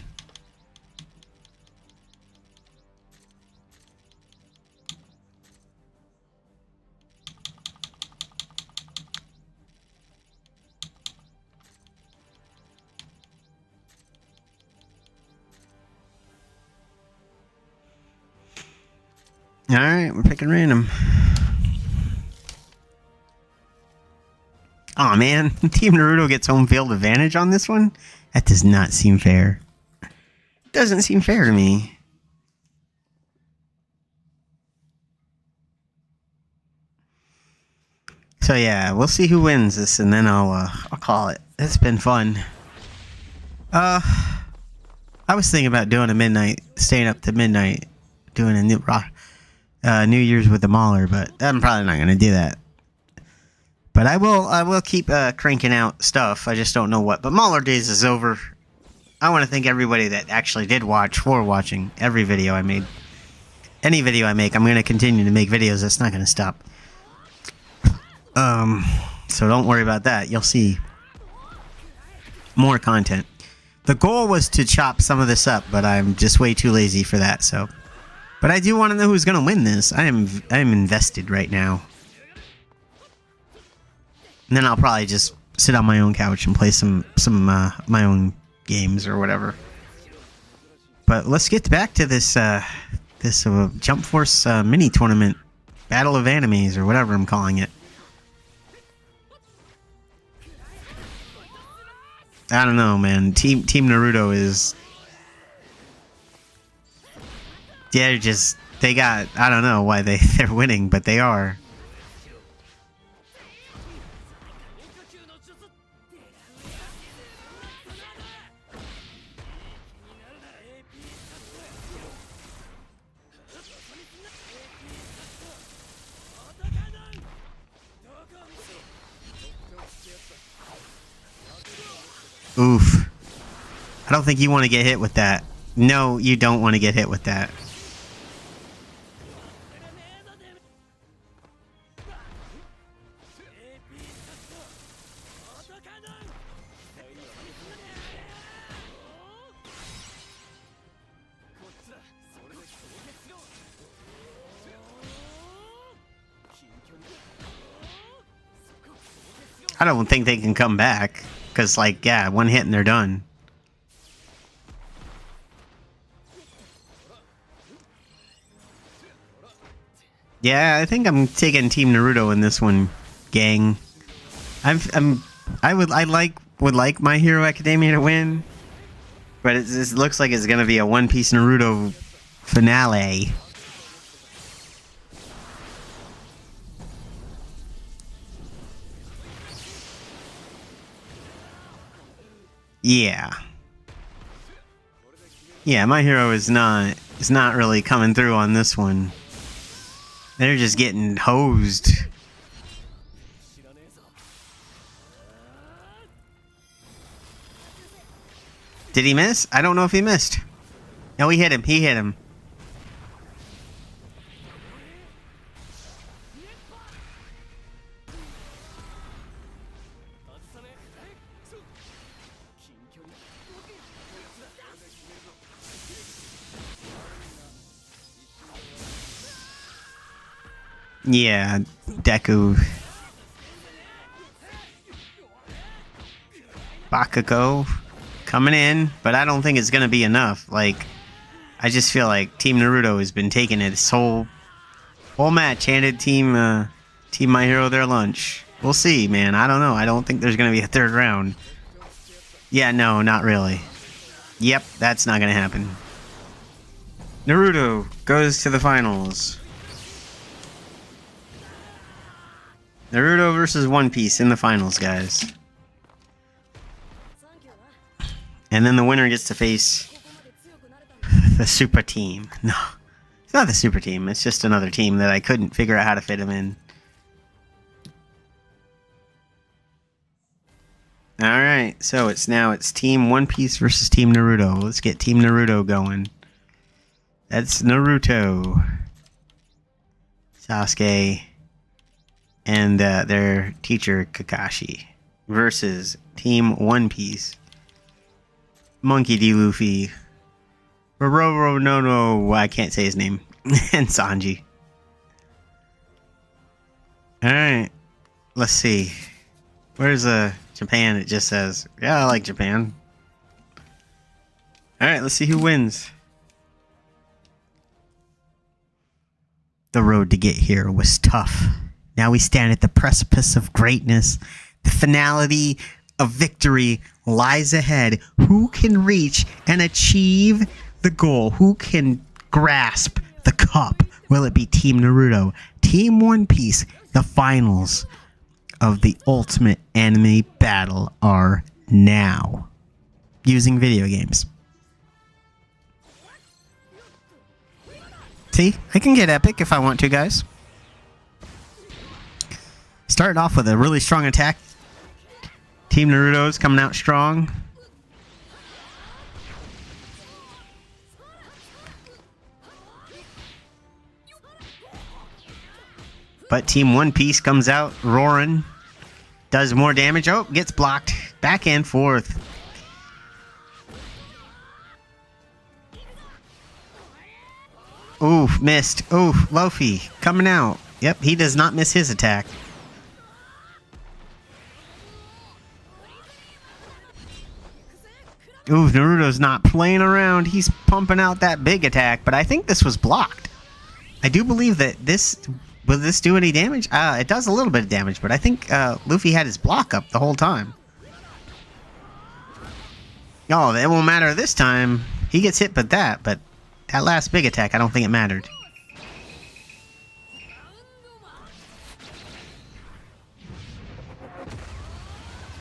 Alright, we're picking random. Aw, man. Team Naruto gets home field advantage on this one? That does not seem fair. Doesn't seem fair to me. So yeah, we'll see who wins this, and then I'll call it. It's been fun. I was thinking about doing staying up to midnight, doing a New Year's with the Mauler, but I'm probably not gonna do that. But I will keep cranking out stuff. I just don't know what. But Maulerdays is over. I want to thank everybody that actually did watch for watching every video I made. Any video I make, I'm going to continue to make videos. That's not going to stop. So don't worry about that. You'll see more content. The goal was to chop some of this up, but I'm just way too lazy for that. So, but I do want to know who's going to win this. I am invested right now. And then I'll probably just sit on my own couch and play some my own games or whatever. But let's get back to this Jump Force mini tournament, Battle of Animes or whatever I'm calling it. I don't know, man. Team Naruto is, yeah, they got, I don't know why they're winning, but they are. Oof. I don't think you want to get hit with that. No, you don't want to get hit with that. I don't think they can come back. Because, like, yeah, one hit and they're done. Yeah, I think I'm taking Team Naruto in this one, gang. I would like My Hero Academia to win, but it looks like it's gonna be a One Piece Naruto finale. Yeah. Yeah, My Hero is not really coming through on this one. They're just getting hosed. Did he miss? I don't know if he missed. No, he hit him. He hit him. Yeah, Deku. Bakugo coming in, but I don't think it's gonna be enough. Like, I just feel like Team Naruto has been taking it this whole match, handed Team My Hero their lunch. We'll see, man. I don't know. I don't think there's gonna be a third round. Yeah, no, not really. Yep, that's not gonna happen. Naruto goes to the finals. Naruto versus One Piece in the finals, guys. And then the winner gets to face the super team. No, it's not the super team. It's just another team that I couldn't figure out how to fit them in. Alright, so it's Team One Piece versus Team Naruto. Let's get Team Naruto going. That's Naruto, Sasuke, and their teacher Kakashi versus Team One Piece, Monkey D. Luffy, Roro no, I can't say his name, and Sanji. Alright, let's see. Where's Japan? It just says, yeah, I like Japan. Alright, let's see who wins. The road to get here was tough. Now we stand at the precipice of greatness. The finality of victory lies ahead. Who can reach and achieve the goal? Who can grasp the cup? Will it be Team Naruto, Team One Piece? The finals of the ultimate anime battle are now. Using video games. See, I can get epic if I want to, guys. Starting off with a really strong attack. Team Naruto's coming out strong. But Team One Piece comes out roaring. Does more damage. Oh, gets blocked. Back and forth. Oof, missed. Oof, Luffy coming out. Yep, he does not miss his attack. Ooh, Naruto's not playing around. He's pumping out that big attack, but I think this was blocked. I do believe that this... Will this do any damage? It does a little bit of damage, but I think Luffy had his block up the whole time. Oh, it won't matter this time. He gets hit but that last big attack, I don't think it mattered.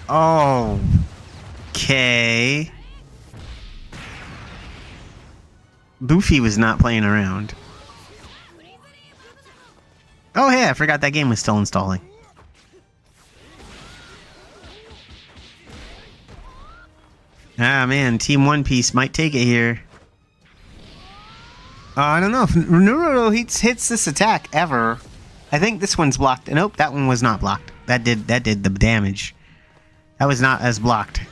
Oh. Okay. Luffy was not playing around. Oh yeah, I forgot that game was still installing. Ah man, Team One Piece might take it here. I don't know if Naruto hits this attack ever. I think this one's blocked. Nope, that one was not blocked. That did the damage. That was not as blocked.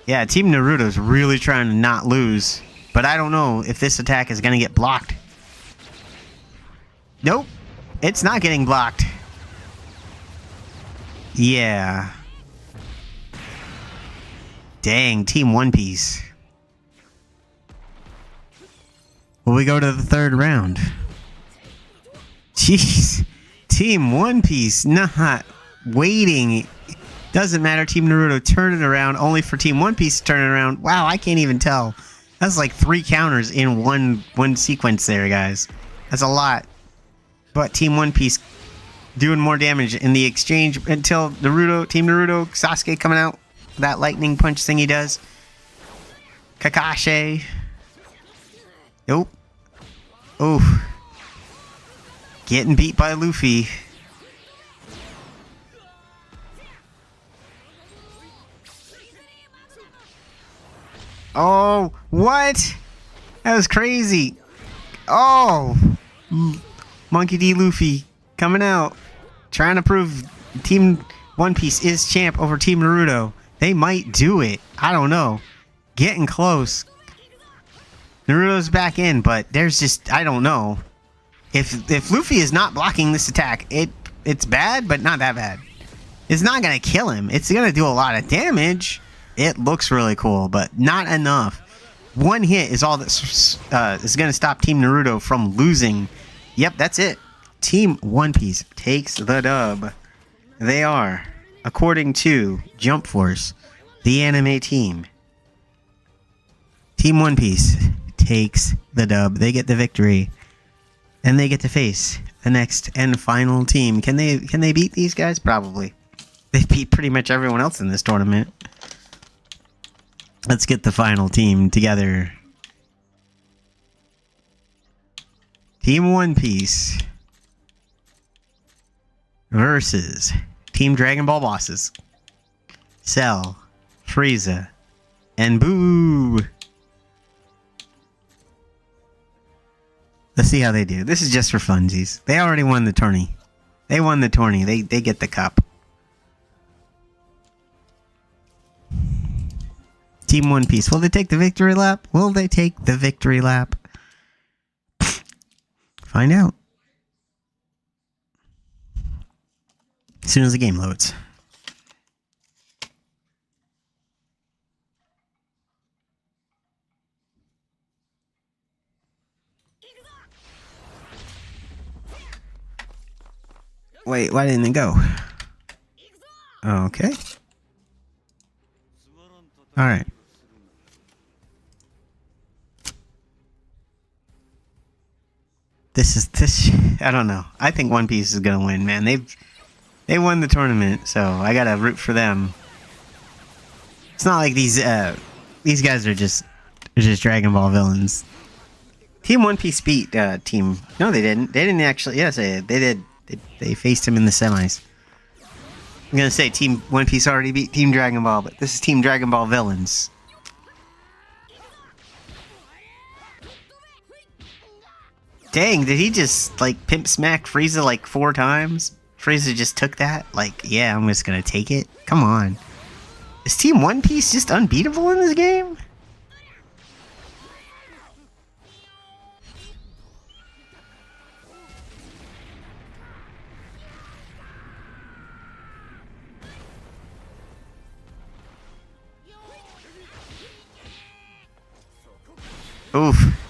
Yeah, Team Naruto's really trying to not lose. But I don't know if this attack is going to get blocked. Nope. It's not getting blocked. Yeah. Dang, Team One Piece. Will we go to the third round? Jeez. Team One Piece not waiting. Doesn't matter. Team Naruto turned it around only for Team One Piece to turn it around. Wow, I can't even tell. That's like 3 counters in one sequence there, guys. That's a lot. But Team One Piece doing more damage in the exchange until Team Naruto, Sasuke coming out. That lightning punch thing he does. Kakashi. Nope. Oof. Getting beat by Luffy. Oh, what? That was crazy. Oh. Monkey D. Luffy coming out. Trying to prove Team One Piece is champ over Team Naruto. They might do it. I don't know. Getting close. Naruto's back in, but there's just... I don't know. If Luffy is not blocking this attack, it's bad, but not that bad. It's not going to kill him. It's going to do a lot of damage. It looks really cool, but not enough. One hit is all that is going to stop Team Naruto from losing. Yep, that's it. Team One Piece takes the dub. They are, according to Jump Force, the anime team. Team One Piece takes the dub. They get the victory. And they get to face the next and final team. Can they beat these guys? Probably. They beat pretty much everyone else in this tournament. Let's get the final team together. Team One Piece versus Team Dragon Ball Bosses. Cell, Frieza, and Boo. Let's see how they do. This is just for funsies. They already won the tourney. They won the tourney. They get the cup. Team One Piece. Will they take the victory lap? Will they take the victory lap? Find out. As soon as the game loads. Wait, why didn't it go? Okay. Alright. This I don't know. I think One Piece is gonna win, man. They won the tournament, so I gotta root for them. It's not like these guys are just Dragon Ball villains. Team One Piece beat Team... No, they didn't. They didn't actually... Yes, they did. They faced him in the semis. I'm gonna say Team One Piece already beat Team Dragon Ball, but this is Team Dragon Ball villains. Dang, did he just, like, pimp smack Frieza, like, 4 times? Frieza just took that? Like, yeah, I'm just gonna take it? Come on. Is Team One Piece just unbeatable in this game? Oof.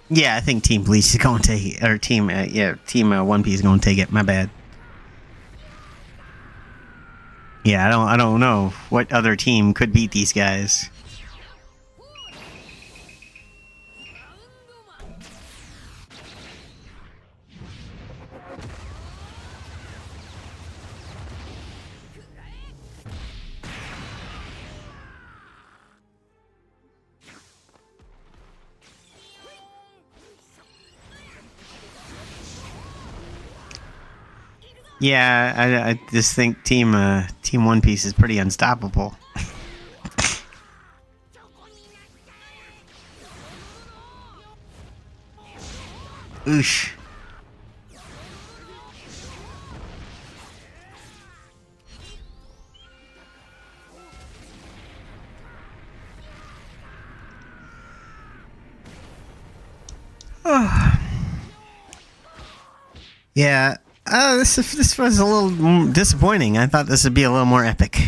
Yeah, I think Team Bleach is going to take it. Or Team, Team One Piece is going to take it. My bad. Yeah, I don't know what other team could beat these guys. Yeah, I just think Team One Piece is pretty unstoppable. Oosh. Yeah, this was a little disappointing. I thought this would be a little more epic.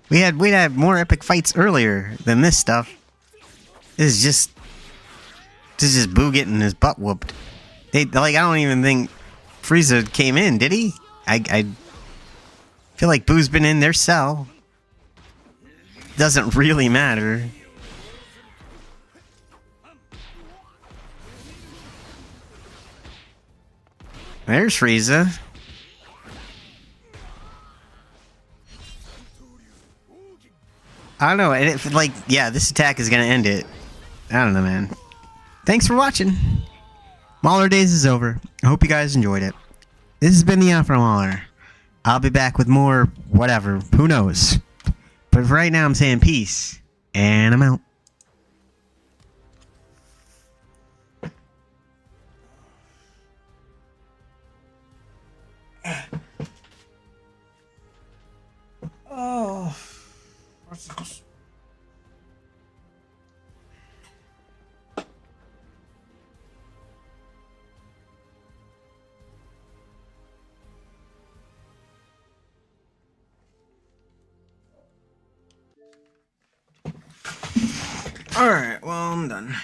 We'd had more epic fights earlier than this stuff. This is just Boo getting his butt whooped. I don't even think Frieza came in, did he? I feel like Boo's been in their cell. Doesn't really matter. There's Frieza. I don't know. This attack is gonna end it. I don't know, man. Thanks for watching. Maulerdays is over. I hope you guys enjoyed it. This has been the Afro Mauler. I'll be back with more whatever. Who knows? But for right now, I'm saying peace, and I'm out. Oh. What's this? Alright, well, I'm done.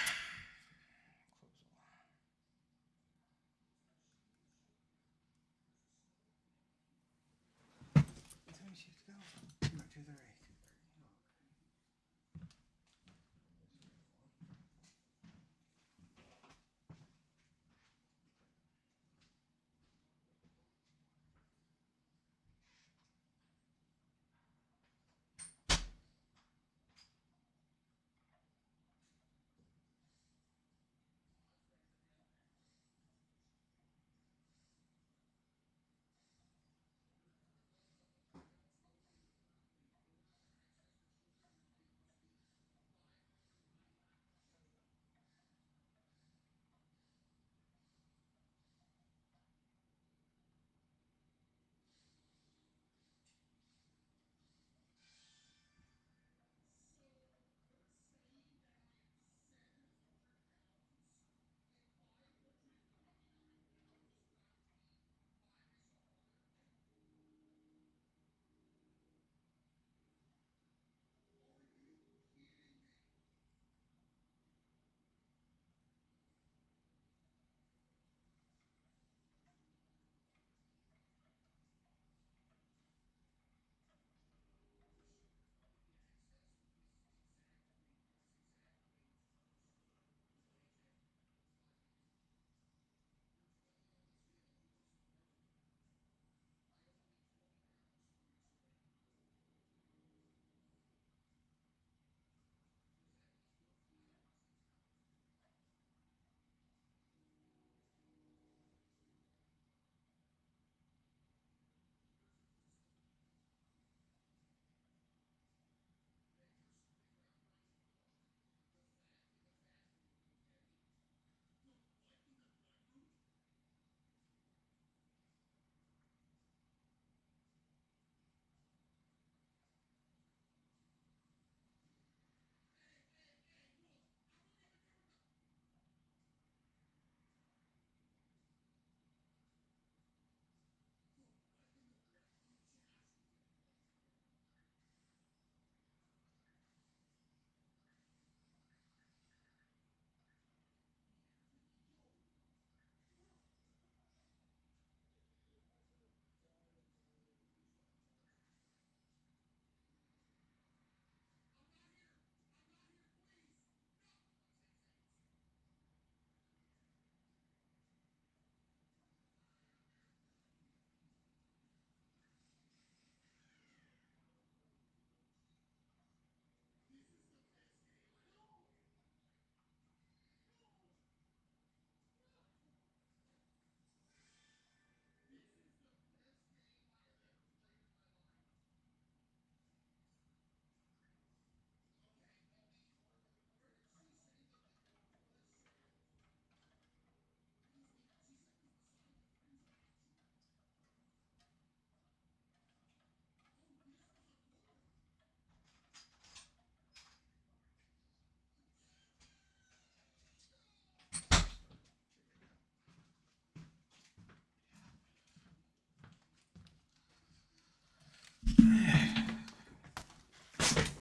What time do you have to go? 2:30.